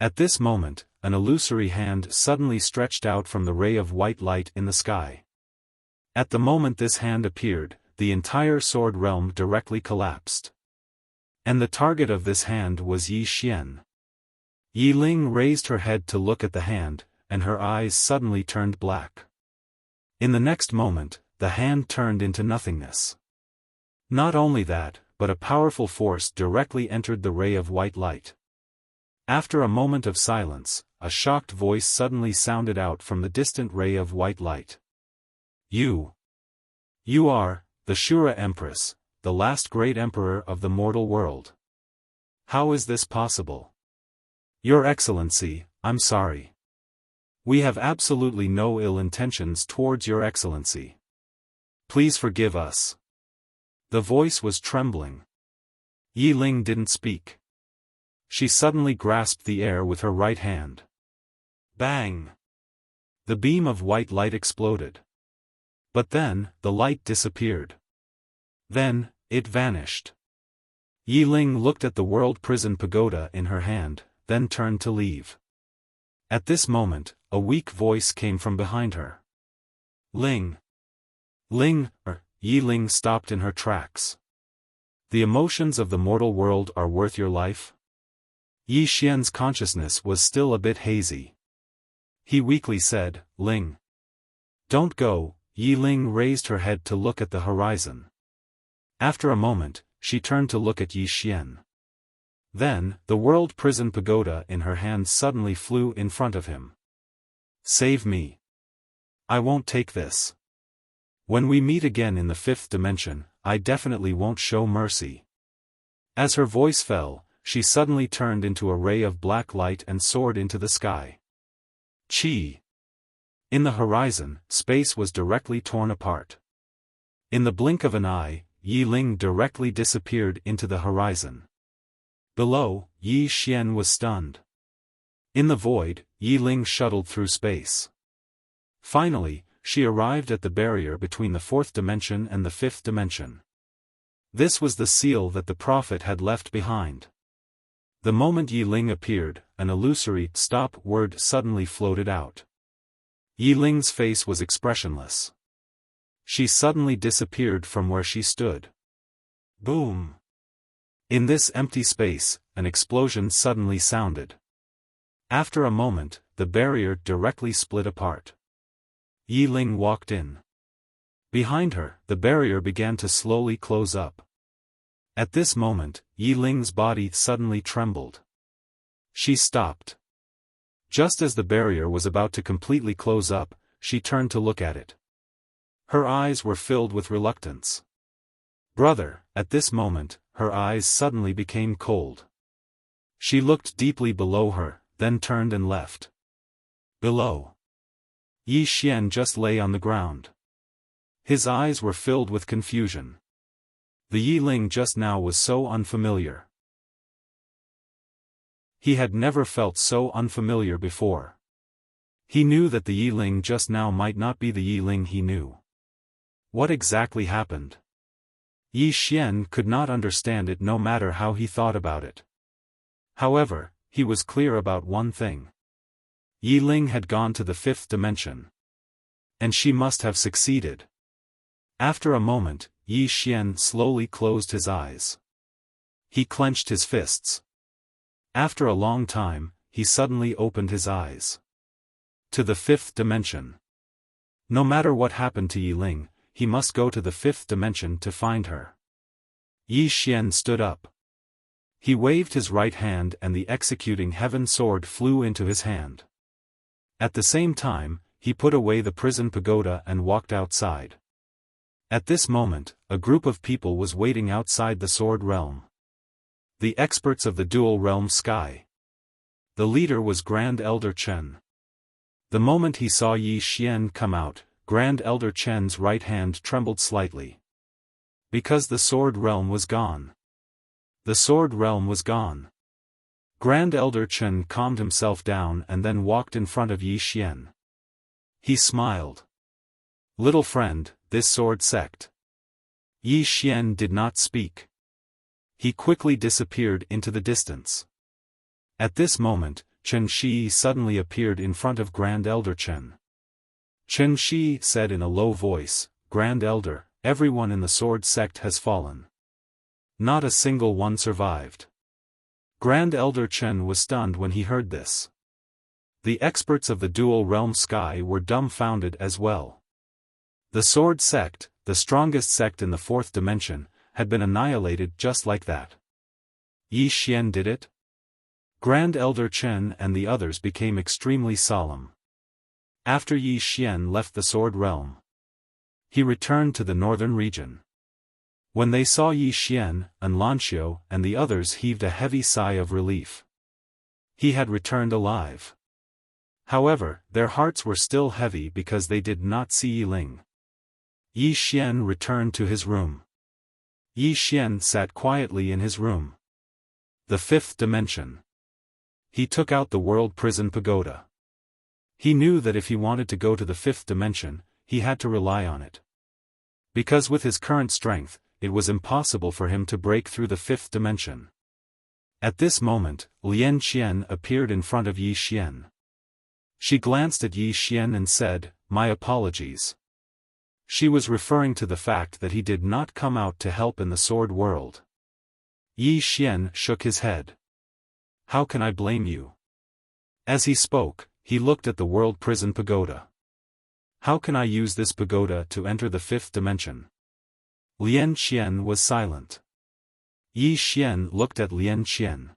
At this moment, an illusory hand suddenly stretched out from the ray of white light in the sky. At the moment this hand appeared, the entire sword realm directly collapsed. And the target of this hand was Yi Xian. Yi Ling raised her head to look at the hand, and her eyes suddenly turned black. In the next moment, the hand turned into nothingness. Not only that, but a powerful force directly entered the ray of white light. After a moment of silence, a shocked voice suddenly sounded out from the distant ray of white light. You are, the Shura Empress, the last great emperor of the mortal world. How is this possible? Your Excellency, I'm sorry. We have absolutely no ill intentions towards Your Excellency. Please forgive us. The voice was trembling. Yi Ling didn't speak. She suddenly grasped the air with her right hand. Bang! The beam of white light exploded. But then, the light disappeared. Then, it vanished. Yi Ling looked at the world prison pagoda in her hand, then turned to leave. At this moment, a weak voice came from behind her. Ling! Yi Ling stopped in her tracks. The emotions of the mortal world are worth your life? Yi Xian's consciousness was still a bit hazy. He weakly said, Ling. Don't go. Yi Ling raised her head to look at the horizon. After a moment, she turned to look at Yi Xian. Then, the world prison pagoda in her hand suddenly flew in front of him. Save me. I won't take this. When we meet again in the 5th dimension, I definitely won't show mercy. As her voice fell, she suddenly turned into a ray of black light and soared into the sky. Chi! In the horizon, space was directly torn apart. In the blink of an eye, Yi Ling directly disappeared into the horizon. Below, Yi Xian was stunned. In the void, Yi Ling shuttled through space. Finally, she arrived at the barrier between the 4th dimension and the 5th dimension. This was the seal that the prophet had left behind. The moment Yi Ling appeared, an illusory stop word suddenly floated out. Yi Ling's face was expressionless. She suddenly disappeared from where she stood. Boom! In this empty space, an explosion suddenly sounded. After a moment, the barrier directly split apart. Yi Ling walked in. Behind her, the barrier began to slowly close up. At this moment, Yi Ling's body suddenly trembled. She stopped. Just as the barrier was about to completely close up, she turned to look at it. Her eyes were filled with reluctance. Brother, at this moment, her eyes suddenly became cold. She looked deeply below her, then turned and left. Below, Yi Xian just lay on the ground. His eyes were filled with confusion. The Yi Ling just now was so unfamiliar. He had never felt so unfamiliar before. He knew that the Yi Ling just now might not be the Yi Ling he knew. What exactly happened? Yi Xian could not understand it no matter how he thought about it. However, he was clear about one thing. Yi Ling had gone to the fifth dimension. And she must have succeeded. After a moment, Yi Xian slowly closed his eyes. He clenched his fists. After a long time, he suddenly opened his eyes. To the fifth dimension. No matter what happened to Yi Ling, he must go to the fifth dimension to find her. Yi Xian stood up. He waved his right hand and the executing heaven sword flew into his hand. At the same time, he put away the prison pagoda and walked outside. At this moment, a group of people was waiting outside the sword realm. The experts of the dual realm sky. The leader was Grand Elder Chen. The moment he saw Yi Xian come out, Grand Elder Chen's right hand trembled slightly. Because the sword realm was gone. The sword realm was gone. Grand Elder Chen calmed himself down and then walked in front of Yi Xian. He smiled. Little friend, this sword sect. Yi Xian did not speak. He quickly disappeared into the distance. At this moment, Chen Shi suddenly appeared in front of Grand Elder Chen. Chen Shi said in a low voice, Grand Elder, everyone in the sword sect has fallen. Not a single one survived. Grand Elder Chen was stunned when he heard this. The experts of the dual realm sky were dumbfounded as well. The sword sect, the strongest sect in the fourth dimension, had been annihilated just like that. Yi Xian did it? Grand Elder Chen and the others became extremely solemn. After Yi Xian left the sword realm, he returned to the northern region. When they saw Yi Xian, Anlanxiu and the others heaved a heavy sigh of relief. He had returned alive. However, their hearts were still heavy because they did not see Yi Ling. Yi Xian returned to his room. Yi Xian sat quietly in his room. The fifth dimension. He took out the world prison pagoda. He knew that if he wanted to go to the fifth dimension, he had to rely on it. Because with his current strength, it was impossible for him to break through the fifth dimension. At this moment, Lian Qian appeared in front of Yi Xian. She glanced at Yi Xian and said, "My apologies." She was referring to the fact that he did not come out to help in the sword world. Yi Xian shook his head. How can I blame you? As he spoke, he looked at the world prison pagoda. How can I use this pagoda to enter the fifth dimension? Lian Qian was silent. Yi Xian looked at Lian Qian.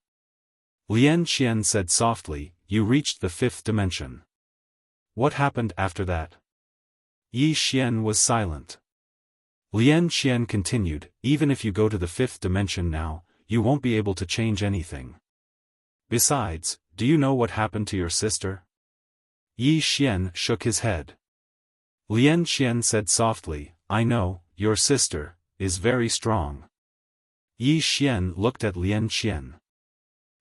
Lian Qian said softly, "You reached the fifth dimension. What happened after that?" Yi Xian was silent. Lian Qian continued, "Even if you go to the fifth dimension now, you won't be able to change anything. Besides, do you know what happened to your sister?" Yi Xian shook his head. Lian Qian said softly, "I know, your sister is very strong." Yi Xian looked at Lian Qian.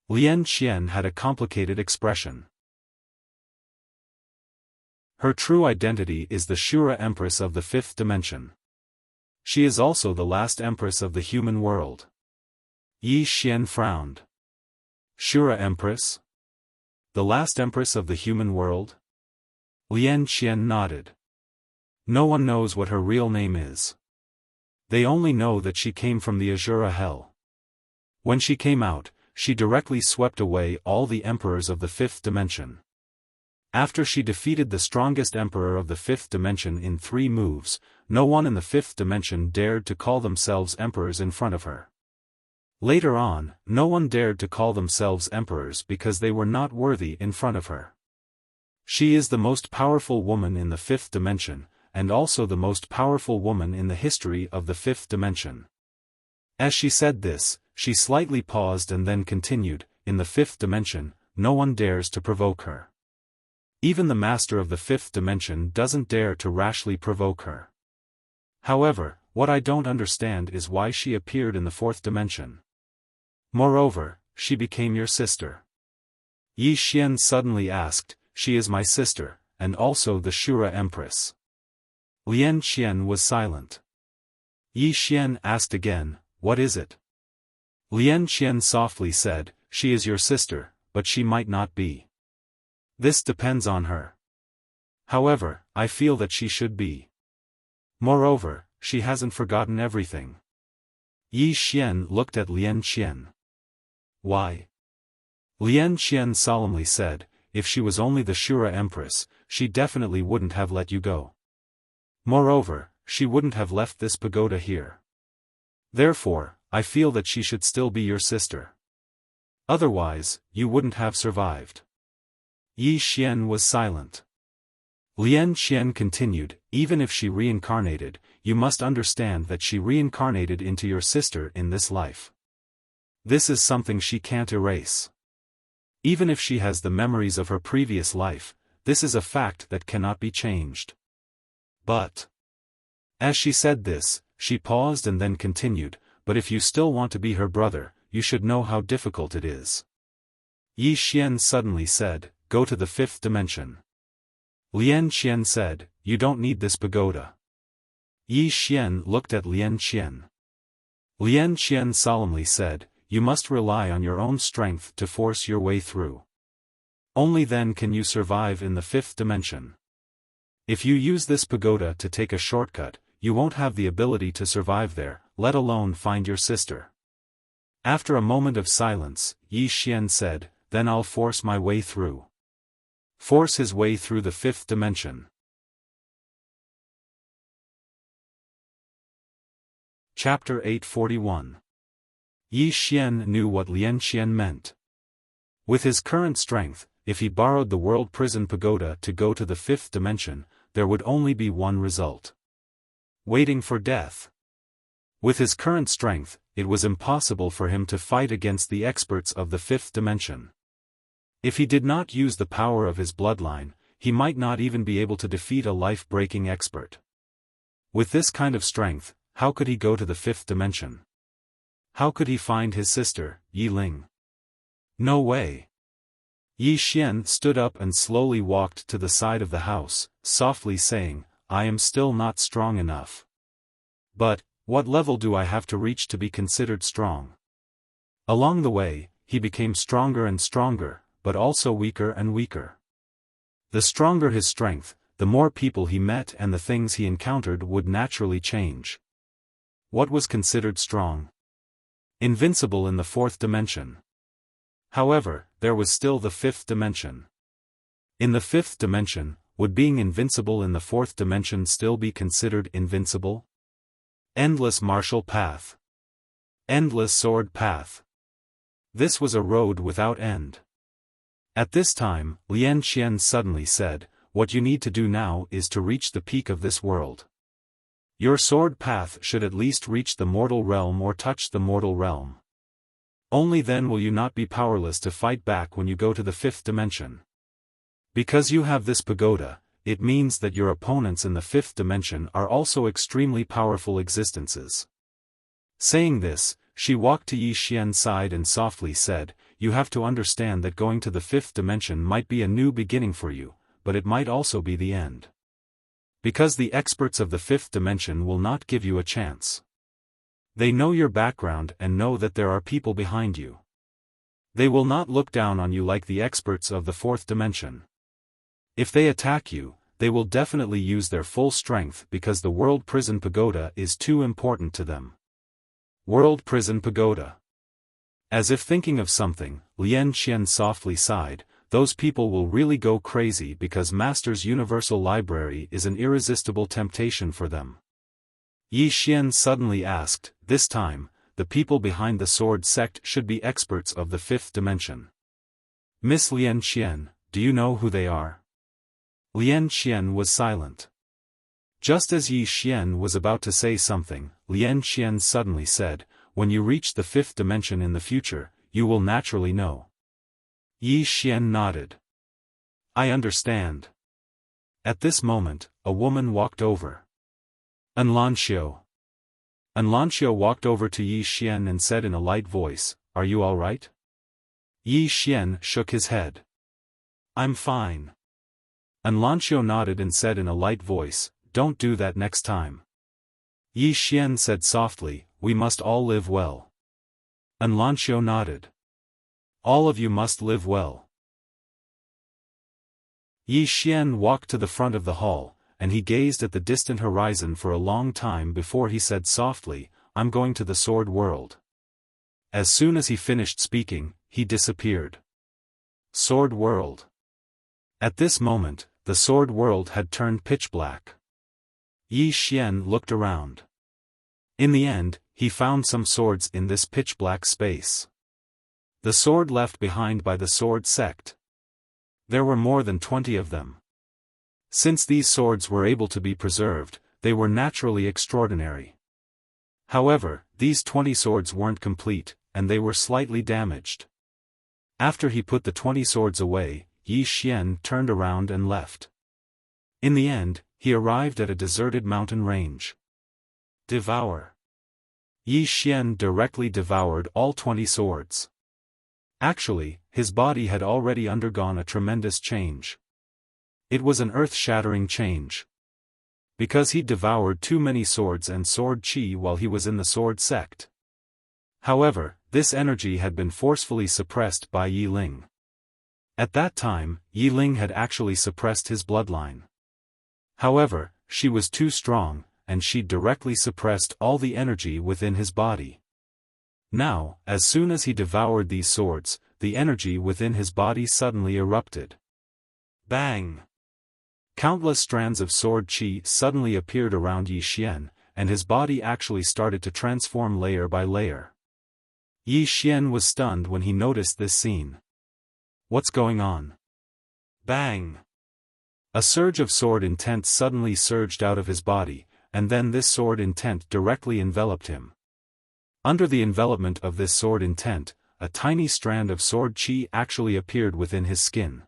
Lian Qian had a complicated expression. Her true identity is the Shura Empress of the fifth dimension. She is also the last Empress of the human world. Yi Xian frowned. Shura Empress? The last Empress of the human world? Lian Qian nodded. No one knows what her real name is. They only know that she came from the Azura Hell. When she came out, she directly swept away all the emperors of the fifth dimension. After she defeated the strongest emperor of the fifth dimension in 3 moves, no one in the fifth dimension dared to call themselves emperors in front of her. Later on, no one dared to call themselves emperors because they were not worthy in front of her. She is the most powerful woman in the fifth dimension, and also the most powerful woman in the history of the fifth dimension. As she said this, she slightly paused and then continued, in the fifth dimension, no one dares to provoke her. Even the master of the fifth dimension doesn't dare to rashly provoke her. However, what I don't understand is why she appeared in the fourth dimension. Moreover, she became your sister. Yi Xian suddenly asked, she is my sister, and also the Shura Empress. Lian Qian was silent. Yi Xian asked again, what is it? Lian Qian softly said, she is your sister, but she might not be. This depends on her. However, I feel that she should be. Moreover, she hasn't forgotten everything. Yi Xian looked at Lian Qian. Why? Lian Qian solemnly said, if she was only the Shura Empress, she definitely wouldn't have let you go. Moreover, she wouldn't have left this pagoda here. Therefore, I feel that she should still be your sister. Otherwise, you wouldn't have survived. Yi Xian was silent. Lian Qian continued, even if she reincarnated, you must understand that she reincarnated into your sister in this life. This is something she can't erase. Even if she has the memories of her previous life, this is a fact that cannot be changed. But, as she said this, she paused and then continued, but if you still want to be her brother, you should know how difficult it is. Yi Xian suddenly said, go to the fifth dimension. Lian Qian said, you don't need this pagoda. Yi Xian looked at Lian Qian. Lian Qian solemnly said, you must rely on your own strength to force your way through. Only then can you survive in the fifth dimension. If you use this pagoda to take a shortcut, you won't have the ability to survive there, let alone find your sister. After a moment of silence, Yi Xian said, then I'll force my way through. Force his way through the fifth dimension. Chapter 841. Yi Xian knew what Lian Qian meant. With his current strength, if he borrowed the world prison pagoda to go to the fifth dimension, there would only be one result. Waiting for death. With his current strength, it was impossible for him to fight against the experts of the fifth dimension. If he did not use the power of his bloodline, he might not even be able to defeat a life-breaking expert. With this kind of strength, how could he go to the fifth dimension? How could he find his sister, Yi Ling? No way. Yi Xian stood up and slowly walked to the side of the house, softly saying, I am still not strong enough. But, what level do I have to reach to be considered strong? Along the way, he became stronger and stronger, but also weaker and weaker. The stronger his strength, the more people he met and the things he encountered would naturally change. What was considered strong? Invincible in the fourth dimension. However, there was still the fifth dimension. In the fifth dimension, would being invincible in the fourth dimension still be considered invincible? Endless martial path. Endless sword path. This was a road without end. At this time, Lian Qian suddenly said, what you need to do now is to reach the peak of this world. Your sword path should at least reach the mortal realm or touch the mortal realm. Only then will you not be powerless to fight back when you go to the fifth dimension. Because you have this pagoda, it means that your opponents in the fifth dimension are also extremely powerful existences. Saying this, she walked to Yi Xian's side and softly said, you have to understand that going to the fifth dimension might be a new beginning for you, but it might also be the end. Because the experts of the fifth dimension will not give you a chance. They know your background and know that there are people behind you. They will not look down on you like the experts of the fourth dimension. If they attack you, they will definitely use their full strength because the World Prison Pagoda is too important to them. World Prison Pagoda. As if thinking of something, Lian Qian softly sighed, those people will really go crazy because Master's Universal Library is an irresistible temptation for them. Yi Xian suddenly asked, this time, the people behind the sword sect should be experts of the fifth dimension. Miss Lian Xian, do you know who they are? Lian Xian was silent. Just as Yi Xian was about to say something, Lian Xian suddenly said, when you reach the fifth dimension in the future, you will naturally know. Yi Xian nodded. I understand. At this moment, a woman walked over. Anlanxiu. Anlanxiu walked over to Yi Xian and said in a light voice, are you all right? Yi Xian shook his head. I'm fine. Anlanxiu nodded and said in a light voice, don't do that next time. Yi Xian said softly, we must all live well. Anlanxiu nodded. All of you must live well. Yi Xian walked to the front of the hall, and he gazed at the distant horizon for a long time before he said softly, I'm going to the sword world. As soon as he finished speaking, he disappeared. Sword world. At this moment, the sword world had turned pitch black. Yi Xian looked around. In the end, he found some swords in this pitch-black space. The sword left behind by the sword sect. There were more than 20 of them. Since these swords were able to be preserved, they were naturally extraordinary. However, these 20 swords weren't complete, and they were slightly damaged. After he put the 20 swords away, Yi Xian turned around and left. In the end, he arrived at a deserted mountain range. Devour. Yi Xian directly devoured all 20 swords. Actually, his body had already undergone a tremendous change. It was an earth-shattering change. Because he devoured too many swords and sword chi while he was in the sword sect. However, this energy had been forcefully suppressed by Yi Ling. At that time, Yi Ling had actually suppressed his bloodline. However, she was too strong, and she directly suppressed all the energy within his body. Now, as soon as he devoured these swords, the energy within his body suddenly erupted. Bang! Countless strands of sword chi suddenly appeared around Yi Xian, and his body actually started to transform layer by layer. Yi Xian was stunned when he noticed this scene. What's going on? Bang! A surge of sword intent suddenly surged out of his body, and then this sword intent directly enveloped him. Under the envelopment of this sword intent, a tiny strand of sword chi actually appeared within his skin.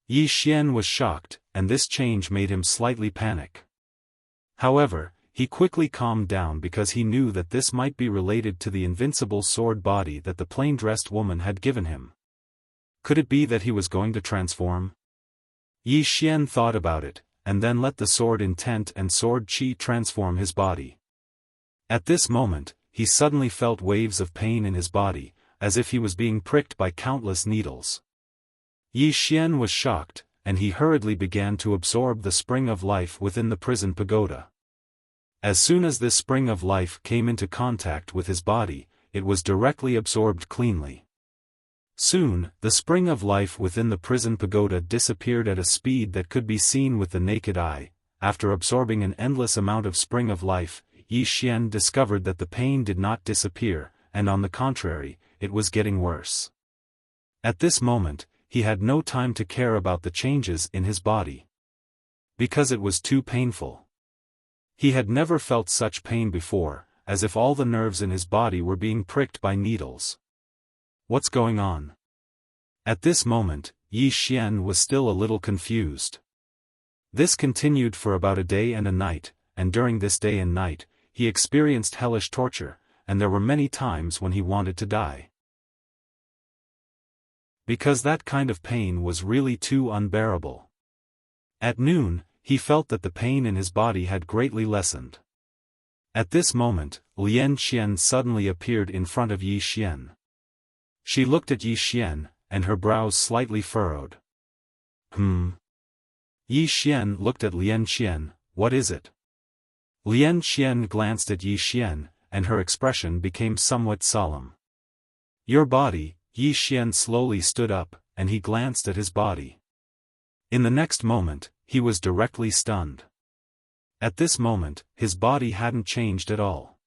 Yi Xian was shocked, and this change made him slightly panic. However, he quickly calmed down because he knew that this might be related to the invincible sword body that the plain-dressed woman had given him. Could it be that he was going to transform? Yi Xian thought about it, and then let the sword intent and sword chi transform his body. At this moment, he suddenly felt waves of pain in his body, as if he was being pricked by countless needles. Yi Xian was shocked, and he hurriedly began to absorb the spring of life within the prison pagoda. As soon as this spring of life came into contact with his body, it was directly absorbed cleanly. Soon, the spring of life within the prison pagoda disappeared at a speed that could be seen with the naked eye. After absorbing an endless amount of spring of life, Yi Xian discovered that the pain did not disappear, and on the contrary, it was getting worse. At this moment, he had no time to care about the changes in his body. Because it was too painful. He had never felt such pain before, as if all the nerves in his body were being pricked by needles. What's going on? At this moment, Yi Xian was still a little confused. This continued for about a day and a night, and during this day and night, he experienced hellish torture, and there were many times when he wanted to die. Because that kind of pain was really too unbearable. At noon, he felt that the pain in his body had greatly lessened. At this moment, Lian Xian suddenly appeared in front of Yi Xian. She looked at Yi Xian, and her brows slightly furrowed. Yi Xian looked at Lian Xian, what is it? Lian Xian glanced at Yi Xian, and her expression became somewhat solemn. Your body. Yi Xian slowly stood up, and he glanced at his body. In the next moment, he was directly stunned. At this moment, his body hadn't changed at all.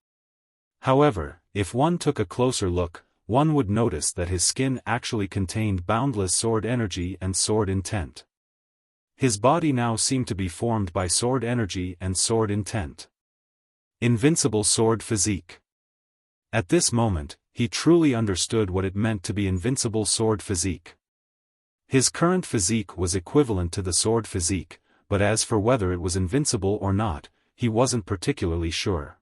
However, If one took a closer look, one would notice that his skin actually contained boundless sword energy and sword intent. His body now seemed to be formed by sword energy and sword intent. Invincible sword physique. At this moment, he truly understood what it meant to be invincible sword physique. His current physique was equivalent to the sword physique, but as for whether it was invincible or not, he wasn't particularly sure.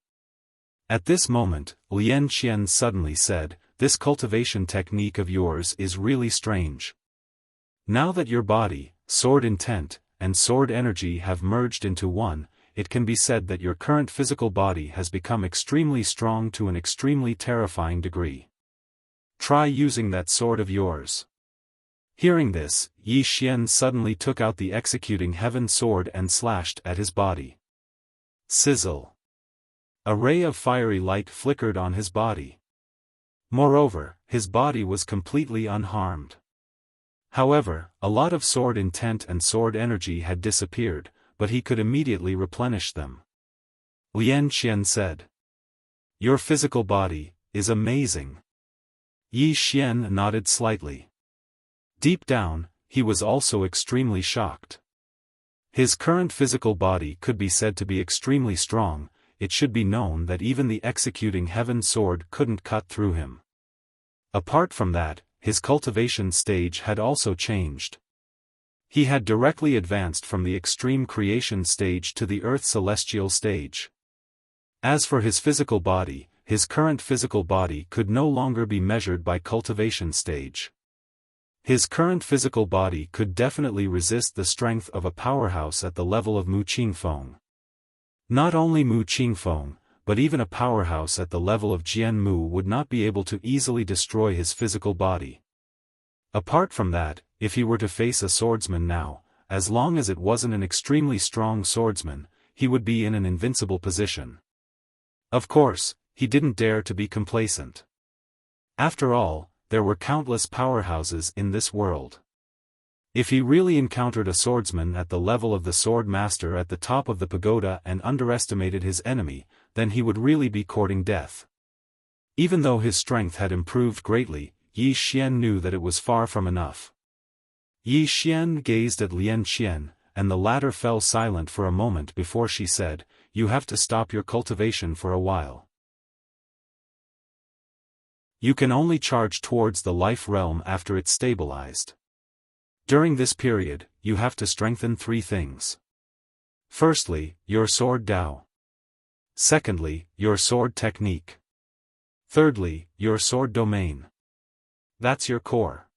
At this moment, Lian Qian suddenly said, "This cultivation technique of yours is really strange. Now that your body, sword intent, and sword energy have merged into one, it can be said that your current physical body has become extremely strong to an extremely terrifying degree. Try using that sword of yours." Hearing this, Yi Xian suddenly took out the executing heaven sword and slashed at his body. Sizzle. A ray of fiery light flickered on his body. Moreover, his body was completely unharmed. However, a lot of sword intent and sword energy had disappeared, but he could immediately replenish them. Lian Qian said, "Your physical body is amazing." Yi Xian nodded slightly. Deep down, he was also extremely shocked. His current physical body could be said to be extremely strong. It should be known that even the executing heaven sword couldn't cut through him. Apart from that, his cultivation stage had also changed. He had directly advanced from the extreme creation stage to the earth celestial stage. As for his physical body, his current physical body could no longer be measured by cultivation stage. His current physical body could definitely resist the strength of a powerhouse at the level of Mu Qingfeng. Not only Mu Qingfeng, but even a powerhouse at the level of Jian Mu would not be able to easily destroy his physical body. Apart from that, if he were to face a swordsman now, as long as it wasn't an extremely strong swordsman, he would be in an invincible position. Of course, he didn't dare to be complacent. After all, there were countless powerhouses in this world. If he really encountered a swordsman at the level of the Swordmaster at the top of the pagoda and underestimated his enemy, then he would really be courting death. Even though his strength had improved greatly, Yi Xian knew that it was far from enough. Yi Xian gazed at Lian Qian, and the latter fell silent for a moment before she said, "You have to stop your cultivation for a while. You can only charge towards the life realm after it's stabilized. During this period, you have to strengthen three things. Firstly, your sword Dao. Secondly, your sword technique. Thirdly, your sword domain. That's your core.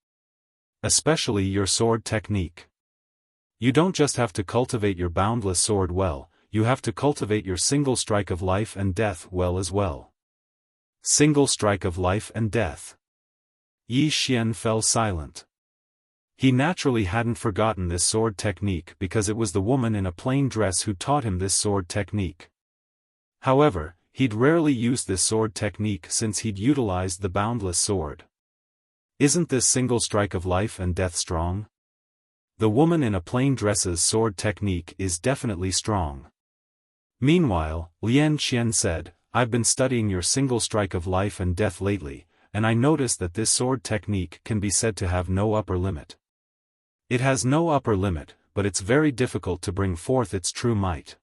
Especially your sword technique. You don't just have to cultivate your boundless sword well, you have to cultivate your single strike of life and death well as well." Single strike of life and death. Yi Xian fell silent. He naturally hadn't forgotten this sword technique because it was the woman in a plain dress who taught him this sword technique. However, he'd rarely used this sword technique since he'd utilized the boundless sword. Isn't this single strike of life and death strong? The woman in a plain dress's sword technique is definitely strong. Meanwhile, Lian Qian said, "I've been studying your single strike of life and death lately, and I noticed that this sword technique can be said to have no upper limit. It has no upper limit, but it's very difficult to bring forth its true might.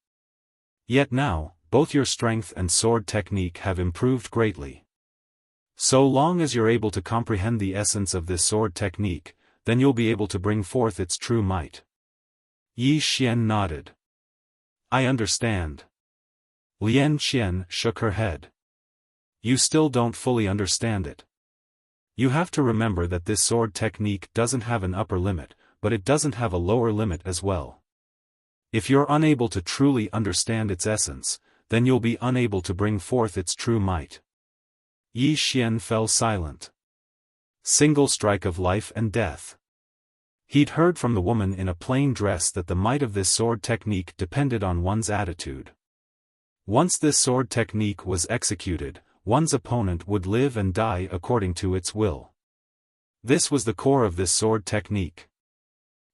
Yet now, both your strength and sword technique have improved greatly. So long as you're able to comprehend the essence of this sword technique, then you'll be able to bring forth its true might." Yi Xian nodded. "I understand." Lian Qian shook her head. "You still don't fully understand it. You have to remember that this sword technique doesn't have an upper limit, but it doesn't have a lower limit as well. If you're unable to truly understand its essence, then you'll be unable to bring forth its true might." Yi Xian fell silent. Single strike of life and death. He'd heard from the woman in a plain dress that the might of this sword technique depended on one's attitude. Once this sword technique was executed, one's opponent would live and die according to its will. This was the core of this sword technique.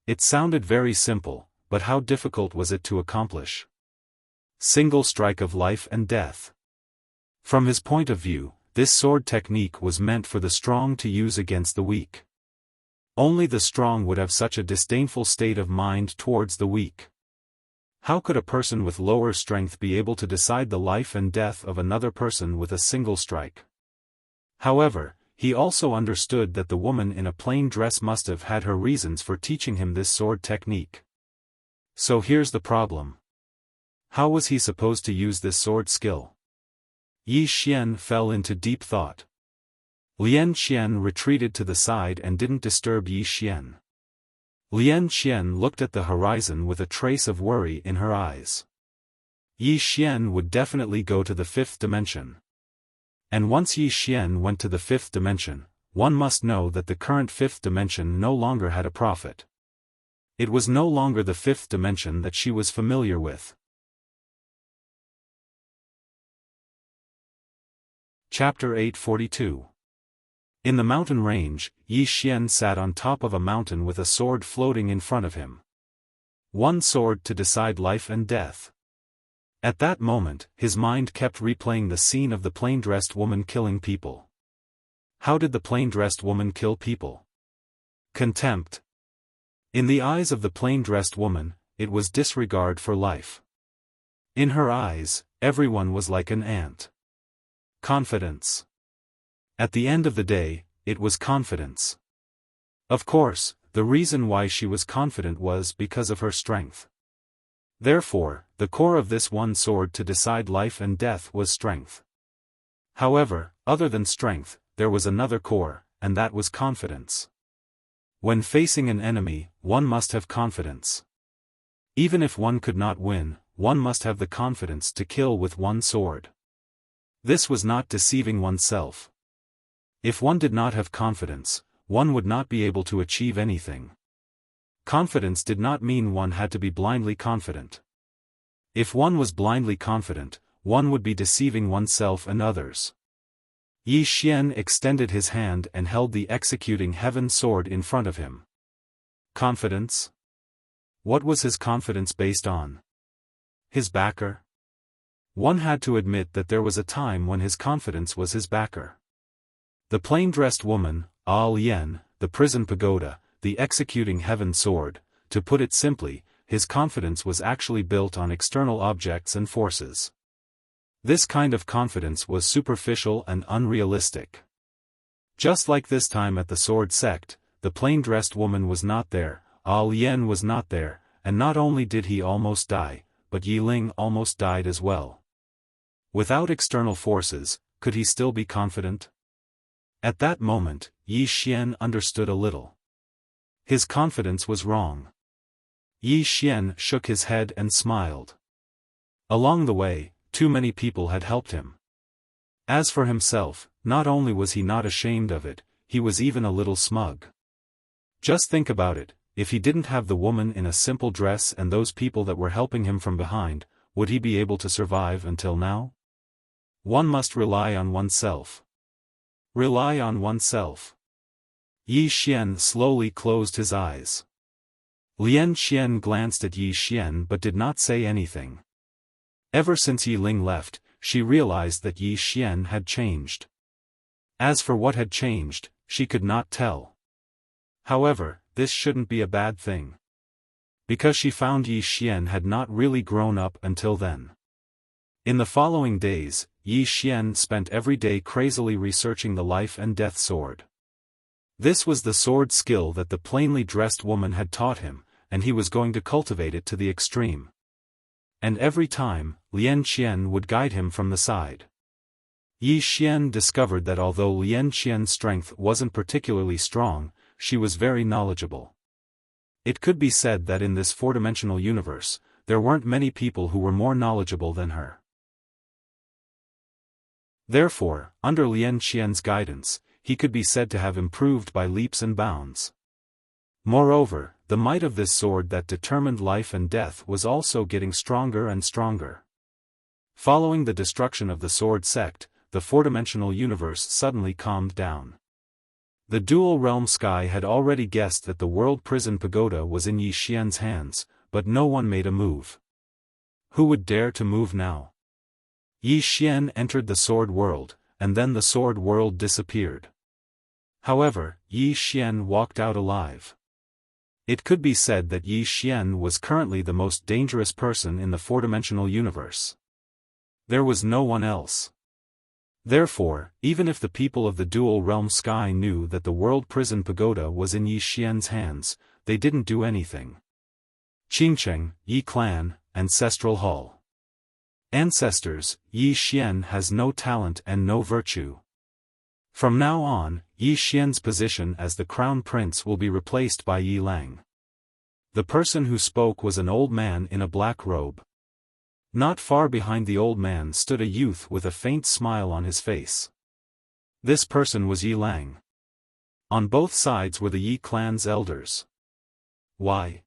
It sounded very simple, but how difficult was it to accomplish? Single strike of life and death. From his point of view, This sword technique was meant for the strong to use against the weak. Only the strong would have such a disdainful state of mind towards the weak. How could a person with lower strength be able to decide the life and death of another person with a single strike? However, he also understood that the woman in a plain dress must have had her reasons for teaching him this sword technique. So here's the problem. How was he supposed to use this sword skill? Yi Xian fell into deep thought. Lian Qian retreated to the side and didn't disturb Yi Xian. Lian Qian looked at the horizon with a trace of worry in her eyes. Yi Xian would definitely go to the fifth dimension. And once Yi Xian went to the fifth dimension, one must know that the current fifth dimension no longer had a prophet. It was no longer the fifth dimension that she was familiar with. Chapter 842. In the mountain range, Yi Xian sat on top of a mountain with a sword floating in front of him. One sword to decide life and death. At that moment, his mind kept replaying the scene of the plain-dressed woman killing people. How did the plain-dressed woman kill people? Contempt. In the eyes of the plain-dressed woman, it was disregard for life. In her eyes, everyone was like an ant. Confidence. At the end of the day, it was confidence. Of course, the reason why she was confident was because of her strength. Therefore, the core of this one sword to decide life and death was strength. However, other than strength, there was another core, and that was confidence. When facing an enemy, one must have confidence. Even if one could not win, one must have the confidence to kill with one sword. This was not deceiving oneself. If one did not have confidence, one would not be able to achieve anything. Confidence did not mean one had to be blindly confident. If one was blindly confident, one would be deceiving oneself and others. Yi Xian extended his hand and held the executing heaven sword in front of him. Confidence? What was his confidence based on? His backer? One had to admit that there was a time when his confidence was his backer. The plain-dressed woman, Lian, the prison pagoda, the executing heaven sword, to put it simply, his confidence was actually built on external objects and forces. This kind of confidence was superficial and unrealistic. Just like this time at the sword sect, the plain-dressed woman was not there, Lian was not there, and not only did he almost die, but Yi Ling almost died as well. Without external forces, could he still be confident? At that moment, Yi Xian understood a little. His confidence was wrong. Yi Xian shook his head and smiled. Along the way, too many people had helped him. As for himself, not only was he not ashamed of it, he was even a little smug. Just think about it, if he didn't have the woman in a simple dress and those people that were helping him from behind, would he be able to survive until now? One must rely on oneself. Rely on oneself. Yi Xian slowly closed his eyes. Lian Qian glanced at Yi Xian but did not say anything. Ever since Yi Ling left, she realized that Yi Xian had changed. As for what had changed, she could not tell. However, this shouldn't be a bad thing. Because she found Yi Xian had not really grown up until then. In the following days, Yi Xian spent every day crazily researching the life and death sword. This was the sword skill that the plainly dressed woman had taught him, and he was going to cultivate it to the extreme. And every time, Lian Qian would guide him from the side. Yi Xian discovered that although Lian Qian's strength wasn't particularly strong, she was very knowledgeable. It could be said that in this four-dimensional universe, there weren't many people who were more knowledgeable than her. Therefore, under Lian Qian's guidance, he could be said to have improved by leaps and bounds. Moreover, the might of this sword that determined life and death was also getting stronger and stronger. Following the destruction of the sword sect, the four-dimensional universe suddenly calmed down. The dual-realm sky had already guessed that the world prison pagoda was in Yi Xian's hands, but no one made a move. Who would dare to move now? Yi Xian entered the sword world, and then the sword world disappeared. However, Yi Xian walked out alive. It could be said that Yi Xian was currently the most dangerous person in the four-dimensional universe. There was no one else. Therefore, even if the people of the dual realm sky knew that the world prison pagoda was in Yi Xian's hands, they didn't do anything. Qingcheng, Yi Clan, Ancestral Hall. Ancestors, Yi Xian has no talent and no virtue. From now on, Yi Xian's position as the crown prince will be replaced by Yi Lang. The person who spoke was an old man in a black robe. Not far behind the old man stood a youth with a faint smile on his face. This person was Yi Lang. On both sides were the Yi clan's elders. Why?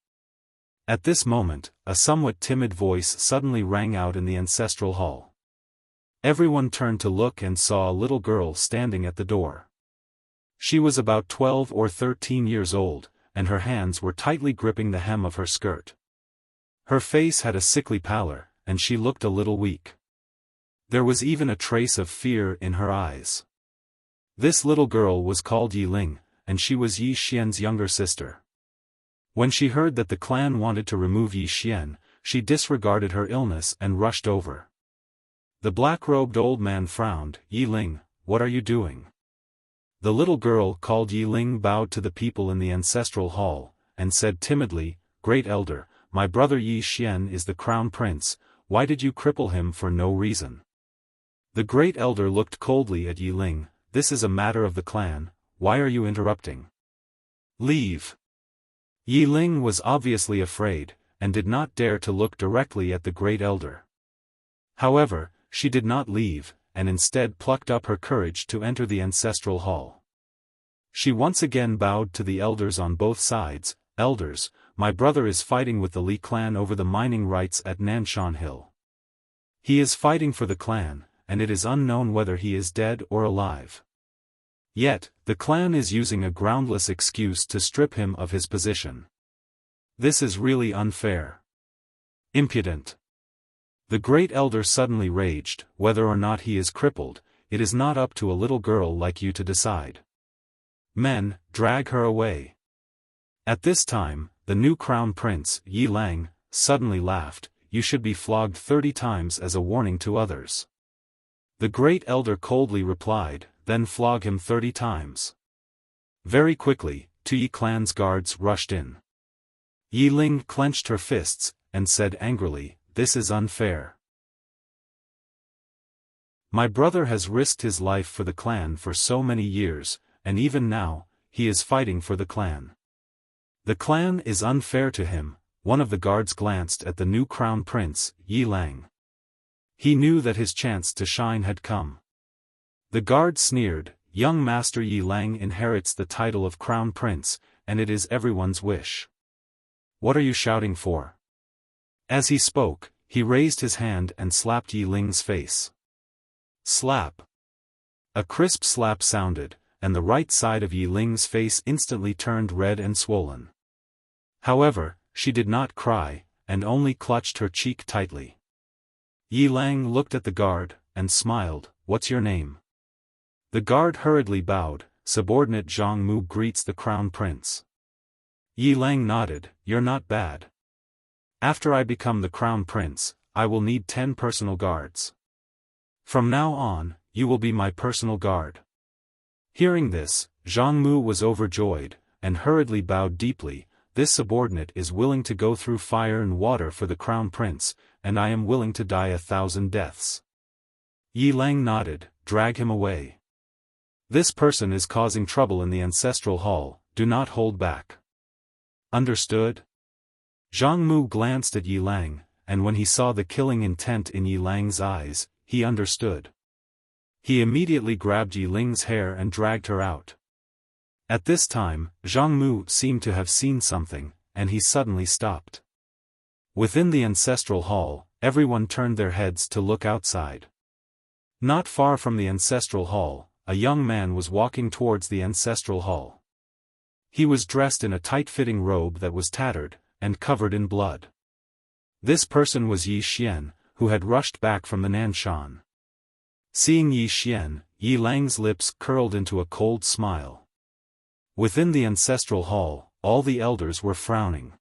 At this moment, a somewhat timid voice suddenly rang out in the ancestral hall. Everyone turned to look and saw a little girl standing at the door. She was about 12 or 13 years old, and her hands were tightly gripping the hem of her skirt. Her face had a sickly pallor, and she looked a little weak. There was even a trace of fear in her eyes. This little girl was called Yi Ling, and she was Yi Xian's younger sister. When she heard that the clan wanted to remove Yi Xian, she disregarded her illness and rushed over. The black-robed old man frowned. Yi Ling, what are you doing? The little girl called Yi Ling bowed to the people in the ancestral hall, and said timidly, Great Elder, my brother Yi Xian is the crown prince, why did you cripple him for no reason? The great elder looked coldly at Yi Ling, this is a matter of the clan, why are you interrupting? Leave. Yi Ling was obviously afraid, and did not dare to look directly at the great elder. However, she did not leave, and instead plucked up her courage to enter the ancestral hall. She once again bowed to the elders on both sides. Elders, my brother is fighting with the Li clan over the mining rights at Nanshan Hill. He is fighting for the clan, and it is unknown whether he is dead or alive. Yet, the clan is using a groundless excuse to strip him of his position. This is really unfair. Impudent. The great elder suddenly raged, whether or not he is crippled, it is not up to a little girl like you to decide. Men, drag her away. At this time, the new crown prince, Yi Lang, suddenly laughed, you should be flogged 30 times as a warning to others. The great elder coldly replied, then flog him 30 times. Very quickly, 2 Yi clan's guards rushed in. Yi Ling clenched her fists, and said angrily, this is unfair. My brother has risked his life for the clan for so many years, and even now, he is fighting for the clan. The clan is unfair to him. One of the guards glanced at the new crown prince, Yi Lang. He knew that his chance to shine had come. The guard sneered, young master Yi Lang inherits the title of crown prince, and it is everyone's wish. What are you shouting for? As he spoke, he raised his hand and slapped Yi Ling's face. Slap. A crisp slap sounded, and the right side of Yi Ling's face instantly turned red and swollen. However, she did not cry, and only clutched her cheek tightly. Yi Lang looked at the guard, and smiled, what's your name? The guard hurriedly bowed, subordinate Zhang Mu greets the crown prince. Yi Lang nodded, you're not bad. After I become the crown prince, I will need 10 personal guards. From now on, you will be my personal guard. Hearing this, Zhang Mu was overjoyed, and hurriedly bowed deeply, this subordinate is willing to go through fire and water for the crown prince, and I am willing to die 1,000 deaths. Yi Lang nodded, drag him away. This person is causing trouble in the ancestral hall, do not hold back. Understood? Zhang Mu glanced at Yi Lang, and when he saw the killing intent in Yi Lang's eyes, he understood. He immediately grabbed Yi Ling's hair and dragged her out. At this time, Zhang Mu seemed to have seen something, and he suddenly stopped. Within the ancestral hall, everyone turned their heads to look outside. Not far from the ancestral hall, a young man was walking towards the ancestral hall. He was dressed in a tight-fitting robe that was tattered, and covered in blood. This person was Yi Xian, who had rushed back from the Nanshan. Seeing Yi Xian, Yi Lang's lips curled into a cold smile. Within the ancestral hall, all the elders were frowning.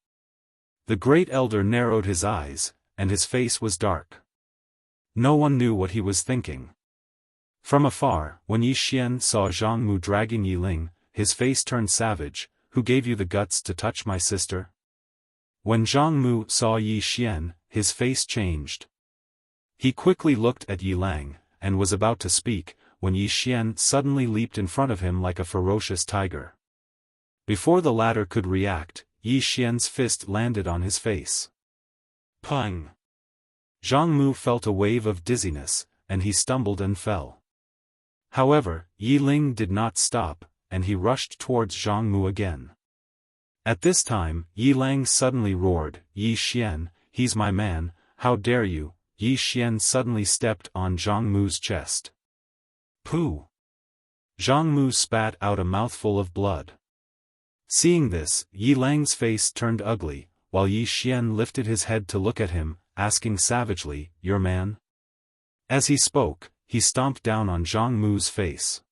The great elder narrowed his eyes, and his face was dark. No one knew what he was thinking. From afar, when Yi Xian saw Zhang Mu dragging Yi Ling, his face turned savage. Who gave you the guts to touch my sister? When Zhang Mu saw Yi Xian, his face changed. He quickly looked at Yi Lang, and was about to speak, when Yi Xian suddenly leaped in front of him like a ferocious tiger. Before the latter could react, Yi Xian's fist landed on his face. Pang! Zhang Mu felt a wave of dizziness, and he stumbled and fell. However, Yi Ling did not stop, and he rushed towards Zhang Mu again. At this time, Yi Lang suddenly roared, Yi Xian, he's my man, how dare you? Yi Xian suddenly stepped on Zhang Mu's chest. Pooh! Zhang Mu spat out a mouthful of blood. Seeing this, Yi Lang's face turned ugly, while Yi Xian lifted his head to look at him, asking savagely, your man? As he spoke, he stomped down on Zhang Mu's face.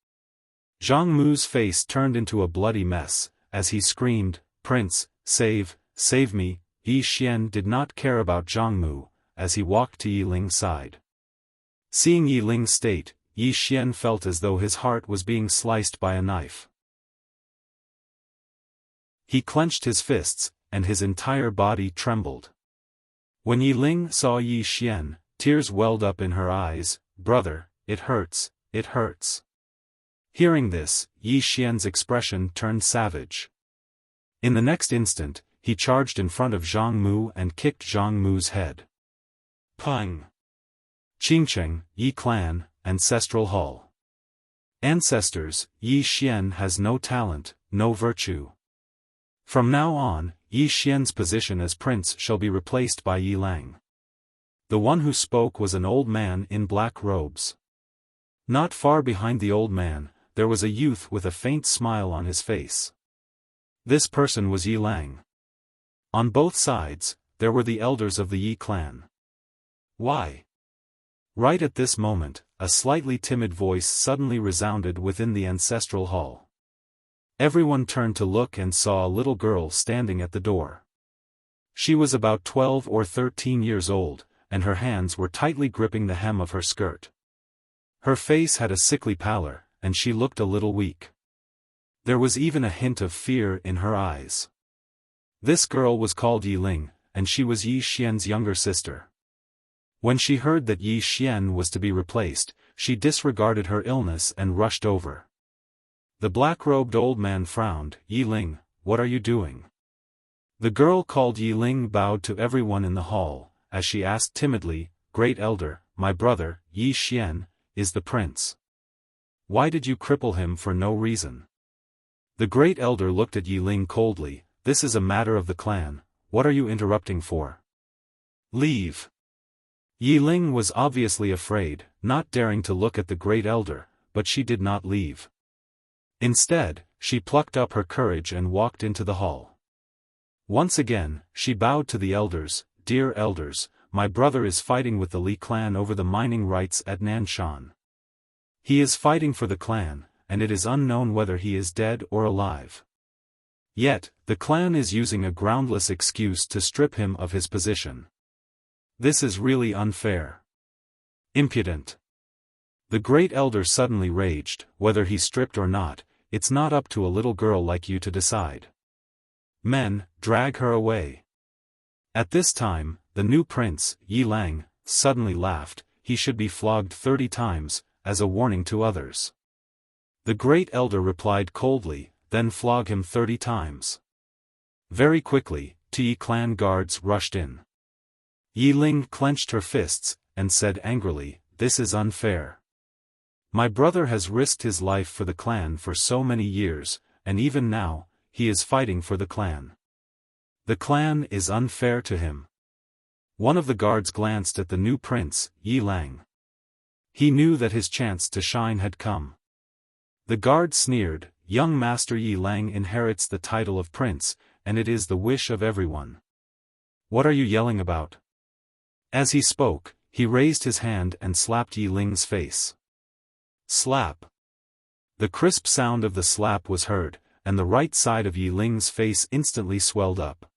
Zhang Mu's face turned into a bloody mess, as he screamed, Prince, save me. Yi Xian did not care about Zhang Mu, as he walked to Yi Ling's side. Seeing Yi Ling's state, Yi Xian felt as though his heart was being sliced by a knife. He clenched his fists, and his entire body trembled. When Yi Ling saw Yi Xian, tears welled up in her eyes, brother, it hurts, it hurts. Hearing this, Yi Xian's expression turned savage. In the next instant, he charged in front of Zhang Mu and kicked Zhang Mu's head. Pang! Qingcheng, Yi Clan, Ancestral Hall. Ancestors, Yi Xian has no talent, no virtue. From now on, Yi Xian's position as prince shall be replaced by Yi Lang. The one who spoke was an old man in black robes. Not far behind the old man, there was a youth with a faint smile on his face. This person was Yi Lang. On both sides, there were the elders of the Yi clan. Why? Right at this moment, a slightly timid voice suddenly resounded within the ancestral hall. Everyone turned to look and saw a little girl standing at the door. She was about 12 or 13 years old, and her hands were tightly gripping the hem of her skirt. Her face had a sickly pallor, and she looked a little weak. There was even a hint of fear in her eyes. This girl was called Yi Ling, and she was Yi Xian's younger sister. When she heard that Yi Xian was to be replaced, she disregarded her illness and rushed over. The black-robed old man frowned, Yi Ling, what are you doing? The girl called Yi Ling bowed to everyone in the hall, as she asked timidly, Great Elder, my brother, Yi Xian, is the prince. Why did you cripple him for no reason? The Great Elder looked at Yi Ling coldly, this is a matter of the clan, what are you interrupting for? Leave. Yi Ling was obviously afraid, not daring to look at the Great Elder, but she did not leave. Instead, she plucked up her courage and walked into the hall. Once again, she bowed to the elders, Dear elders, my brother is fighting with the Li clan over the mining rights at Nanshan. He is fighting for the clan, and it is unknown whether he is dead or alive. Yet, the clan is using a groundless excuse to strip him of his position. This is really unfair. Impudent. The Great Elder suddenly raged, whether he stripped or not, it's not up to a little girl like you to decide. Men, drag her away. At this time, the new prince, Yi Lang, suddenly laughed, he should be flogged 30 times, as a warning to others. The Great Elder replied coldly, then flog him 30 times. Very quickly, 2 Yi clan guards rushed in. Yi Ling clenched her fists, and said angrily, this is unfair. My brother has risked his life for the clan for so many years, and even now, he is fighting for the clan. The clan is unfair to him. One of the guards glanced at the new prince, Yi Lang. He knew that his chance to shine had come. The guard sneered, Young Master Yi Lang inherits the title of prince, and it is the wish of everyone. What are you yelling about? As he spoke, he raised his hand and slapped Yi Ling's face. Slap. The crisp sound of the slap was heard, and the right side of Yi Ling's face instantly swelled up.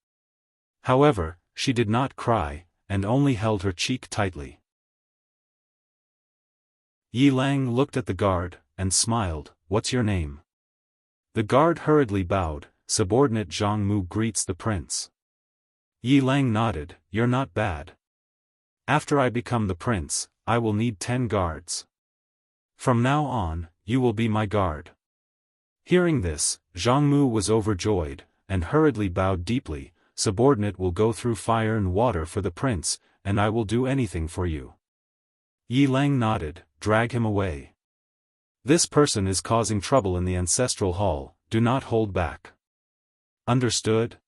However, she did not cry, and only held her cheek tightly. Yi Lang looked at the guard, and smiled. "What's your name?" The guard hurriedly bowed. "Subordinate Zhang Mu greets the prince." Yi Lang nodded. "You're not bad. After I become the prince, I will need 10 guards. From now on, you will be my guard." Hearing this, Zhang Mu was overjoyed, and hurriedly bowed deeply. "Subordinate will go through fire and water for the prince, and I will do anything for you." Yi Lang nodded. "Drag him away. This person is causing trouble in the ancestral hall, do not hold back." "Understood?"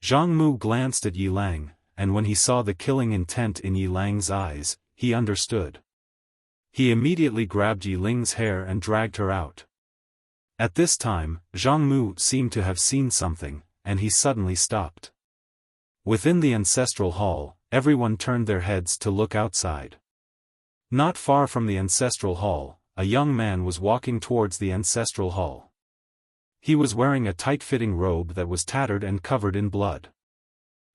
Zhang Mu glanced at Yi Lang, and when he saw the killing intent in Yi Lang's eyes, he understood. He immediately grabbed Yi Ling's hair and dragged her out. At this time, Zhang Mu seemed to have seen something, and he suddenly stopped. Within the ancestral hall, everyone turned their heads to look outside. Not far from the ancestral hall, a young man was walking towards the ancestral hall. He was wearing a tight-fitting robe that was tattered and covered in blood.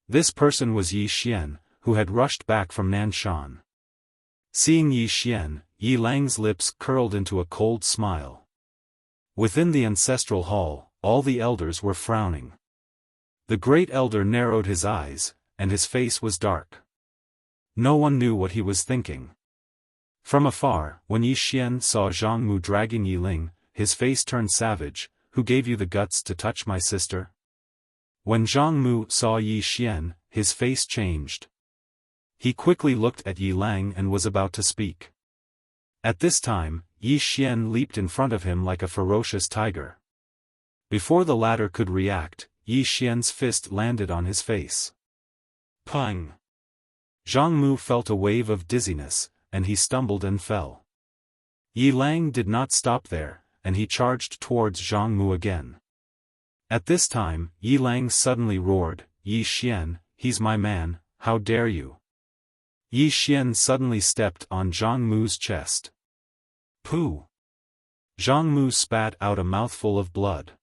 This person was Yi Xian, who had rushed back from Nanshan. Seeing Yi Xian, Yi Lang's lips curled into a cold smile. Within the ancestral hall, all the elders were frowning. The great elder narrowed his eyes, and his face was dark. No one knew what he was thinking. From afar, when Yi Xian saw Zhang Mu dragging Yi Ling, his face turned savage. "Who gave you the guts to touch my sister?" When Zhang Mu saw Yi Xian, his face changed. He quickly looked at Yi Lang and was about to speak. At this time, Yi Xian leaped in front of him like a ferocious tiger. Before the latter could react, Yi Xian's fist landed on his face. Pang! Zhang Mu felt a wave of dizziness, and he stumbled and fell. Yi Lang did not stop there, and he charged towards Zhang Mu again. At this time, Yi Lang suddenly roared, "Yi Xian, he's my man, how dare you!" Yi Xian suddenly stepped on Zhang Mu's chest. Pooh! Zhang Mu spat out a mouthful of blood.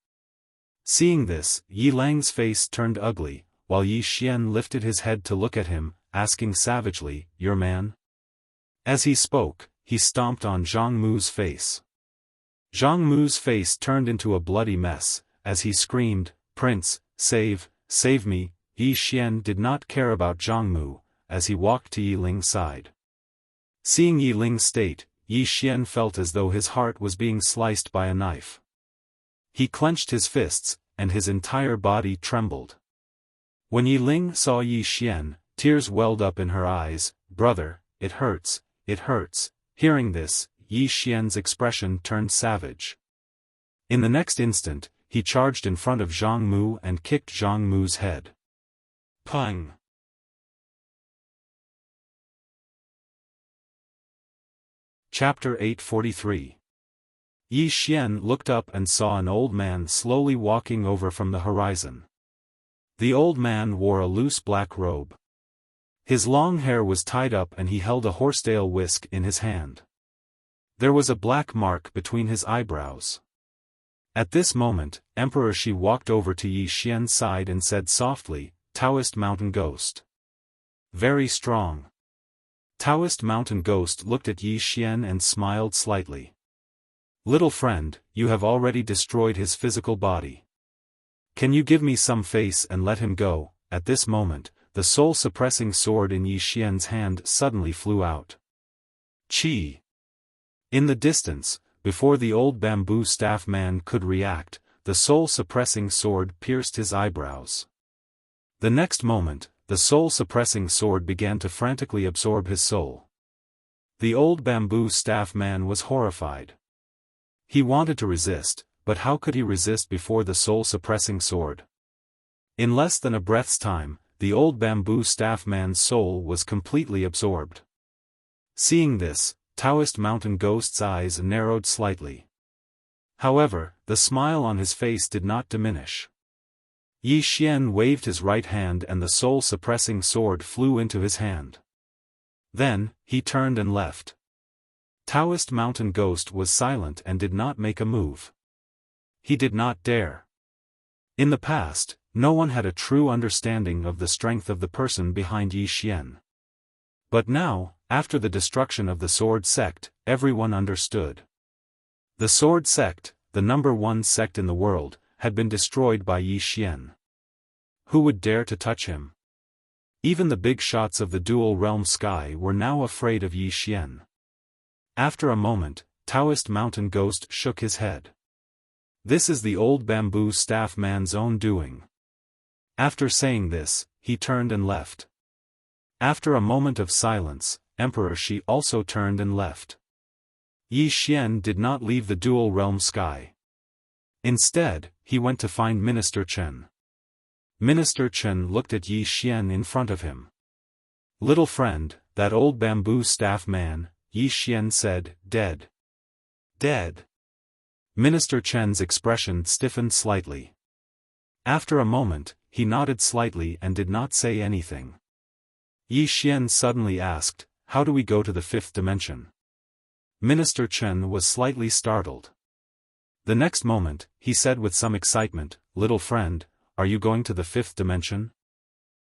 Seeing this, Yi Lang's face turned ugly, while Yi Xian lifted his head to look at him, asking savagely, "Your man?" As he spoke, he stomped on Zhang Mu's face. Zhang Mu's face turned into a bloody mess, as he screamed, "Prince, save me!" Yi Xian did not care about Zhang Mu, as he walked to Yi Ling's side. Seeing Yi Ling's state, Yi Xian felt as though his heart was being sliced by a knife. He clenched his fists, and his entire body trembled. When Yi Ling saw Yi Xian, tears welled up in her eyes. "Brother, it hurts, it hurts." Hearing this, Yi Xian's expression turned savage. In the next instant, he charged in front of Zhang Mu and kicked Zhang Mu's head. Pang! Chapter 843. Yi Xian looked up and saw an old man slowly walking over from the horizon. The old man wore a loose black robe. His long hair was tied up and he held a horsetail whisk in his hand. There was a black mark between his eyebrows. At this moment, Emperor Shi walked over to Yi Xian's side and said softly, "Taoist Mountain Ghost. Very strong." Taoist Mountain Ghost looked at Yi Xian and smiled slightly. "Little friend, you have already destroyed his physical body. Can you give me some face and let him go?" At this moment, the soul-suppressing sword in Yi Xian's hand suddenly flew out. Chi! In the distance, before the old bamboo staff man could react, the soul-suppressing sword pierced his eyebrows. The next moment, the soul-suppressing sword began to frantically absorb his soul. The old bamboo staff man was horrified. He wanted to resist, but how could he resist before the soul-suppressing sword? In less than a breath's time, the old bamboo staff man's soul was completely absorbed. Seeing this, Taoist Mountain Ghost's eyes narrowed slightly. However, the smile on his face did not diminish. Yi Xian waved his right hand and the soul-suppressing sword flew into his hand. Then, he turned and left. Taoist mountain ghost was silent and did not make a move. He did not dare. In the past, no one had a true understanding of the strength of the person behind Yi Xian. But now, after the destruction of the Sword Sect, everyone understood. The Sword Sect, the #1 sect in the world, had been destroyed by Yi Xian. Who would dare to touch him? Even the big shots of the dual realm sky were now afraid of Yi Xian. After a moment, Taoist mountain ghost shook his head. This is the old bamboo staff man's own doing. After saying this, he turned and left. After a moment of silence, Emperor Shi also turned and left. Yi Xian did not leave the dual realm sky. Instead, he went to find Minister Chen. Minister Chen looked at Yi Xian in front of him. Little friend, that old bamboo staff man, Yi Xian said, dead. Dead. Minister Chen's expression stiffened slightly. After a moment, he nodded slightly and did not say anything. Yi Xian suddenly asked, how do we go to the 5th dimension? Minister Chen was slightly startled. The next moment, he said with some excitement, little friend, are you going to the 5th dimension?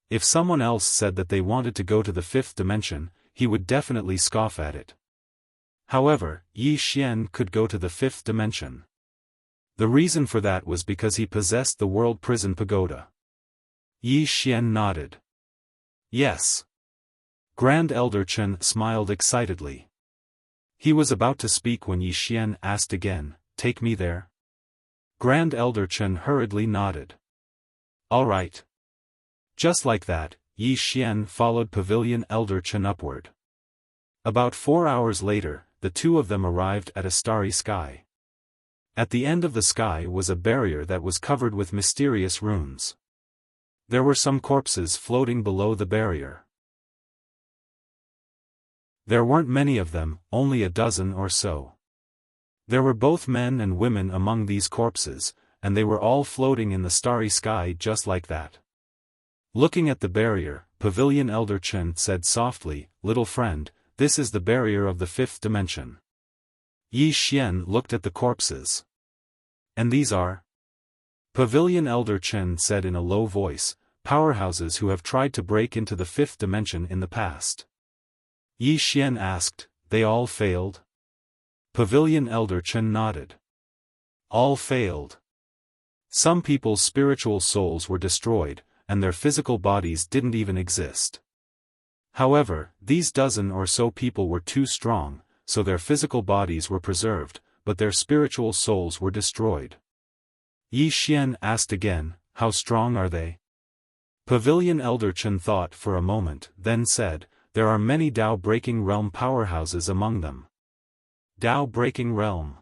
If someone else said that they wanted to go to the 5th dimension, he would definitely scoff at it. However, Yi Xian could go to the 5th dimension. The reason for that was because he possessed the World Prison Pagoda. Yi Xian nodded. Yes. Grand Elder Chen smiled excitedly. He was about to speak when Yi Xian asked again, take me there? Grand Elder Chen hurriedly nodded. All right. Just like that, Yi Xian followed Pavilion Elder Chen upward. About 4 hours later, the two of them arrived at a starry sky. At the end of the sky was a barrier that was covered with mysterious runes. There were some corpses floating below the barrier. There weren't many of them, only a dozen or so. There were both men and women among these corpses, and they were all floating in the starry sky just like that. Looking at the barrier, Pavilion Elder Chen said softly, little friend, this is the barrier of the 5th dimension. Yi Xian looked at the corpses. And these are? Pavilion Elder Chen said in a low voice, powerhouses who have tried to break into the 5th dimension in the past. Yi Xian asked, they all failed? Pavilion Elder Chen nodded. All failed. Some people's spiritual souls were destroyed, and their physical bodies didn't even exist. However, these dozen or so people were too strong, so their physical bodies were preserved, but their spiritual souls were destroyed. Yi Xian asked again, how strong are they? Pavilion Elder Chen thought for a moment, then said, there are many Tao-breaking realm powerhouses among them. Tao-breaking realm.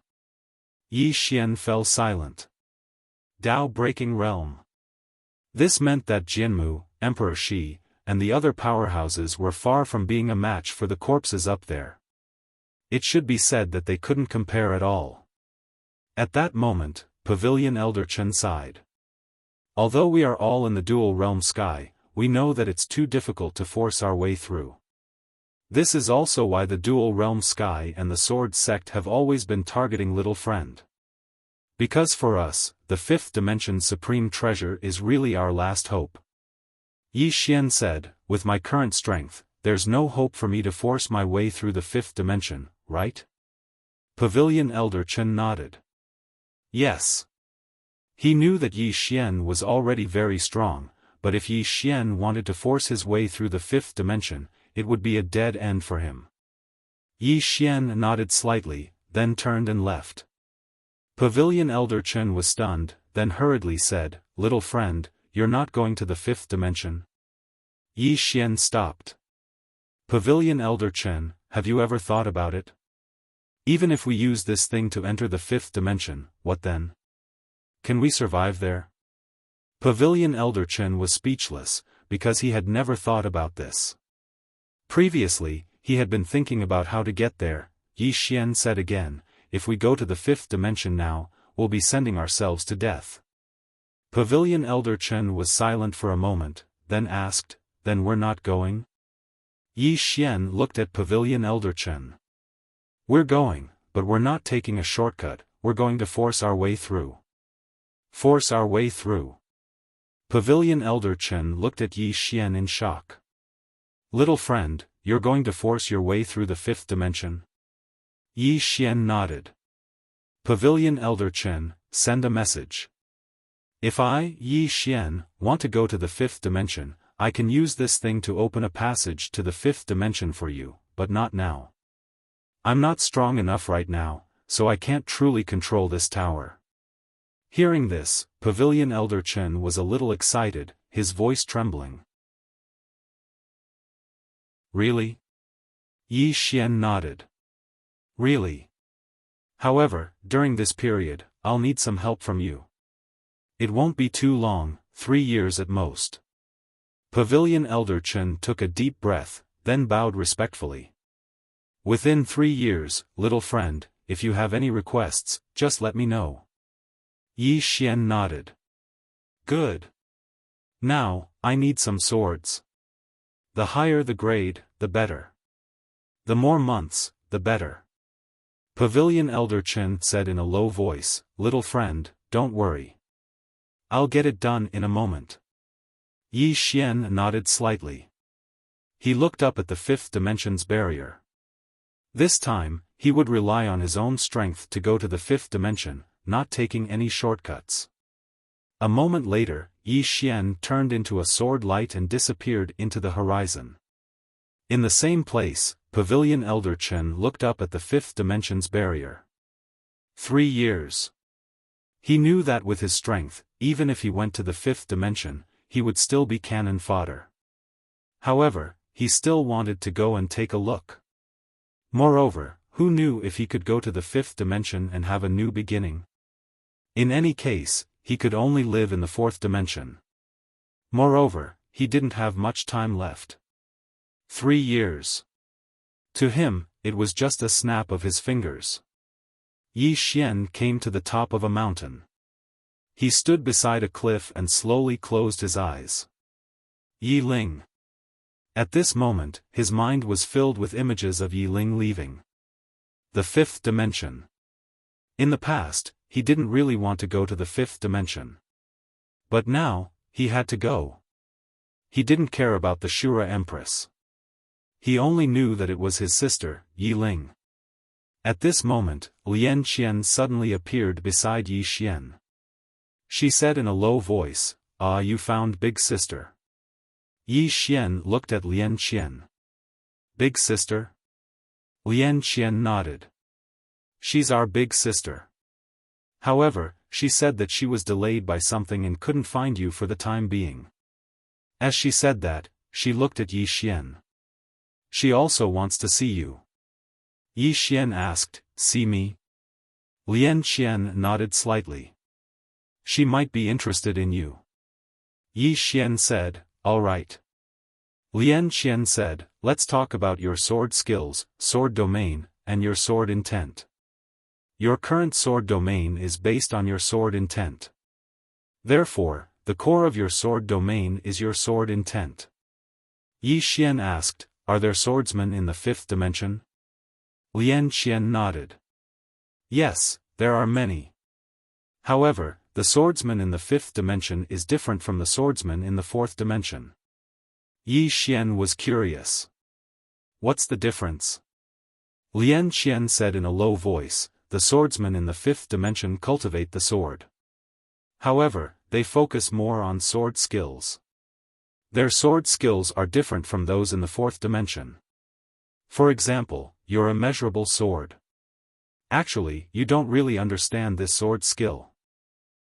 Yi Xian fell silent. Tao-breaking realm. This meant that Jianmu, Emperor Shi, and the other powerhouses were far from being a match for the corpses up there. It should be said that they couldn't compare at all. At that moment, Pavilion Elder Chen sighed. Although we are all in the dual realm sky, we know that it's too difficult to force our way through. This is also why the dual realm sky and the Sword Sect have always been targeting little friend. Because for us, the 5th dimension's supreme treasure is really our last hope. Yi Xian said, with my current strength, there's no hope for me to force my way through the 5th dimension, right? Pavilion Elder Chen nodded. Yes. He knew that Yi Xian was already very strong, but if Yi Xian wanted to force his way through the 5th dimension, it would be a dead end for him. Yi Xian nodded slightly, then turned and left. Pavilion Elder Chen was stunned, then hurriedly said, little friend, you're not going to the 5th dimension? Yi Xian stopped. Pavilion Elder Chen, have you ever thought about it? Even if we use this thing to enter the 5th dimension, what then? Can we survive there? Pavilion Elder Chen was speechless, because he had never thought about this. Previously, he had been thinking about how to get there. Yi Xian said again, if we go to the 5th dimension now, we'll be sending ourselves to death. Pavilion Elder Chen was silent for a moment, then asked, then we're not going? Yi Xian looked at Pavilion Elder Chen. We're going, but we're not taking a shortcut, we're going to force our way through. Force our way through. Pavilion Elder Chen looked at Yi Xian in shock. Little friend, you're going to force your way through the fifth dimension? Yi Xian nodded. Pavilion Elder Chen, send a message. If I, Yi Xian, want to go to the fifth dimension, I can use this thing to open a passage to the fifth dimension for you, but not now. I'm not strong enough right now, so I can't truly control this tower. Hearing this, Pavilion Elder Chen was a little excited, his voice trembling. Really? Yi Xian nodded. Really? However, during this period, I'll need some help from you. It won't be too long, 3 years at most. Pavilion Elder Chen took a deep breath, then bowed respectfully. Within 3 years, little friend, if you have any requests, just let me know. Yi Xian nodded. Good. Now, I need some swords. The higher the grade, the better. The more months, the better. Pavilion Elder Chen said in a low voice, little friend, don't worry. I'll get it done in a moment. Yi Xian nodded slightly. He looked up at the fifth dimension's barrier. This time, he would rely on his own strength to go to the fifth dimension, not taking any shortcuts. A moment later, Yi Xian turned into a sword light and disappeared into the horizon. In the same place, Pavilion Elder Chen looked up at the fifth dimension's barrier. 3 years. He knew that with his strength, even if he went to the fifth dimension, he would still be cannon fodder. However, he still wanted to go and take a look. Moreover, who knew if he could go to the fifth dimension and have a new beginning? In any case, he could only live in the fourth dimension. Moreover, he didn't have much time left. 3 years. To him, it was just a snap of his fingers. Yi Xian came to the top of a mountain. He stood beside a cliff and slowly closed his eyes. Yi Ling. At this moment, his mind was filled with images of Yi Ling leaving the fifth dimension. In the past, he didn't really want to go to the fifth dimension. But now, he had to go. He didn't care about the Shura Empress. He only knew that it was his sister, Yi Ling. At this moment, Lian Qian suddenly appeared beside Yi Xian. She said in a low voice, "Ah, you found big sister." Yi Xian looked at Lian Qian. Big sister? Lian Qian nodded. She's our big sister. However, she said that she was delayed by something and couldn't find you for the time being. As she said that, she looked at Yi Xian. She also wants to see you. Yi Xian asked, see me? Lian Qian nodded slightly. She might be interested in you. Yi Xian said, all right. Lian Qian said, let's talk about your sword skills, sword domain, and your sword intent. Your current sword domain is based on your sword intent. Therefore, the core of your sword domain is your sword intent. Yi Xian asked, are there swordsmen in the fifth dimension? Lian Qian nodded. Yes, there are many. However, the swordsman in the fifth dimension is different from the swordsman in the fourth dimension. Yi Xian was curious. What's the difference? Lian Qian said in a low voice, the swordsmen in the fifth dimension cultivate the sword. However, they focus more on sword skills. Their sword skills are different from those in the fourth dimension. For example, your immeasurable sword. Actually, you don't really understand this sword skill.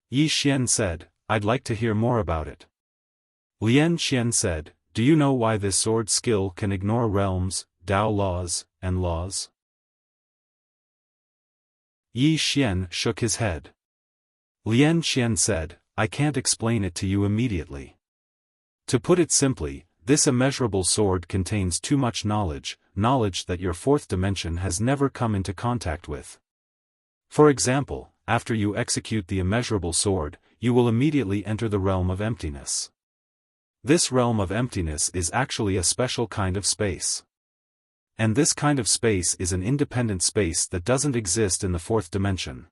Yi Xian said, I'd like to hear more about it. Lian Qian said, do you know why this sword skill can ignore realms, Dao laws, and laws? Yi Xian shook his head. Lian Qian said, I can't explain it to you immediately. To put it simply, this immeasurable sword contains too much knowledge, knowledge that your fourth dimension has never come into contact with. For example, after you execute the immeasurable sword, you will immediately enter the realm of emptiness. This realm of emptiness is actually a special kind of space. And this kind of space is an independent space that doesn't exist in the fourth dimension.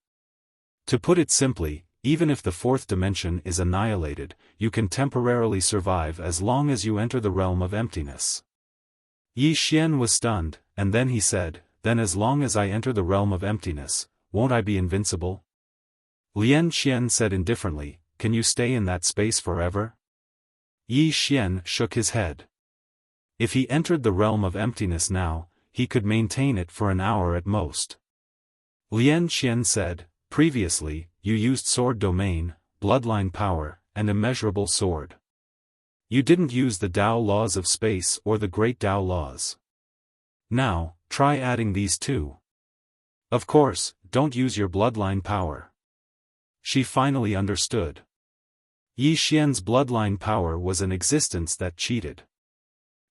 To put it simply, even if the fourth dimension is annihilated, you can temporarily survive as long as you enter the realm of emptiness. Yi Xian was stunned, and then he said, "Then as long as I enter the realm of emptiness, won't I be invincible?" Lian Xian said indifferently, "Can you stay in that space forever?" Yi Xian shook his head. If he entered the realm of emptiness now, he could maintain it for an hour at most. Lian Xian said, "Previously, you used sword domain, bloodline power, and immeasurable sword. You didn't use the Tao laws of space or the great Tao laws. Now, try adding these two. Of course, don't use your bloodline power." She finally understood. Yi Xian's bloodline power was an existence that cheated.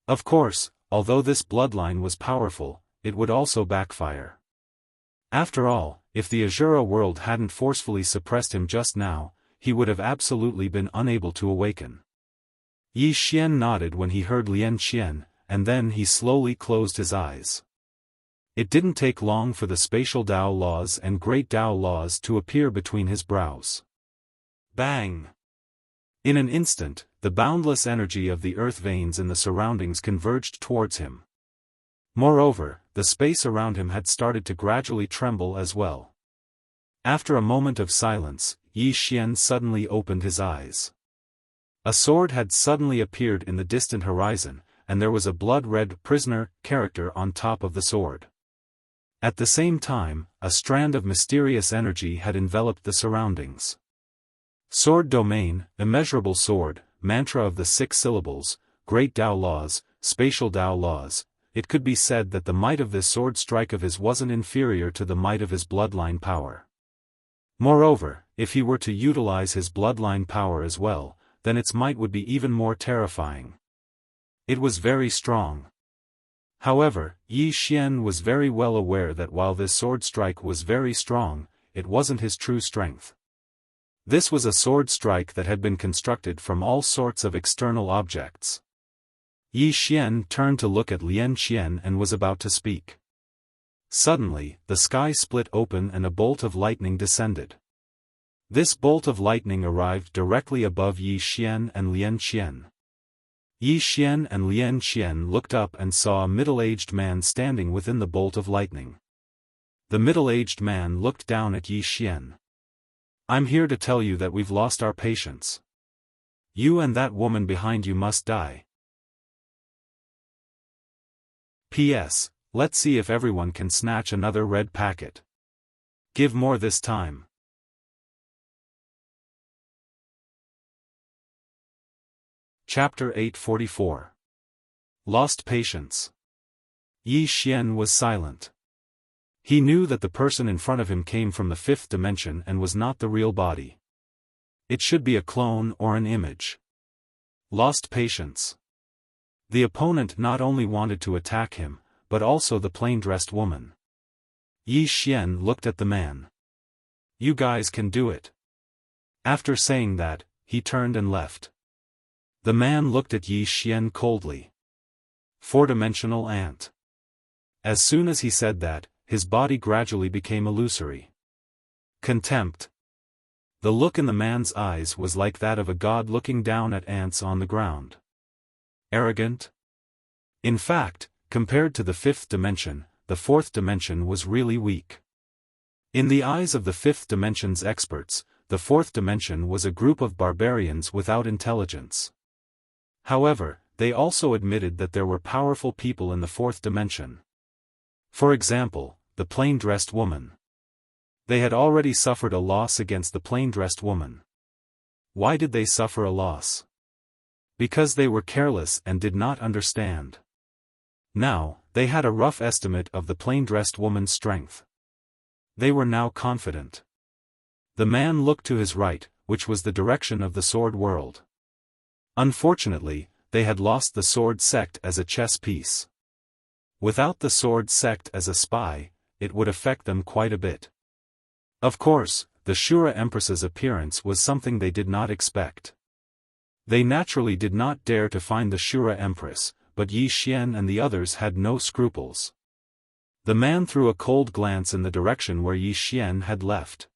Of course, although this bloodline was powerful, it would also backfire. After all, if the Azura world hadn't forcefully suppressed him just now, he would have absolutely been unable to awaken. Yi Xian nodded when he heard Lian Xian, and then he slowly closed his eyes. It didn't take long for the spatial Tao laws and great Tao laws to appear between his brows. Bang! In an instant, the boundless energy of the earth veins in the surroundings converged towards him. Moreover, the space around him had started to gradually tremble as well. After a moment of silence, Yi Xian suddenly opened his eyes. A sword had suddenly appeared in the distant horizon, and there was a blood-red prisoner character on top of the sword. At the same time, a strand of mysterious energy had enveloped the surroundings. Sword domain, immeasurable sword, mantra of the 6 syllables, great Tao laws, spatial Tao laws. It could be said that the might of this sword strike of his wasn't inferior to the might of his bloodline power. Moreover, if he were to utilize his bloodline power as well, then its might would be even more terrifying. It was very strong. However, Yi Xian was very well aware that while this sword strike was very strong, it wasn't his true strength. This was a sword strike that had been constructed from all sorts of external objects. Yi Xian turned to look at Lian Xian and was about to speak. Suddenly, the sky split open and a bolt of lightning descended. This bolt of lightning arrived directly above Yi Xian and Lian Xian. Yi Xian and Lian Xian looked up and saw a middle-aged man standing within the bolt of lightning. The middle-aged man looked down at Yi Xian. "I'm here to tell you that we've lost our patience. You and that woman behind you must die. P.S. Let's see if everyone can snatch another red packet. Give more this time." Chapter 844. Lost Patience. Yi Xian was silent. He knew that the person in front of him came from the fifth dimension and was not the real body. It should be a clone or an image. Lost patience. The opponent not only wanted to attack him, but also the plain-dressed woman. Yi Xian looked at the man. "You guys can do it." After saying that, he turned and left. The man looked at Yi Xian coldly. Four-dimensional ant. As soon as he said that, his body gradually became illusory. Contempt. The look in the man's eyes was like that of a god looking down at ants on the ground. Arrogant. In fact, compared to the fifth dimension, the fourth dimension was really weak. In the eyes of the fifth dimension's experts, the fourth dimension was a group of barbarians without intelligence. However, they also admitted that there were powerful people in the fourth dimension. For example, the plain-dressed woman. They had already suffered a loss against the plain-dressed woman. Why did they suffer a loss? Because they were careless and did not understand. Now, they had a rough estimate of the plain-dressed woman's strength. They were now confident. The man looked to his right, which was the direction of the sword world. Unfortunately, they had lost the sword sect as a chess piece. Without the sword sect as a spy, it would affect them quite a bit. Of course, the Shura Empress's appearance was something they did not expect. They naturally did not dare to find the Shura Empress, but Yi Xian and the others had no scruples. The man threw a cold glance in the direction where Yi Xian had left.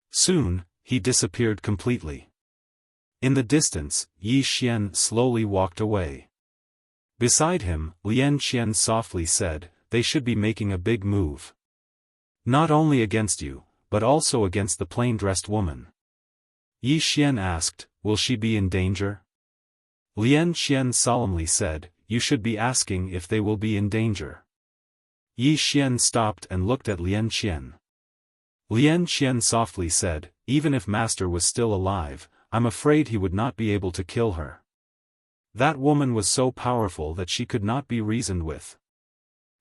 Soon, he disappeared completely. In the distance, Yi Xian slowly walked away. Beside him, Lian Qian softly said, "They should be making a big move. Not only against you, but also against the plain-dressed woman." Yi Xian asked, "Will she be in danger?" Lian Qian solemnly said, "You should be asking if they will be in danger." Yi Xian stopped and looked at Lian Qian. Lian Qian softly said, "Even if Master was still alive, I'm afraid he would not be able to kill her. That woman was so powerful that she could not be reasoned with."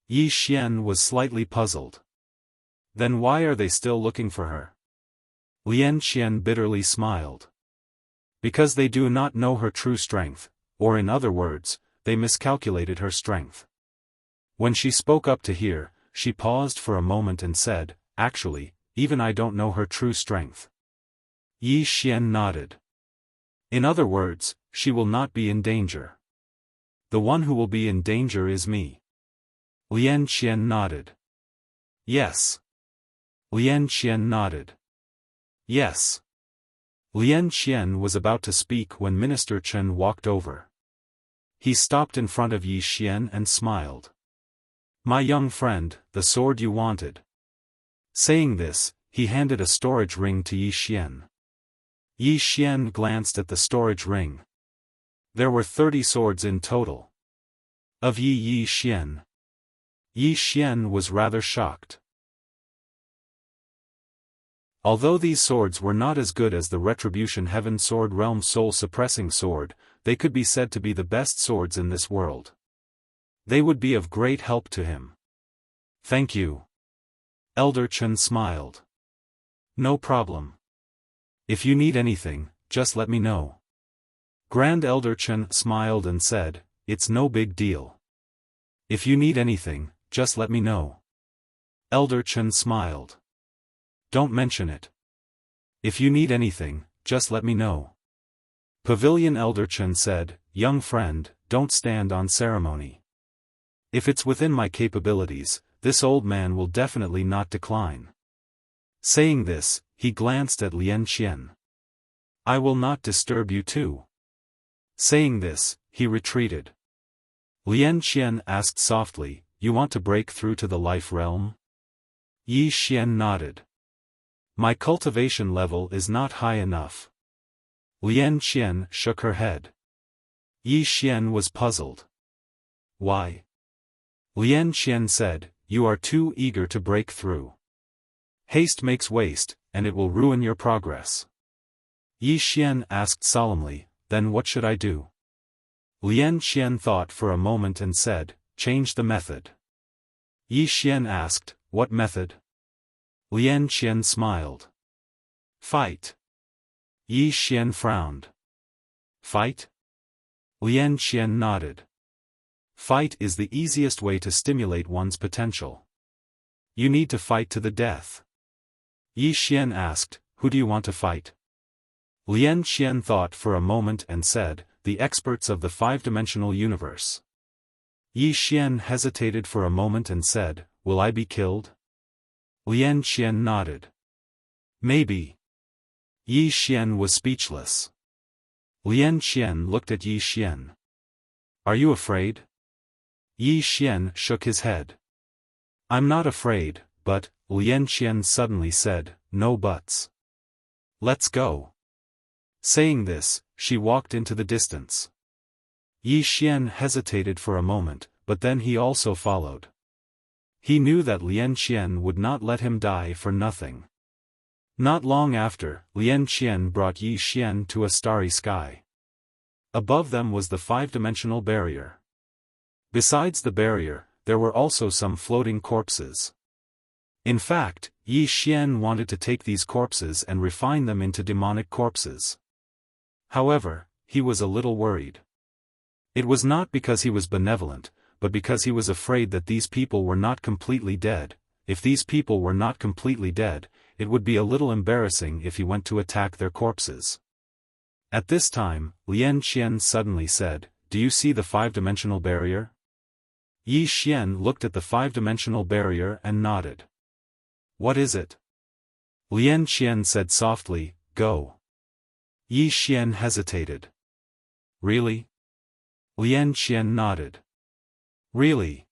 Yi Xian was slightly puzzled. "Then why are they still looking for her?" Lian Qian bitterly smiled. "Because they do not know her true strength, or in other words, they miscalculated her strength." When she spoke up to hear, she paused for a moment and said, "Actually, even I don't know her true strength." Yi Xian nodded. "In other words, she will not be in danger. The one who will be in danger is me." Lian Qian nodded. "Yes." Lian Qian nodded. "Yes." Lian Qian was about to speak when Minister Chen walked over. He stopped in front of Yi Xian and smiled. "My young friend, the sword you wanted." Saying this, he handed a storage ring to Yi Xian. Yi Xian glanced at the storage ring. There were 30 swords in total. Of Yi Xian. Yi Xian was rather shocked. Although these swords were not as good as the Retribution Heaven Sword Realm Soul Suppressing Sword, they could be said to be the best swords in this world. They would be of great help to him. "Thank you." Elder Chen smiled. "No problem. If you need anything, just let me know." Grand Elder Chen smiled and said, "It's no big deal. If you need anything, just let me know." Elder Chen smiled. "Don't mention it. If you need anything, just let me know." Pavilion Elder Chen said, "Young friend, don't stand on ceremony. If it's within my capabilities, this old man will definitely not decline." Saying this, he glanced at Lian Qian. "I will not disturb you too." Saying this, he retreated. Lian Qian asked softly, "You want to break through to the life realm?" Yi Xian nodded. "My cultivation level is not high enough." Lian Qian shook her head. Yi Xian was puzzled. "Why?" Lian Qian said, "You are too eager to break through. Haste makes waste, and it will ruin your progress." Yi Xian asked solemnly, "Then what should I do?" Lian Qian thought for a moment and said, "Change the method." Yi Xian asked, "What method?" Lian Qian smiled. "Fight." Yi Xian frowned. "Fight?" Lian Qian nodded. "Fight is the easiest way to stimulate one's potential. You need to fight to the death." Yi Xian asked, "Who do you want to fight?" Lian Qian thought for a moment and said, "The experts of the five-dimensional universe." Yi Xian hesitated for a moment and said, "Will I be killed?" Lian Qian nodded. "Maybe." Yi Xian was speechless. Lian Qian looked at Yi Xian. "Are you afraid?" Yi Xian shook his head. "I'm not afraid, but," Lian Qian suddenly said, "No buts. Let's go." Saying this, she walked into the distance. Yi Xian hesitated for a moment, but then he also followed. He knew that Lian Qian would not let him die for nothing. Not long after, Lian Qian brought Yi Xian to a starry sky. Above them was the five-dimensional barrier. Besides the barrier, there were also some floating corpses. In fact, Yi Xian wanted to take these corpses and refine them into demonic corpses. However, he was a little worried. It was not because he was benevolent, but because he was afraid that these people were not completely dead. If these people were not completely dead, it would be a little embarrassing if he went to attack their corpses. At this time, Lian Qian suddenly said, do you see the five-dimensional barrier? Yi Xian looked at the five-dimensional barrier and nodded. What is it? Lian Qian said softly, go. Yi Xian hesitated. Really? Lian Qian nodded. Really?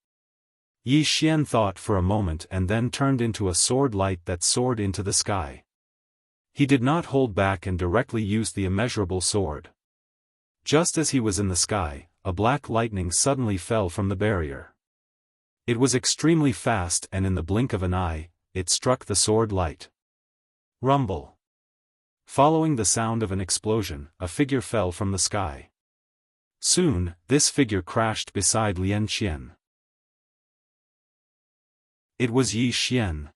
Yi Xian thought for a moment and then turned into a sword light that soared into the sky. He did not hold back and directly used the immeasurable sword. Just as he was in the sky, a black lightning suddenly fell from the barrier. It was extremely fast and in the blink of an eye, it struck the sword light. Rumble. Following the sound of an explosion, a figure fell from the sky. Soon, this figure crashed beside Lian Qian. It was Yi Xian.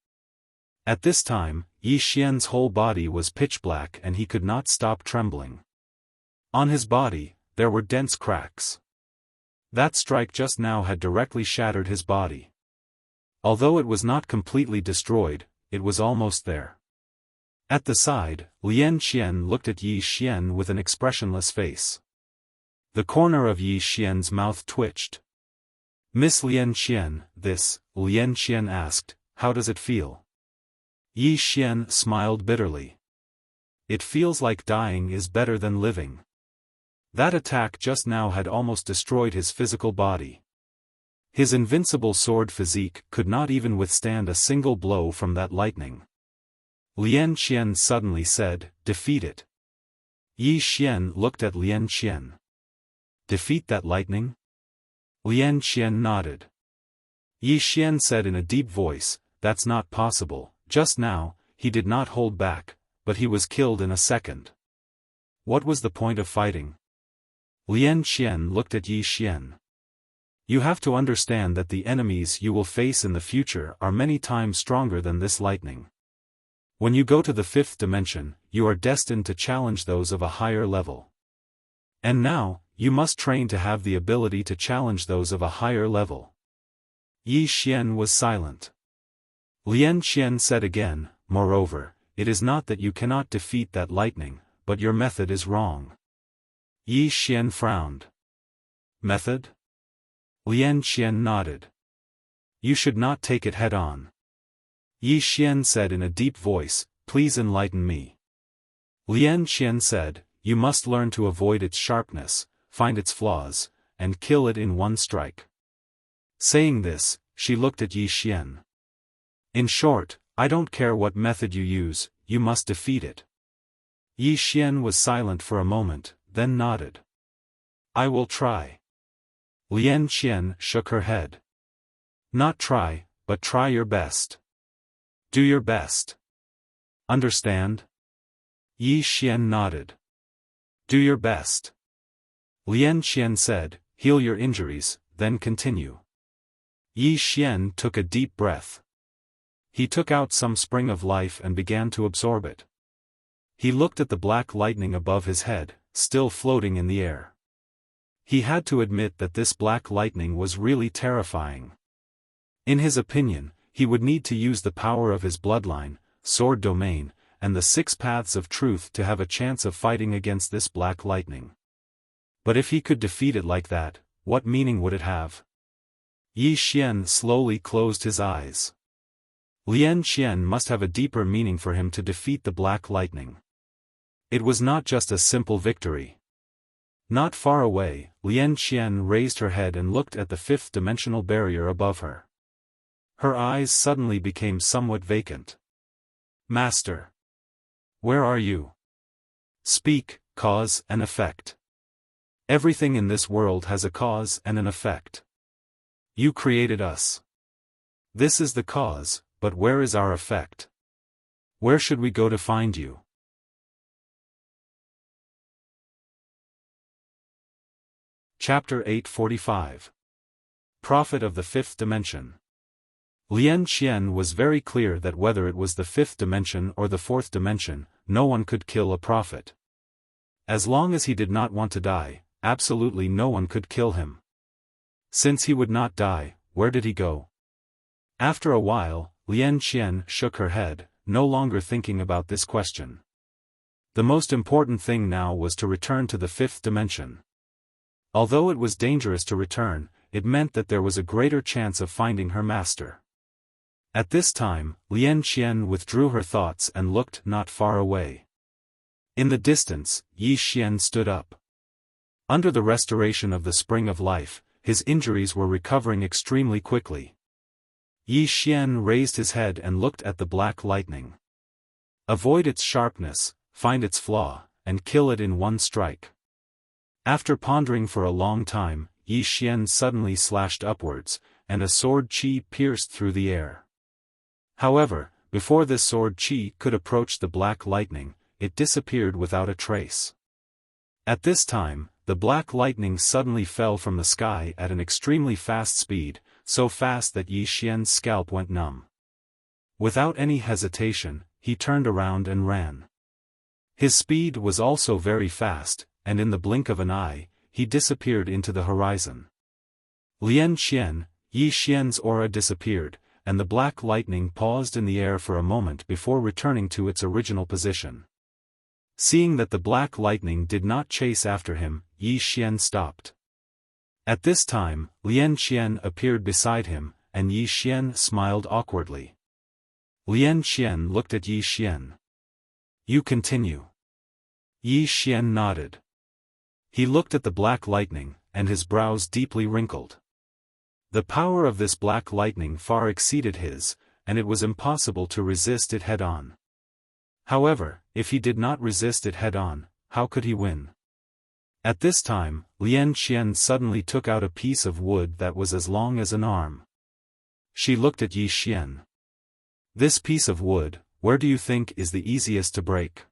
At this time, Yi Xian's whole body was pitch black and he could not stop trembling. On his body, there were dense cracks. That strike just now had directly shattered his body. Although it was not completely destroyed, it was almost there. At the side, Lian Qian looked at Yi Xian with an expressionless face. The corner of Yi Xian's mouth twitched. Miss Lian Qian, Lian Qian asked, how does it feel? Yi Xian smiled bitterly. It feels like dying is better than living. That attack just now had almost destroyed his physical body. His invincible sword physique could not even withstand a single blow from that lightning. Lian Qian suddenly said, defeat it. Yi Xian looked at Lian Qian. Defeat that lightning? Lian Qian nodded. Yi Xian said in a deep voice, that's not possible. Just now, he did not hold back, but he was killed in a second. What was the point of fighting? Lian Qian looked at Yi Xian. You have to understand that the enemies you will face in the future are many times stronger than this lightning. When you go to the fifth dimension, you are destined to challenge those of a higher level. And now, you must train to have the ability to challenge those of a higher level. Yi Xian was silent. Lian Qian said again, moreover, it is not that you cannot defeat that lightning, but your method is wrong. Yi Xian frowned. Method? Lian Qian nodded. You should not take it head-on. Yi Xian said in a deep voice, please enlighten me. Lian Qian said, you must learn to avoid its sharpness, find its flaws, and kill it in one strike. Saying this, she looked at Yi Xian. In short, I don't care what method you use, you must defeat it. Yi Xian was silent for a moment, then nodded. I will try. Lian Qian shook her head. Not try, but try your best. Do your best. Understand? Yi Xian nodded. Do your best. Lian Qian said, heal your injuries, then continue. Yi Xian took a deep breath. He took out some spring of life and began to absorb it. He looked at the black lightning above his head, still floating in the air. He had to admit that this black lightning was really terrifying. In his opinion, he would need to use the power of his bloodline, sword domain, and the 6 paths of truth to have a chance of fighting against this black lightning. But if he could defeat it like that, what meaning would it have? Yi Xian slowly closed his eyes. Lian Qian must have a deeper meaning for him to defeat the black lightning. It was not just a simple victory. Not far away, Lian Qian raised her head and looked at the fifth-dimensional barrier above her. Her eyes suddenly became somewhat vacant. Master. Where are you? Speak, cause and effect. Everything in this world has a cause and an effect. You created us. This is the cause, but where is our effect? Where should we go to find you? Chapter 845. Prophet of the Fifth Dimension. Lian Qian was very clear that whether it was the fifth dimension or the fourth dimension, no one could kill a prophet. As long as he did not want to die, absolutely no one could kill him. Since he would not die, where did he go? After a while, Lian Qian shook her head, no longer thinking about this question. The most important thing now was to return to the fifth dimension. Although it was dangerous to return, it meant that there was a greater chance of finding her master. At this time, Lian Qian withdrew her thoughts and looked not far away. In the distance, Yi Xian stood up. Under the restoration of the spring of life, his injuries were recovering extremely quickly. Yi Xian raised his head and looked at the black lightning. Avoid its sharpness, find its flaw, and kill it in one strike. After pondering for a long time, Yi Xian suddenly slashed upwards, and a sword qi pierced through the air. However, before this sword qi could approach the black lightning, it disappeared without a trace. At this time, the black lightning suddenly fell from the sky at an extremely fast speed, so fast that Yi Xian's scalp went numb. Without any hesitation, he turned around and ran. His speed was also very fast, and in the blink of an eye, he disappeared into the horizon. Lian Qian, Yi Xian's aura disappeared, and the black lightning paused in the air for a moment before returning to its original position. Seeing that the black lightning did not chase after him, Yi Xian stopped. At this time, Lian Qian appeared beside him, and Yi Xian smiled awkwardly. Lian Qian looked at Yi Xian. "You continue." Yi Xian nodded. He looked at the black lightning, and his brows deeply wrinkled. The power of this black lightning far exceeded his, and it was impossible to resist it head-on. However, if he did not resist it head-on, how could he win? At this time, Lian Qian suddenly took out a piece of wood that was as long as an arm. She looked at Yi Xian. "This piece of wood, where do you think is the easiest to break?"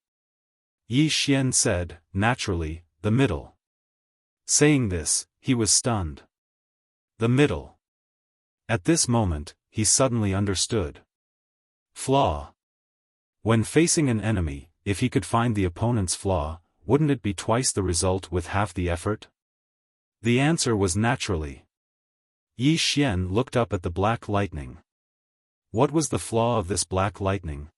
Yi Xian said, naturally, "The middle." Saying this, he was stunned. The middle. At this moment, he suddenly understood. Flaw. When facing an enemy, if he could find the opponent's flaw, wouldn't it be twice the result with half the effort? The answer was naturally. Yi Xian looked up at the black lightning. What was the flaw of this black lightning?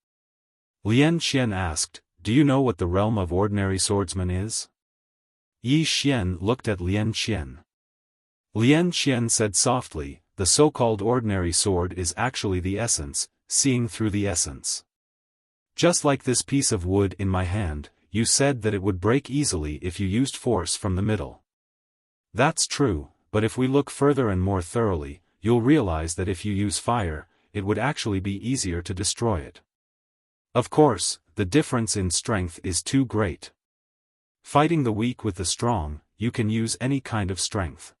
Lian Qian asked, "Do you know what the realm of ordinary swordsman is?" Yi Xian looked at Lian Qian. Lian Qian said softly, "The so-called ordinary sword is actually the essence, seeing through the essence. Just like this piece of wood in my hand, you said that it would break easily if you used force from the middle. That's true, but if we look further and more thoroughly, you'll realize that if you use fire, it would actually be easier to destroy it. Of course, the difference in strength is too great. Fighting the weak with the strong, you can use any kind of strength.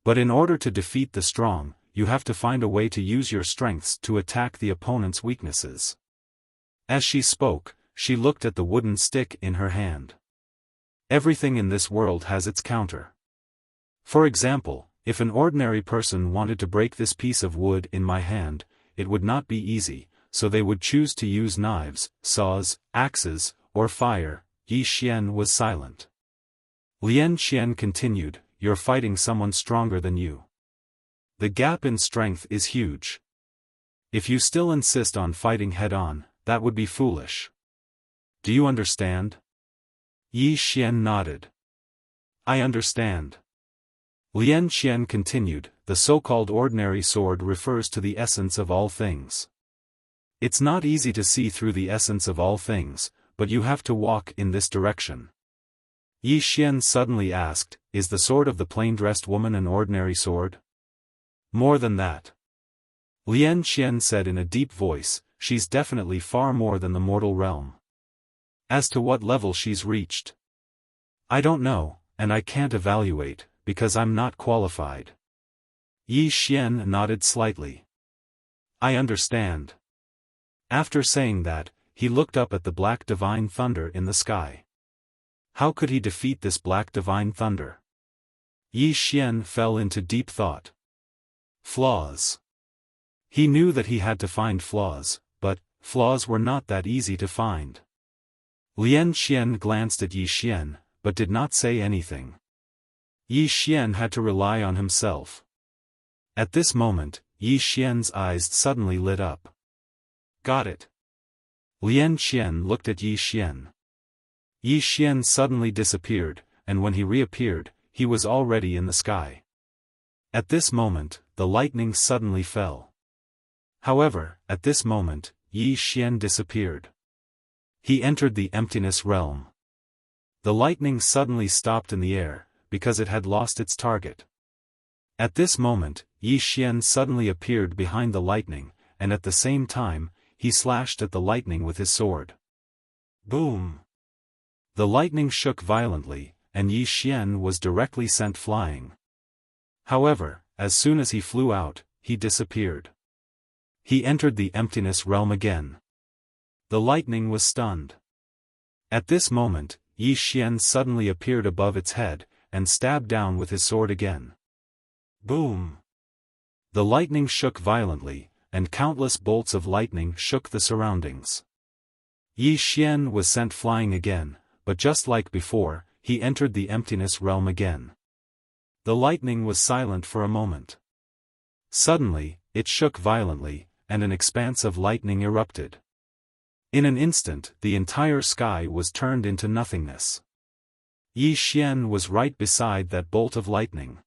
But in order to defeat the strong, you have to find a way to use your strengths to attack the opponent's weaknesses." As she spoke, she looked at the wooden stick in her hand. Everything in this world has its counter. For example, if an ordinary person wanted to break this piece of wood in my hand, it would not be easy, so they would choose to use knives, saws, axes, or fire. Yi Xian was silent. Lian Qian continued, "You're fighting someone stronger than you. The gap in strength is huge. If you still insist on fighting head-on, that would be foolish. Do you understand?" Yi Xian nodded. "I understand." Lian Qian continued, "The so-called ordinary sword refers to the essence of all things. It's not easy to see through the essence of all things, but you have to walk in this direction." Yi Xian suddenly asked, "Is the sword of the plain-dressed woman an ordinary sword?" "More than that." Lian Qian said in a deep voice, "She's definitely far more than the mortal realm. As to what level she's reached, I don't know, and I can't evaluate, because I'm not qualified." Yi Xian nodded slightly. "I understand." After saying that, he looked up at the black divine thunder in the sky. How could he defeat this black divine thunder? Yi Xian fell into deep thought. Flaws. He knew that he had to find flaws, but flaws were not that easy to find. Lian Qian glanced at Yi Xian, but did not say anything. Yi Xian had to rely on himself. At this moment, Yi Xian's eyes suddenly lit up. "Got it." Lian Qian looked at Yi Xian. Yi Xian suddenly disappeared, and when he reappeared, he was already in the sky. At this moment, the lightning suddenly fell. However, at this moment, Yi Xian disappeared. He entered the emptiness realm. The lightning suddenly stopped in the air, because it had lost its target. At this moment, Yi Xian suddenly appeared behind the lightning, and at the same time, he slashed at the lightning with his sword. Boom! The lightning shook violently, and Yi Xian was directly sent flying. However, as soon as he flew out, he disappeared. He entered the emptiness realm again. The lightning was stunned. At this moment, Yi Xian suddenly appeared above its head, and stabbed down with his sword again. Boom! The lightning shook violently, and countless bolts of lightning shook the surroundings. Yi Xian was sent flying again, but just like before, he entered the emptiness realm again. The lightning was silent for a moment. Suddenly, it shook violently, and an expanse of lightning erupted. In an instant, the entire sky was turned into nothingness. Yi Xian was right beside that bolt of lightning.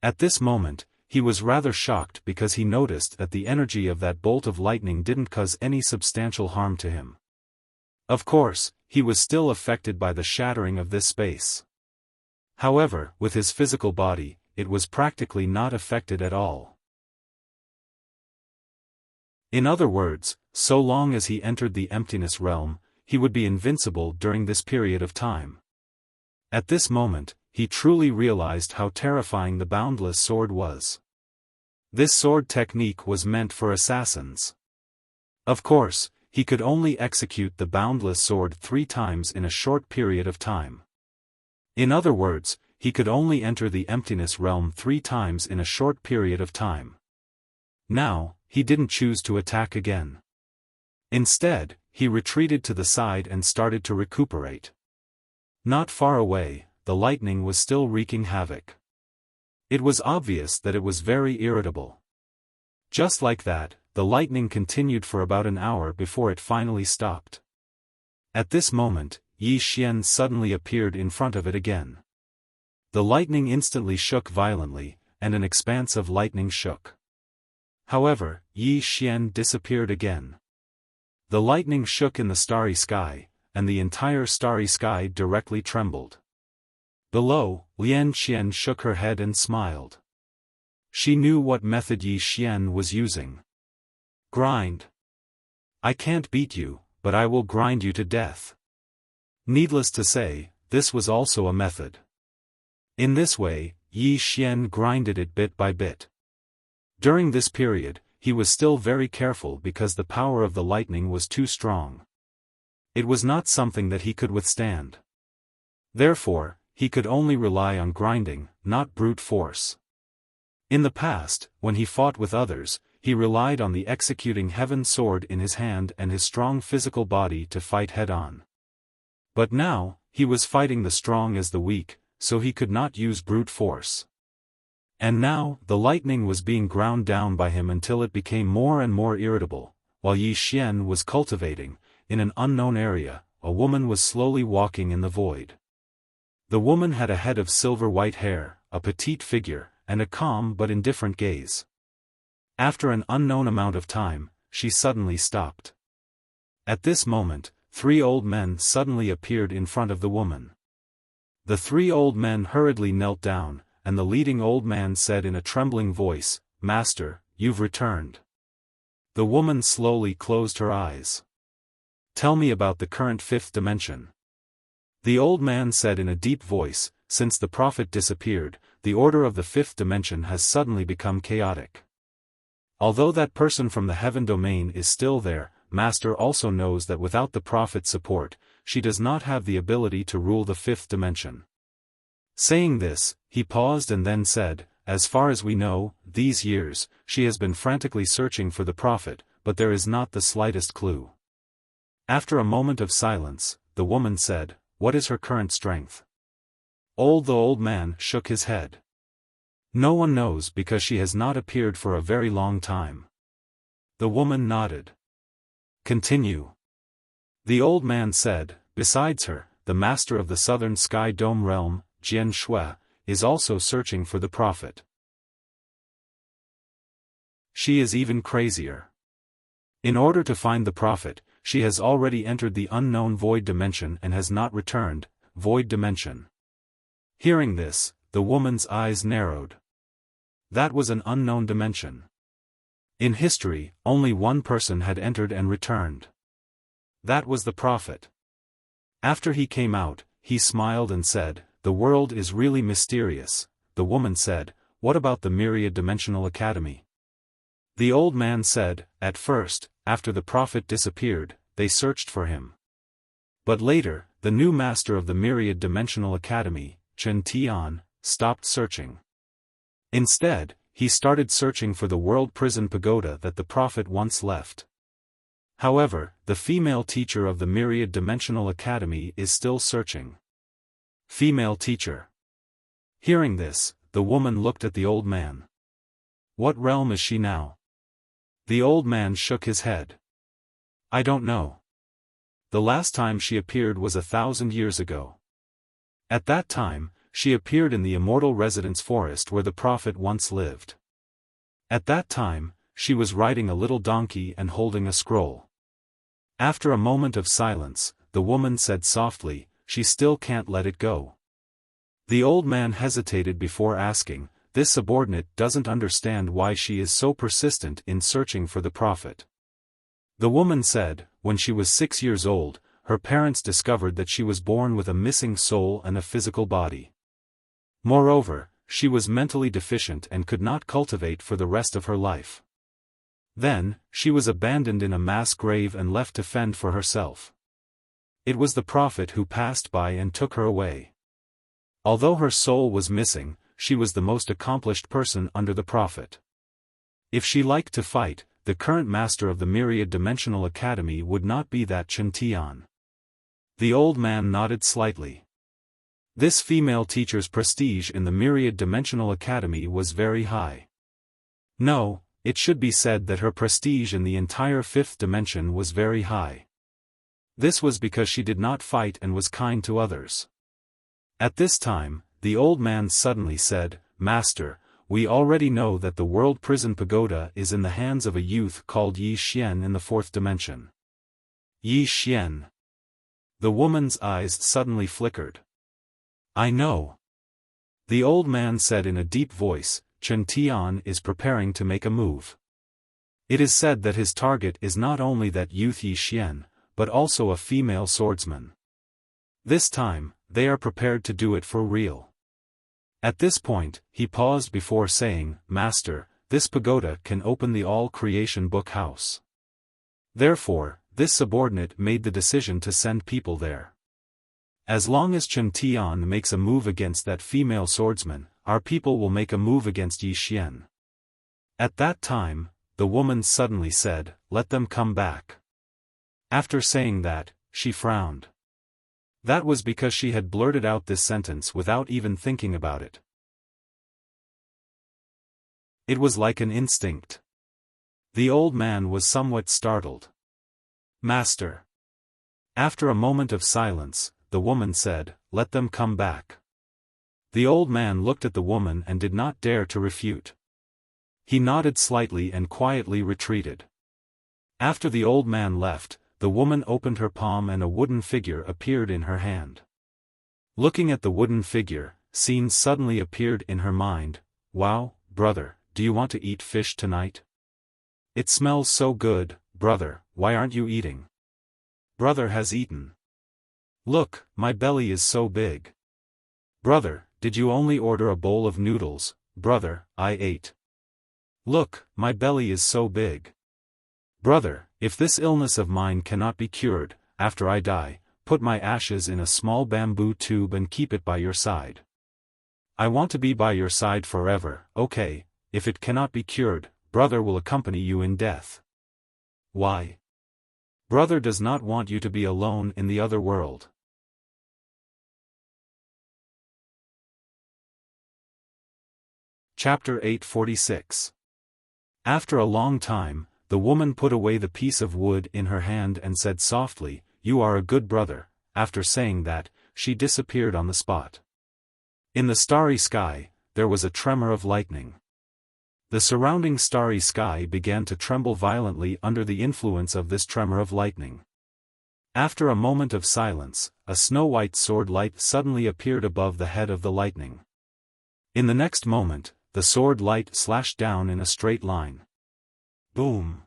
At this moment, he was rather shocked because he noticed that the energy of that bolt of lightning didn't cause any substantial harm to him. Of course, he was still affected by the shattering of this space. However, with his physical body, it was practically not affected at all. In other words, so long as he entered the emptiness realm, he would be invincible during this period of time. At this moment, he truly realized how terrifying the boundless sword was. This sword technique was meant for assassins. Of course, he could only execute the boundless sword 3 times in a short period of time. In other words, he could only enter the emptiness realm 3 times in a short period of time. Now, he didn't choose to attack again. Instead, he retreated to the side and started to recuperate. Not far away, the lightning was still wreaking havoc. It was obvious that it was very irritable. Just like that, the lightning continued for about an hour before it finally stopped. At this moment, Yi Xian suddenly appeared in front of it again. The lightning instantly shook violently, and an expanse of lightning shook. However, Yi Xian disappeared again. The lightning shook in the starry sky, and the entire starry sky directly trembled. Below, Lian Qian shook her head and smiled. She knew what method Yi Xian was using. Grind. I can't beat you, but I will grind you to death. Needless to say, this was also a method. In this way, Yi Xian grinded it bit by bit. During this period, he was still very careful because the power of the lightning was too strong. It was not something that he could withstand. Therefore, he could only rely on grinding, not brute force. In the past, when he fought with others, he relied on the executing heaven sword in his hand and his strong physical body to fight head-on. But now, he was fighting the strong as the weak, so he could not use brute force. And now, the lightning was being ground down by him until it became more and more irritable. While Yi Xian was cultivating, in an unknown area, a woman was slowly walking in the void. The woman had a head of silver-white hair, a petite figure, and a calm but indifferent gaze. After an unknown amount of time, she suddenly stopped. At this moment, 3 old men suddenly appeared in front of the woman. The 3 old men hurriedly knelt down, and the leading old man said in a trembling voice, "Master, you've returned." The woman slowly closed her eyes. "Tell me about the current 5th dimension." The old man said in a deep voice, "Since the prophet disappeared, the order of the 5th dimension has suddenly become chaotic. Although that person from the heaven domain is still there, Master also knows that without the prophet's support, she does not have the ability to rule the 5th dimension." Saying this, he paused and then said, "As far as we know, these years, she has been frantically searching for the prophet, but there is not the slightest clue." After a moment of silence, the woman said, "What is her current strength?" The old man shook his head. "No one knows because she has not appeared for a very long time." The woman nodded. "Continue." The old man said, "Besides her, the master of the southern sky dome realm, Jian Shui, is also searching for the prophet. She is even crazier. In order to find the prophet, she has already entered the unknown void dimension and has not returned. Void dimension. Hearing this, the woman's eyes narrowed. That was an unknown dimension. In history, only one person had entered and returned. That was the prophet. After he came out, he smiled and said, "The world is really mysterious." The woman said, "What about the Myriad Dimensional Academy?" The old man said, "At first, after the prophet disappeared, they searched for him. But later, the new master of the Myriad Dimensional Academy, Chen Tian, stopped searching. Instead, he started searching for the world prison pagoda that the prophet once left. However, the female teacher of the Myriad Dimensional Academy is still searching." Female teacher. Hearing this, the woman looked at the old man. "What realm is she now?" The old man shook his head. "I don't know. The last time she appeared was 1,000 years ago. At that time, she appeared in the immortal residence forest where the prophet once lived. At that time, she was riding a little donkey and holding a scroll." After a moment of silence, the woman said softly, "She still can't let it go." The old man hesitated before asking, "This subordinate doesn't understand why she is so persistent in searching for the prophet." The woman said, "When she was 6 years old, her parents discovered that she was born with a missing soul and a physical body. Moreover, she was mentally deficient and could not cultivate for the rest of her life. Then, she was abandoned in a mass grave and left to fend for herself. It was the prophet who passed by and took her away. Although her soul was missing, she was the most accomplished person under the prophet. If she liked to fight, the current master of the Myriad Dimensional Academy would not be that Chen Tian." The old man nodded slightly. This female teacher's prestige in the Myriad Dimensional Academy was very high. No, it should be said that her prestige in the entire fifth dimension was very high. This was because she did not fight and was kind to others. At this time, the old man suddenly said, "Master, we already know that the world prison pagoda is in the hands of a youth called Yi Xian in the fourth dimension." Yi Xian. The woman's eyes suddenly flickered. "I know." The old man said in a deep voice, "Chen Tian is preparing to make a move. It is said that his target is not only that youth Yi Xian, but also a female swordsman. This time, they are prepared to do it for real." At this point, he paused before saying, "Master, this pagoda can open the all-creation book house. Therefore, this subordinate made the decision to send people there. As long as Chen Tian makes a move against that female swordsman, our people will make a move against Yi Xian." At that time, the woman suddenly said, "Let them come back." After saying that, she frowned. That was because she had blurted out this sentence without even thinking about it. It was like an instinct. The old man was somewhat startled. "Master." After a moment of silence, the woman said, "Let them come back." The old man looked at the woman and did not dare to refute. He nodded slightly and quietly retreated. After the old man left, the woman opened her palm and a wooden figure appeared in her hand. Looking at the wooden figure, scenes suddenly appeared in her mind. "Wow, brother, do you want to eat fish tonight? It smells so good, brother, why aren't you eating?" "Brother has eaten. Look, my belly is so big." "Brother, did you only order a bowl of noodles?" "Brother, I ate." "Look, my belly is so big." "Brother, if this illness of mine cannot be cured, after I die, put my ashes in a small bamboo tube and keep it by your side. I want to be by your side forever." "Okay, if it cannot be cured, brother will accompany you in death." "Why?" "Brother does not want you to be alone in the other world." Chapter 846. After a long time, the woman put away the piece of wood in her hand and said softly, "You are a good brother." After saying that, she disappeared on the spot. In the starry sky, there was a tremor of lightning. The surrounding starry sky began to tremble violently under the influence of this tremor of lightning. After a moment of silence, a snow-white sword light suddenly appeared above the head of the lightning. In the next moment, the sword light slashed down in a straight line. Boom!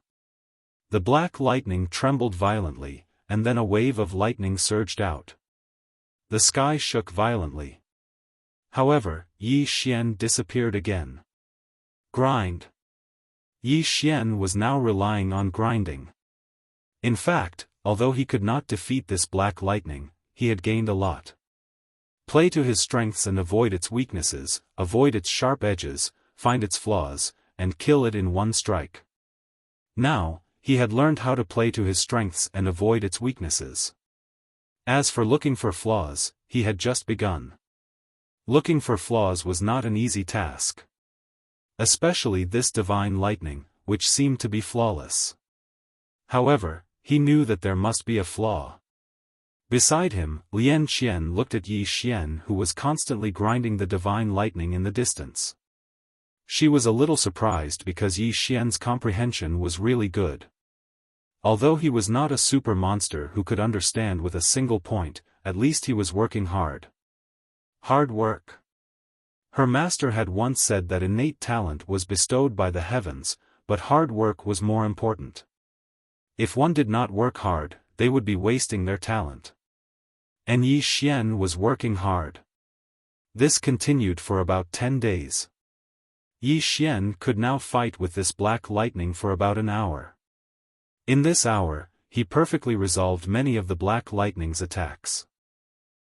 The black lightning trembled violently, and then a wave of lightning surged out. The sky shook violently. However, Yi Xian disappeared again. Grind. Yi Xian was now relying on grinding. In fact, although he could not defeat this black lightning, he had gained a lot. Play to his strengths and avoid its weaknesses, avoid its sharp edges, find its flaws, and kill it in one strike. Now, he had learned how to play to his strengths and avoid its weaknesses. As for looking for flaws, he had just begun. Looking for flaws was not an easy task. Especially this divine lightning, which seemed to be flawless. However, he knew that there must be a flaw. Beside him, Lian Qian looked at Yi Xian, who was constantly grinding the divine lightning in the distance. She was a little surprised because Yi Xian's comprehension was really good. Although he was not a super monster who could understand with a single point, at least he was working hard. Hard work. Her master had once said that innate talent was bestowed by the heavens, but hard work was more important. If one did not work hard, they would be wasting their talent. And Yi Xian was working hard. This continued for about 10 days. Yi Xian could now fight with this black lightning for about an hour. In this hour, he perfectly resolved many of the black lightning's attacks.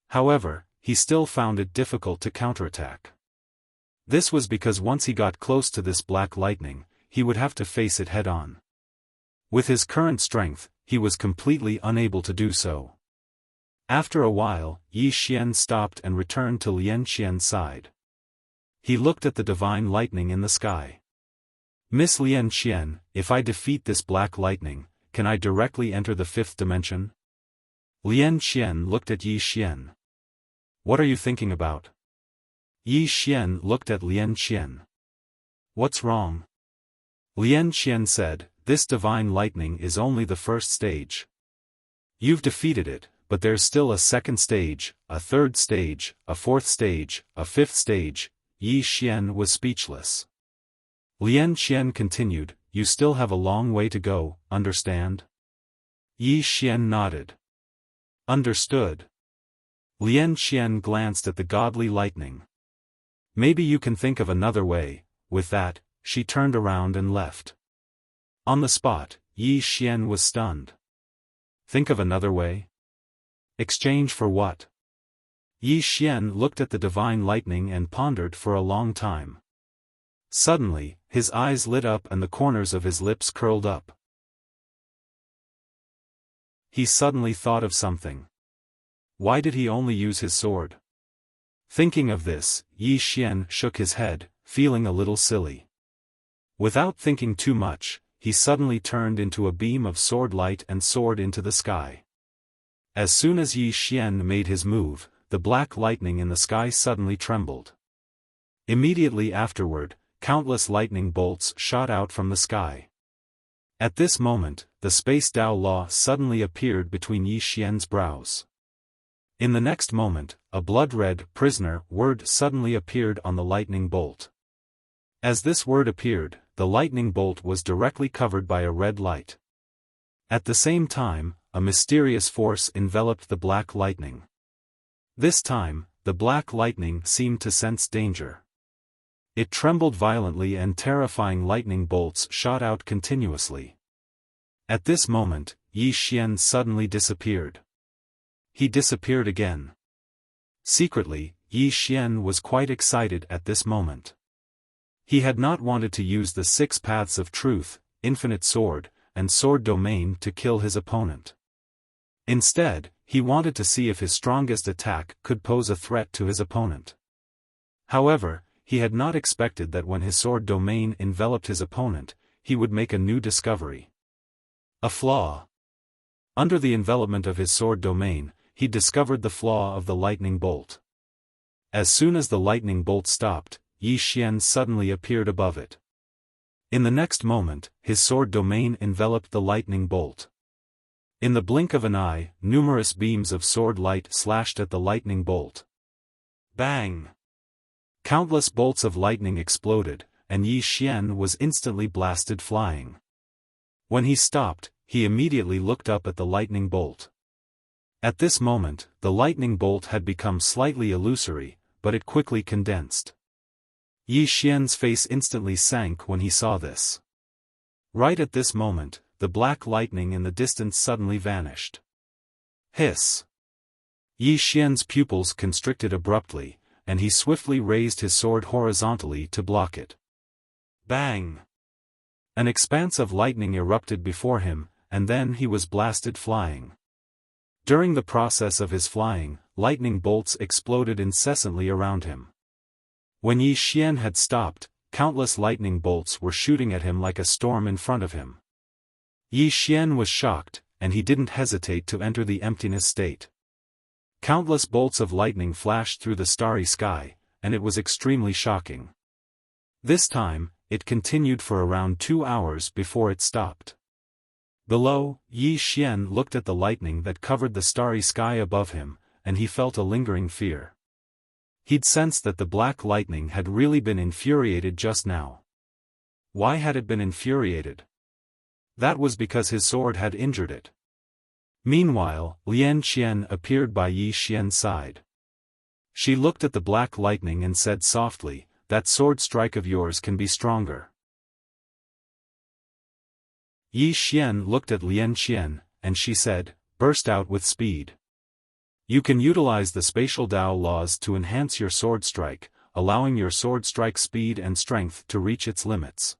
However, he still found it difficult to counterattack. This was because once he got close to this black lightning, he would have to face it head-on. With his current strength, he was completely unable to do so. After a while, Yi Xian stopped and returned to Lian Qian's side. He looked at the divine lightning in the sky. Miss Lian Qian, if I defeat this black lightning, can I directly enter the fifth dimension? Lian Qian looked at Yi Xian. What are you thinking about? Yi Xian looked at Lian Qian. What's wrong? Lian Qian said, this divine lightning is only the first stage. You've defeated it, but there's still a second stage, a third stage, a fourth stage, a fifth stage. Yi Xian was speechless. Lian Qian continued, you still have a long way to go, understand? Yi Xian nodded. Understood. Lian Qian glanced at the godly lightning. Maybe you can think of another way. With that, she turned around and left. On the spot, Yi Xian was stunned. Think of another way? Exchange for what? Yi Xian looked at the divine lightning and pondered for a long time. Suddenly, his eyes lit up and the corners of his lips curled up. He suddenly thought of something. Why did he only use his sword? Thinking of this, Yi Xian shook his head, feeling a little silly. Without thinking too much, he suddenly turned into a beam of sword light and soared into the sky. As soon as Yi Xian made his move, the black lightning in the sky suddenly trembled. Immediately afterward, countless lightning bolts shot out from the sky. At this moment, the Space Dao Law suddenly appeared between Yi Xian's brows. In the next moment, a blood-red prisoner word suddenly appeared on the lightning bolt. As this word appeared, the lightning bolt was directly covered by a red light. At the same time, a mysterious force enveloped the black lightning. This time, the black lightning seemed to sense danger. It trembled violently and terrifying lightning bolts shot out continuously. At this moment, Yi Xian suddenly disappeared. He disappeared again. Secretly, Yi Xian was quite excited at this moment. He had not wanted to use the 6 paths of truth, infinite sword, and sword domain to kill his opponent. Instead, he wanted to see if his strongest attack could pose a threat to his opponent. However, he had not expected that when his sword domain enveloped his opponent, he would make a new discovery. A flaw. Under the envelopment of his sword domain, he discovered the flaw of the lightning bolt. As soon as the lightning bolt stopped, Yi Xian suddenly appeared above it. In the next moment, his sword domain enveloped the lightning bolt. In the blink of an eye, numerous beams of sword light slashed at the lightning bolt. Bang! Countless bolts of lightning exploded, and Yi Xian was instantly blasted flying. When he stopped, he immediately looked up at the lightning bolt. At this moment, the lightning bolt had become slightly illusory, but it quickly condensed. Yi Xian's face instantly sank when he saw this. Right at this moment, the black lightning in the distance suddenly vanished. Hiss! Yi Xian's pupils constricted abruptly, and he swiftly raised his sword horizontally to block it. Bang! An expanse of lightning erupted before him, and then he was blasted flying. During the process of his flying, lightning bolts exploded incessantly around him. When Yi Xian had stopped, countless lightning bolts were shooting at him like a storm in front of him. Yi Xian was shocked, and he didn't hesitate to enter the emptiness state. Countless bolts of lightning flashed through the starry sky, and it was extremely shocking. This time, it continued for around 2 hours before it stopped. Below, Yi Xian looked at the lightning that covered the starry sky above him, and he felt a lingering fear. He'd sensed that the black lightning had really been infuriated just now. Why had it been infuriated? That was because his sword had injured it. Meanwhile, Lian Qian appeared by Yi Xian's side. She looked at the black lightning and said softly, "That sword strike of yours can be stronger." Yi Xian looked at Lian Qian, and she said, "Burst out with speed. You can utilize the spatial Dao laws to enhance your sword strike, allowing your sword strike speed and strength to reach its limits.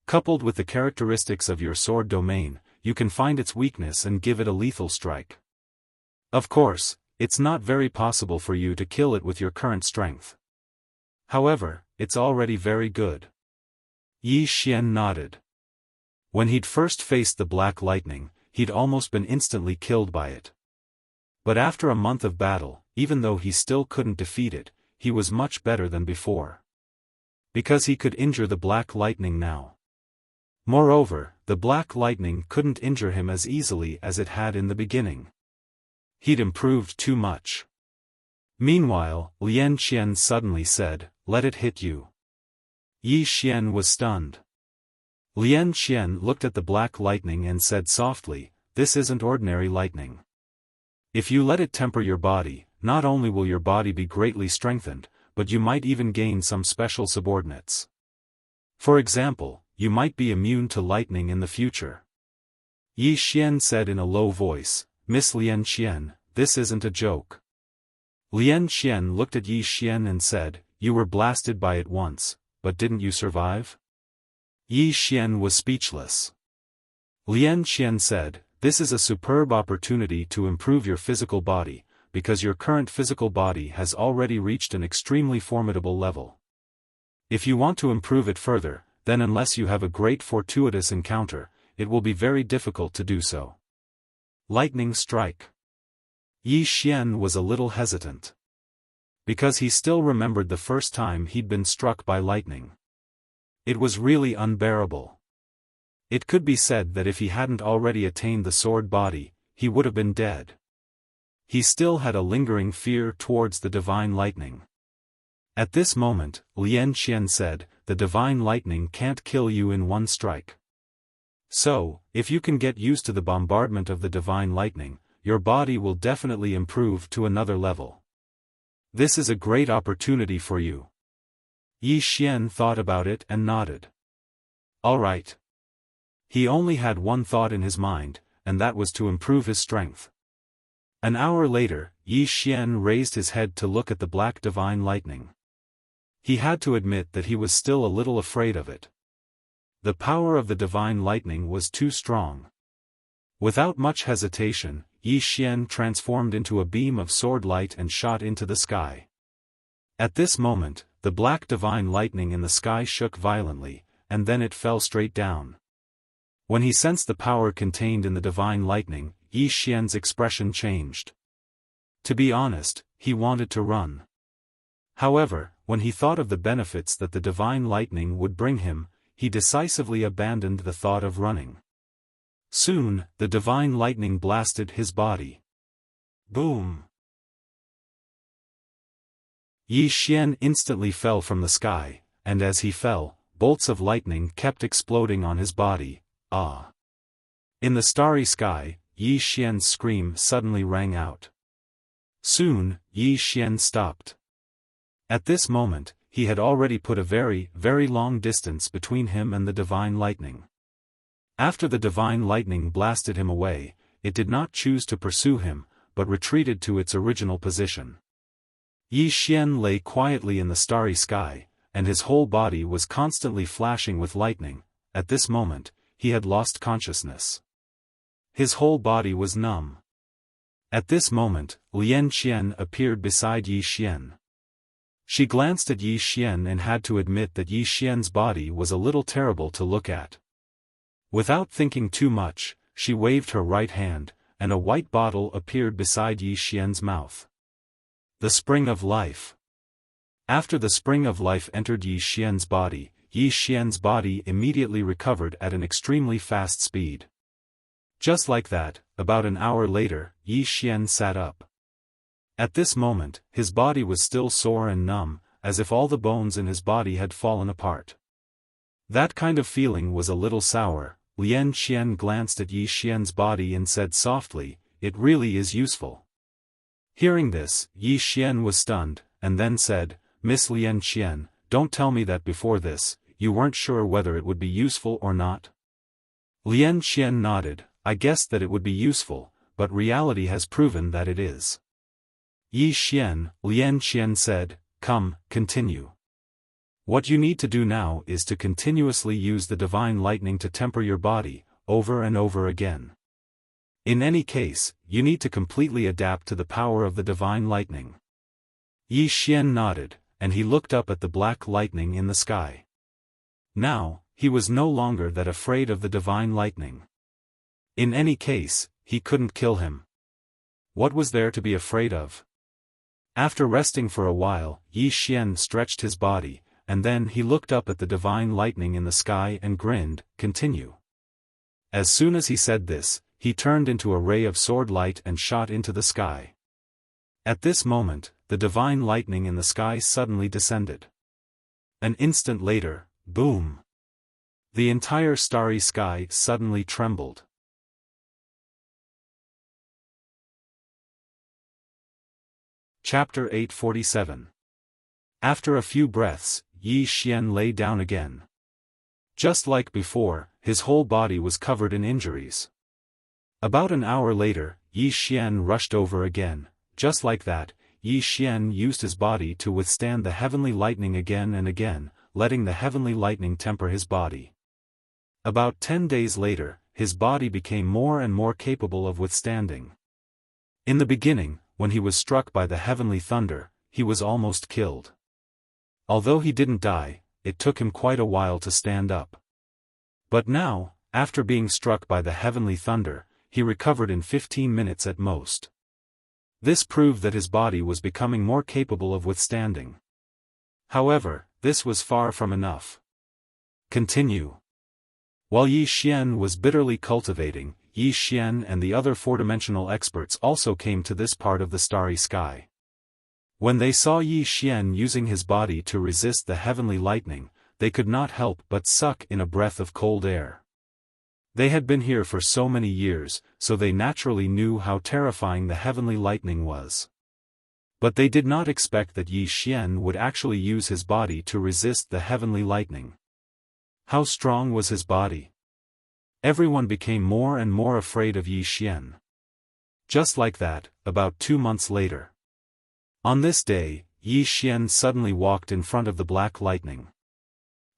Coupled with the characteristics of your sword domain, you can find its weakness and give it a lethal strike. Of course, it's not very possible for you to kill it with your current strength. However, it's already very good." Yi Xian nodded. When he'd first faced the black lightning, he'd almost been instantly killed by it. But after a month of battle, even though he still couldn't defeat it, he was much better than before. Because he could injure the black lightning now. Moreover, the black lightning couldn't injure him as easily as it had in the beginning. He'd improved too much. Meanwhile, Lian Qian suddenly said, "Let it hit you." Yi Xian was stunned. Lian Qian looked at the black lightning and said softly, "This isn't ordinary lightning. If you let it temper your body, not only will your body be greatly strengthened, but you might even gain some special subordinates. For example, you might be immune to lightning in the future." Yi Xian said in a low voice, "Miss Lian Qian, this isn't a joke." Lian Qian looked at Yi Xian and said, "You were blasted by it once, but didn't you survive?" Yi Xian was speechless. Lian Qian said, "This is a superb opportunity to improve your physical body, because your current physical body has already reached an extremely formidable level. If you want to improve it further, then unless you have a great fortuitous encounter, it will be very difficult to do so." Lightning strike. Yi Xian was a little hesitant. Because he still remembered the first time he'd been struck by lightning. It was really unbearable. It could be said that if he hadn't already attained the sword body, he would have been dead. He still had a lingering fear towards the divine lightning. At this moment, Lian Qian said, "The divine lightning can't kill you in one strike. So, if you can get used to the bombardment of the divine lightning, your body will definitely improve to another level. This is a great opportunity for you." Yi Xian thought about it and nodded. All right. He only had one thought in his mind, and that was to improve his strength. An hour later, Yi Xian raised his head to look at the black divine lightning. He had to admit that he was still a little afraid of it. The power of the divine lightning was too strong. Without much hesitation, Yi Xian transformed into a beam of sword light and shot into the sky. At this moment, the black divine lightning in the sky shook violently, and then it fell straight down. When he sensed the power contained in the divine lightning, Yi Xian's expression changed. To be honest, he wanted to run. However, when he thought of the benefits that the divine lightning would bring him, he decisively abandoned the thought of running. Soon, the divine lightning blasted his body. Boom! Yi Xian instantly fell from the sky, and as he fell, bolts of lightning kept exploding on his body. Ah! In the starry sky, Yi Xian's scream suddenly rang out. Soon, Yi Xian stopped. At this moment, he had already put a very, very long distance between him and the divine lightning. After the divine lightning blasted him away, it did not choose to pursue him, but retreated to its original position. Yi Xian lay quietly in the starry sky, and his whole body was constantly flashing with lightning. At this moment, he had lost consciousness. His whole body was numb. At this moment, Lian Qian appeared beside Yi Xian. She glanced at Yi Xian and had to admit that Yi Xian's body was a little terrible to look at. Without thinking too much, she waved her right hand, and a white bottle appeared beside Yi Xian's mouth. The Spring of Life. After the Spring of Life entered Yi Xian's body immediately recovered at an extremely fast speed. Just like that, about an hour later, Yi Xian sat up. At this moment, his body was still sore and numb, as if all the bones in his body had fallen apart. That kind of feeling was a little sour. Lian Qian glanced at Yi Xian's body and said softly, "It really is useful." Hearing this, Yi Xian was stunned, and then said, "Miss Lian Qian, don't tell me that before this, you weren't sure whether it would be useful or not." Lian Qian nodded, "I guessed that it would be useful, but reality has proven that it is." Yi Xian, Lian Qian said, "Come, continue. What you need to do now is to continuously use the divine lightning to temper your body, over and over again. In any case, you need to completely adapt to the power of the divine lightning." Yi Xian nodded, and he looked up at the black lightning in the sky. Now, he was no longer that afraid of the divine lightning. In any case, he couldn't kill him. What was there to be afraid of? After resting for a while, Yi Xian stretched his body, and then he looked up at the divine lightning in the sky and grinned, "Continue." As soon as he said this, he turned into a ray of sword light and shot into the sky. At this moment, the divine lightning in the sky suddenly descended. An instant later, boom! The entire starry sky suddenly trembled. Chapter 847. After a few breaths, Yi Xian lay down again. Just like before, his whole body was covered in injuries. About an hour later, Yi Xian rushed over again. Just like that, Yi Xian used his body to withstand the heavenly lightning again and again, letting the heavenly lightning temper his body. About 10 days later, his body became more and more capable of withstanding. In the beginning, when he was struck by the heavenly thunder, he was almost killed. Although he didn't die, it took him quite a while to stand up. But now, after being struck by the heavenly thunder, he recovered in 15 minutes at most. This proved that his body was becoming more capable of withstanding. However, this was far from enough. Continue. While Yi Xian was bitterly cultivating, Yi Xian and the other four-dimensional experts also came to this part of the starry sky. When they saw Yi Xian using his body to resist the heavenly lightning, they could not help but suck in a breath of cold air. They had been here for so many years, so they naturally knew how terrifying the heavenly lightning was. But they did not expect that Yi Xian would actually use his body to resist the heavenly lightning. How strong was his body? Everyone became more and more afraid of Yi Xian. Just like that, about 2 months later. On this day, Yi Xian suddenly walked in front of the black lightning.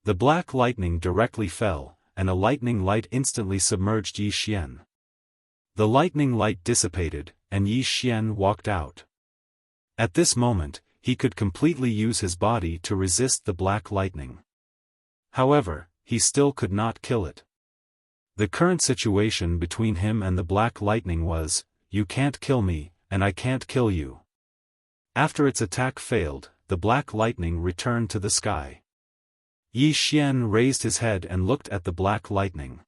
The black lightning directly fell, and a lightning light instantly submerged Yi Xian. The lightning light dissipated, and Yi Xian walked out. At this moment, he could completely use his body to resist the black lightning. However, he still could not kill it. The current situation between him and the black lightning was, "You can't kill me, and I can't kill you." After its attack failed, the black lightning returned to the sky. Yi Xian raised his head and looked at the black lightning.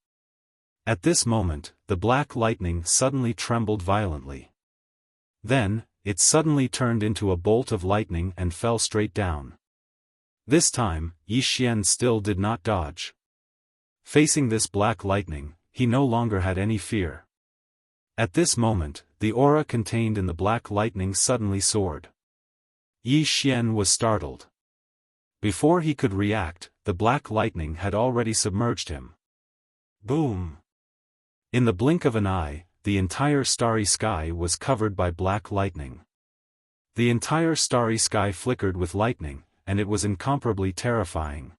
At this moment, the black lightning suddenly trembled violently. Then, it suddenly turned into a bolt of lightning and fell straight down. This time, Yi Xian still did not dodge. Facing this black lightning, he no longer had any fear. At this moment, the aura contained in the black lightning suddenly soared. Yi Xian was startled. Before he could react, the black lightning had already submerged him. Boom! In the blink of an eye, the entire starry sky was covered by black lightning. The entire starry sky flickered with lightning, and it was incomparably terrifying.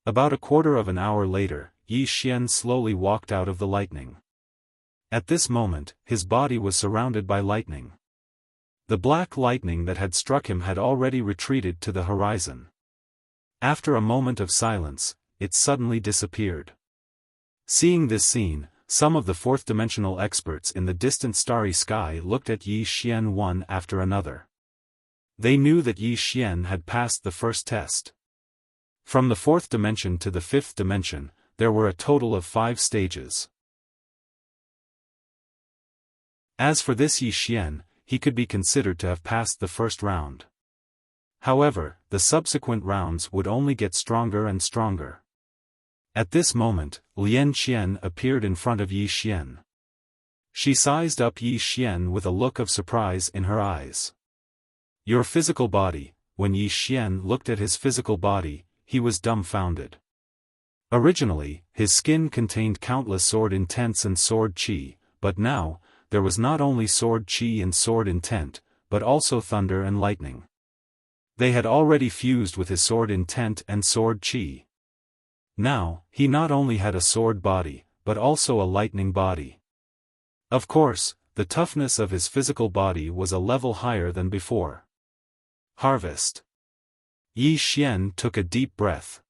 About a quarter of an hour later, Yi Xian slowly walked out of the lightning. At this moment, his body was surrounded by lightning. The black lightning that had struck him had already retreated to the horizon. After a moment of silence, it suddenly disappeared. Seeing this scene, some of the fourth-dimensional experts in the distant starry sky looked at Yi Xian one after another. They knew that Yi Xian had passed the first test. From the fourth dimension to the fifth dimension, there were a total of 5 stages. As for this Yi Xian, he could be considered to have passed the first round. However, the subsequent rounds would only get stronger and stronger. At this moment, Lian Qian appeared in front of Yi Xian. She sized up Yi Xian with a look of surprise in her eyes. "Your physical body." When Yi Xian looked at his physical body, he was dumbfounded. Originally, his skin contained countless sword intents and sword qi, but now, there was not only sword qi and sword intent, but also thunder and lightning. They had already fused with his sword intent and sword qi. Now, he not only had a sword body, but also a lightning body. Of course, the toughness of his physical body was a level higher than before. Harvest. Yi Xian took a deep breath.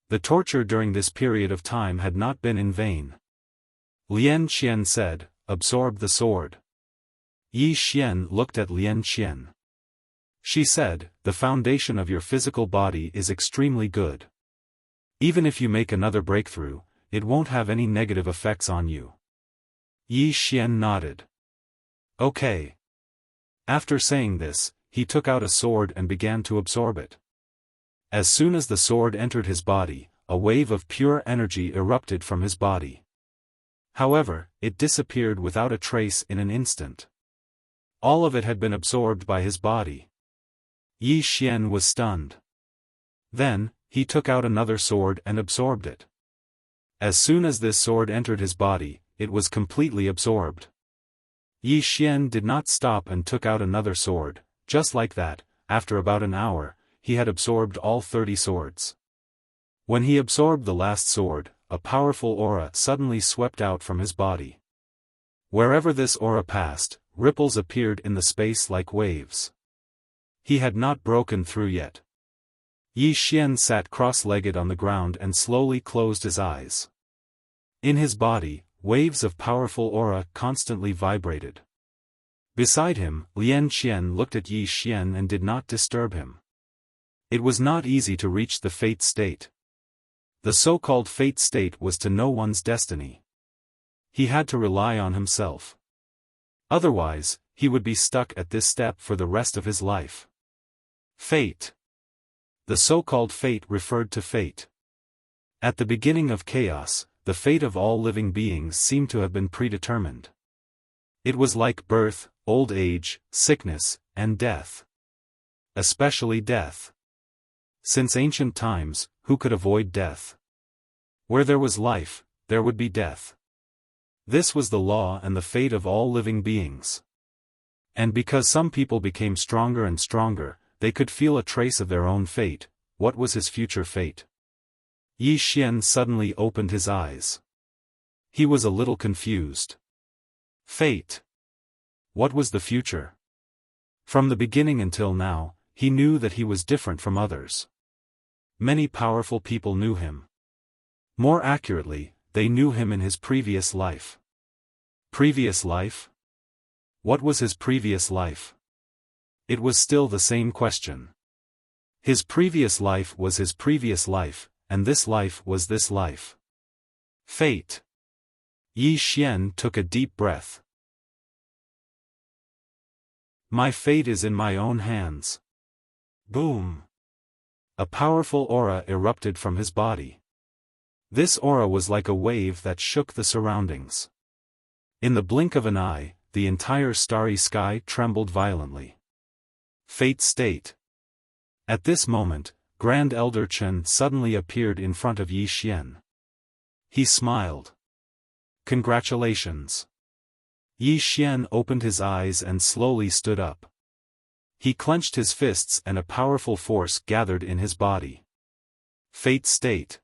The torture during this period of time had not been in vain. Lian Qian said, "Absorb the sword." Yi Xian looked at Lian Qian. She said, "The foundation of your physical body is extremely good. Even if you make another breakthrough, it won't have any negative effects on you." Yi Xian nodded. "Okay." After saying this, he took out a sword and began to absorb it. As soon as the sword entered his body, a wave of pure energy erupted from his body. However, it disappeared without a trace in an instant. All of it had been absorbed by his body. Yi Xian was stunned. Then, he took out another sword and absorbed it. As soon as this sword entered his body, it was completely absorbed. Yi Xian did not stop and took out another sword. Just like that, after about an hour, he had absorbed all 30 swords. When he absorbed the last sword, a powerful aura suddenly swept out from his body. Wherever this aura passed, ripples appeared in the space like waves. He had not broken through yet. Yi Xian sat cross-legged on the ground and slowly closed his eyes. In his body, waves of powerful aura constantly vibrated. Beside him, Lian Qian looked at Yi Xian and did not disturb him. It was not easy to reach the fate state. The so-called fate state was to know one's destiny. He had to rely on himself. Otherwise, he would be stuck at this step for the rest of his life. Fate. The so-called fate referred to fate. At the beginning of chaos, the fate of all living beings seemed to have been predetermined. It was like birth, old age, sickness, and death. Especially death. Since ancient times, who could avoid death? Where there was life, there would be death. This was the law and the fate of all living beings. And because some people became stronger and stronger, they could feel a trace of their own fate. What was his future fate? Yi Xian suddenly opened his eyes. He was a little confused. Fate. What was the future? From the beginning until now, he knew that he was different from others. Many powerful people knew him. More accurately, they knew him in his previous life. Previous life? What was his previous life? It was still the same question. His previous life was his previous life, and this life was this life. Fate. Yi Xian took a deep breath. My fate is in my own hands. Boom. A powerful aura erupted from his body. This aura was like a wave that shook the surroundings. In the blink of an eye, the entire starry sky trembled violently. Fate state. At this moment, Grand Elder Chen suddenly appeared in front of Yi Xian. He smiled. Congratulations. Yi Xian opened his eyes and slowly stood up. He clenched his fists and a powerful force gathered in his body. Fate state.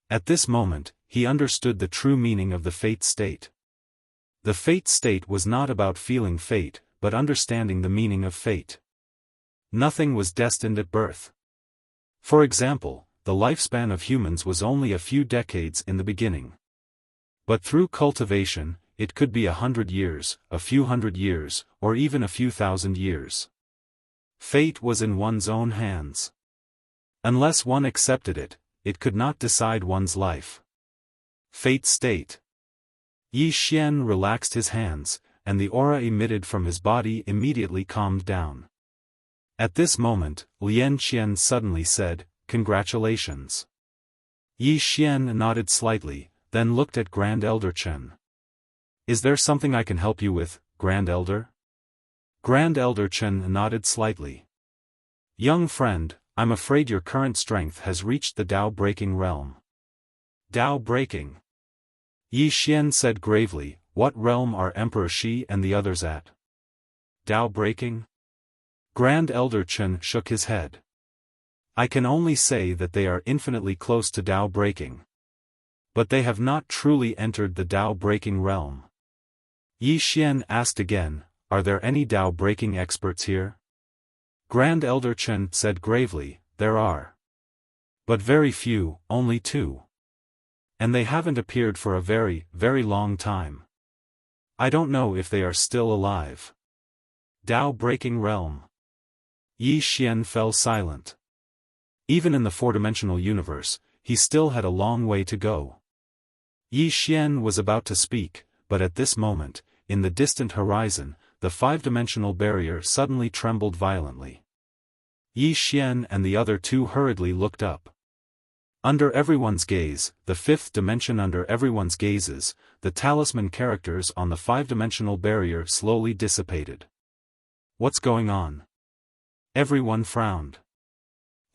At this moment, he understood the true meaning of the fate state. The fate state was not about feeling fate, but understanding the meaning of fate. Nothing was destined at birth. For example, the lifespan of humans was only a few decades in the beginning. But through cultivation, it could be 100 years, a few hundred years, or even a few thousand years. Fate was in one's own hands. Unless one accepted it, it could not decide one's life. Fate state. Yi Xian relaxed his hands, and the aura emitted from his body immediately calmed down. At this moment, Lian Qian suddenly said, "Congratulations." Yi Xian nodded slightly, then looked at Grand Elder Chen. Is there something I can help you with, Grand Elder? Grand Elder Chen nodded slightly. Young friend, I'm afraid your current strength has reached the Tao-breaking realm. Tao-breaking? Yi Xian said gravely, what realm are Emperor Shi and the others at? Tao-breaking? Grand Elder Chen shook his head. I can only say that they are infinitely close to Tao-breaking. But they have not truly entered the Tao-breaking realm. Yi Xian asked again, are there any Tao-breaking experts here? Grand Elder Chen said gravely, there are. But very few, only 2. And they haven't appeared for a very, very long time. I don't know if they are still alive. Tao-breaking realm. Yi Xian fell silent. Even in the four-dimensional universe, he still had a long way to go. Yi Xian was about to speak, but at this moment, in the distant horizon, the 5-dimensional barrier suddenly trembled violently. Yi Xian and the other 2 hurriedly looked up. Under everyone's gaze, the 5th dimension under everyone's gazes, the talisman characters on the 5-dimensional barrier slowly dissipated. What's going on? Everyone frowned.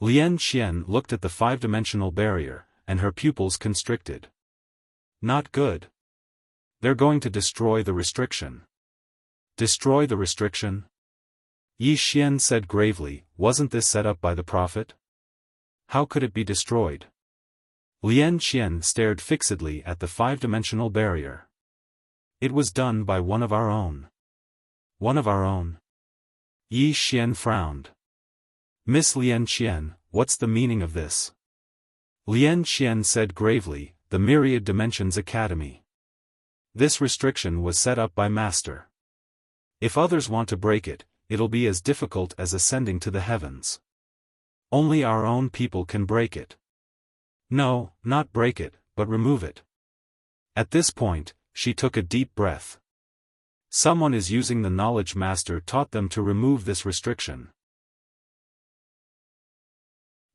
Lian Qian looked at the 5-dimensional barrier, and her pupils constricted. Not good. They're going to destroy the restriction. Destroy the restriction? Yi Xian said gravely, wasn't this set up by the prophet? How could it be destroyed? Lian Qian stared fixedly at the 5-dimensional barrier. It was done by one of our own. One of our own? Yi Xian frowned. Miss Lian Qian, what's the meaning of this? Lian Qian said gravely, the Myriad Dimensions Academy. This restriction was set up by Master. If others want to break it, it'll be as difficult as ascending to the heavens. Only our own people can break it. No, not break it, but remove it. At this point, she took a deep breath. Someone is using the knowledge Master taught them to remove this restriction.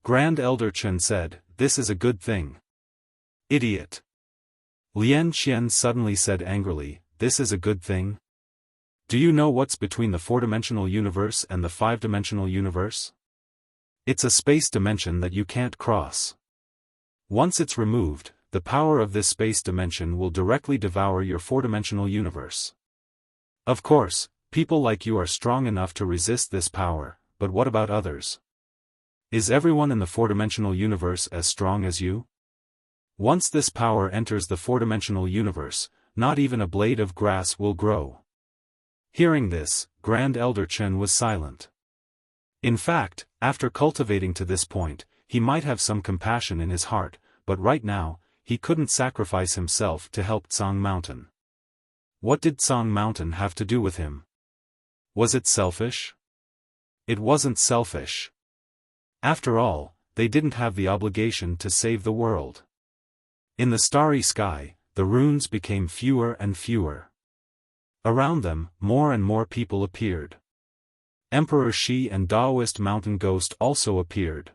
Grand Elder Chen said, this is a good thing. Idiot. Lian Qian suddenly said angrily, this is a good thing? Do you know what's between the 4-dimensional universe and the 5-dimensional universe? It's a space dimension that you can't cross. Once it's removed, the power of this space dimension will directly devour your 4-dimensional universe. Of course, people like you are strong enough to resist this power, but what about others? Is everyone in the 4-dimensional universe as strong as you? Once this power enters the 4-dimensional universe, not even a blade of grass will grow. Hearing this, Grand Elder Chen was silent. In fact, after cultivating to this point, he might have some compassion in his heart, but right now, he couldn't sacrifice himself to help Tsang Mountain. What did Song Mountain have to do with him? Was it selfish? It wasn't selfish. After all, they didn't have the obligation to save the world. In the starry sky, the runes became fewer and fewer. Around them, more and more people appeared. Emperor Shi and Daoist Mountain Ghost also appeared.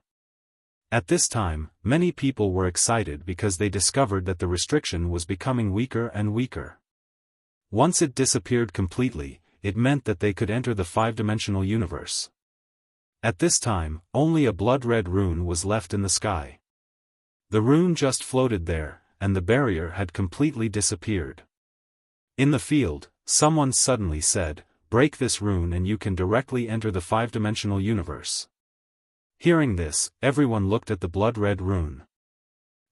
At this time, many people were excited because they discovered that the restriction was becoming weaker and weaker. Once it disappeared completely, it meant that they could enter the five-dimensional universe. At this time, only a blood-red rune was left in the sky. The rune just floated there, and the barrier had completely disappeared. In the field, someone suddenly said, "Break this rune and you can directly enter the five-dimensional universe." Hearing this, everyone looked at the blood-red rune.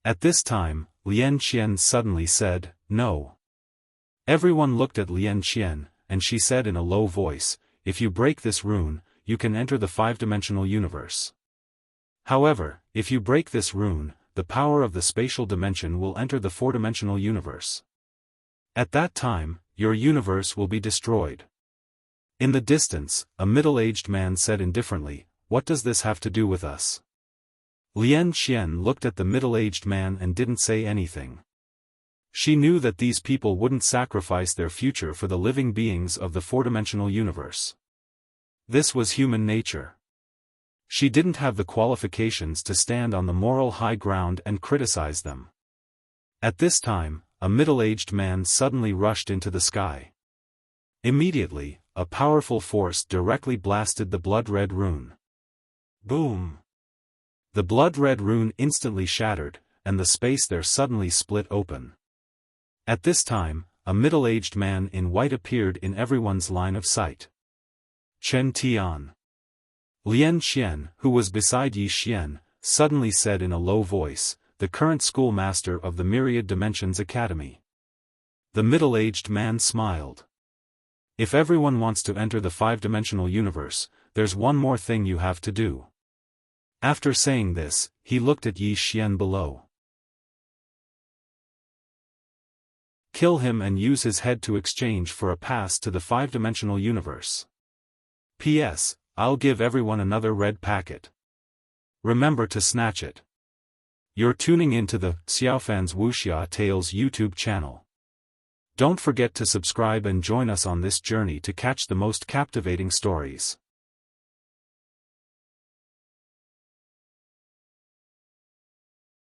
At this time, Lian Qian suddenly said, "No." Everyone looked at Lian Qian, and she said in a low voice, "If you break this rune, you can enter the five-dimensional universe. However, if you break this rune, the power of the spatial dimension will enter the four-dimensional universe. At that time, your universe will be destroyed." In the distance, a middle-aged man said indifferently, "What does this have to do with us?" Lian Qian looked at the middle-aged man and didn't say anything. She knew that these people wouldn't sacrifice their future for the living beings of the four-dimensional universe. This was human nature. She didn't have the qualifications to stand on the moral high ground and criticize them. At this time, a middle-aged man suddenly rushed into the sky. Immediately, a powerful force directly blasted the blood-red rune. Boom! The blood-red rune instantly shattered, and the space there suddenly split open. At this time, a middle-aged man in white appeared in everyone's line of sight. Chen Tian. Lian Qian, who was beside Yi Xian, suddenly said in a low voice, "The current schoolmaster of the Myriad Dimensions Academy." The middle-aged man smiled. "If everyone wants to enter the five-dimensional universe, there's one more thing you have to do." After saying this, he looked at Yi Xian below. "Kill him and use his head to exchange for a pass to the five-dimensional universe. P.S. I'll give everyone another red packet. Remember to snatch it." You're tuning into the Xiaofan's Wuxia Tales YouTube channel. Don't forget to subscribe and join us on this journey to catch the most captivating stories.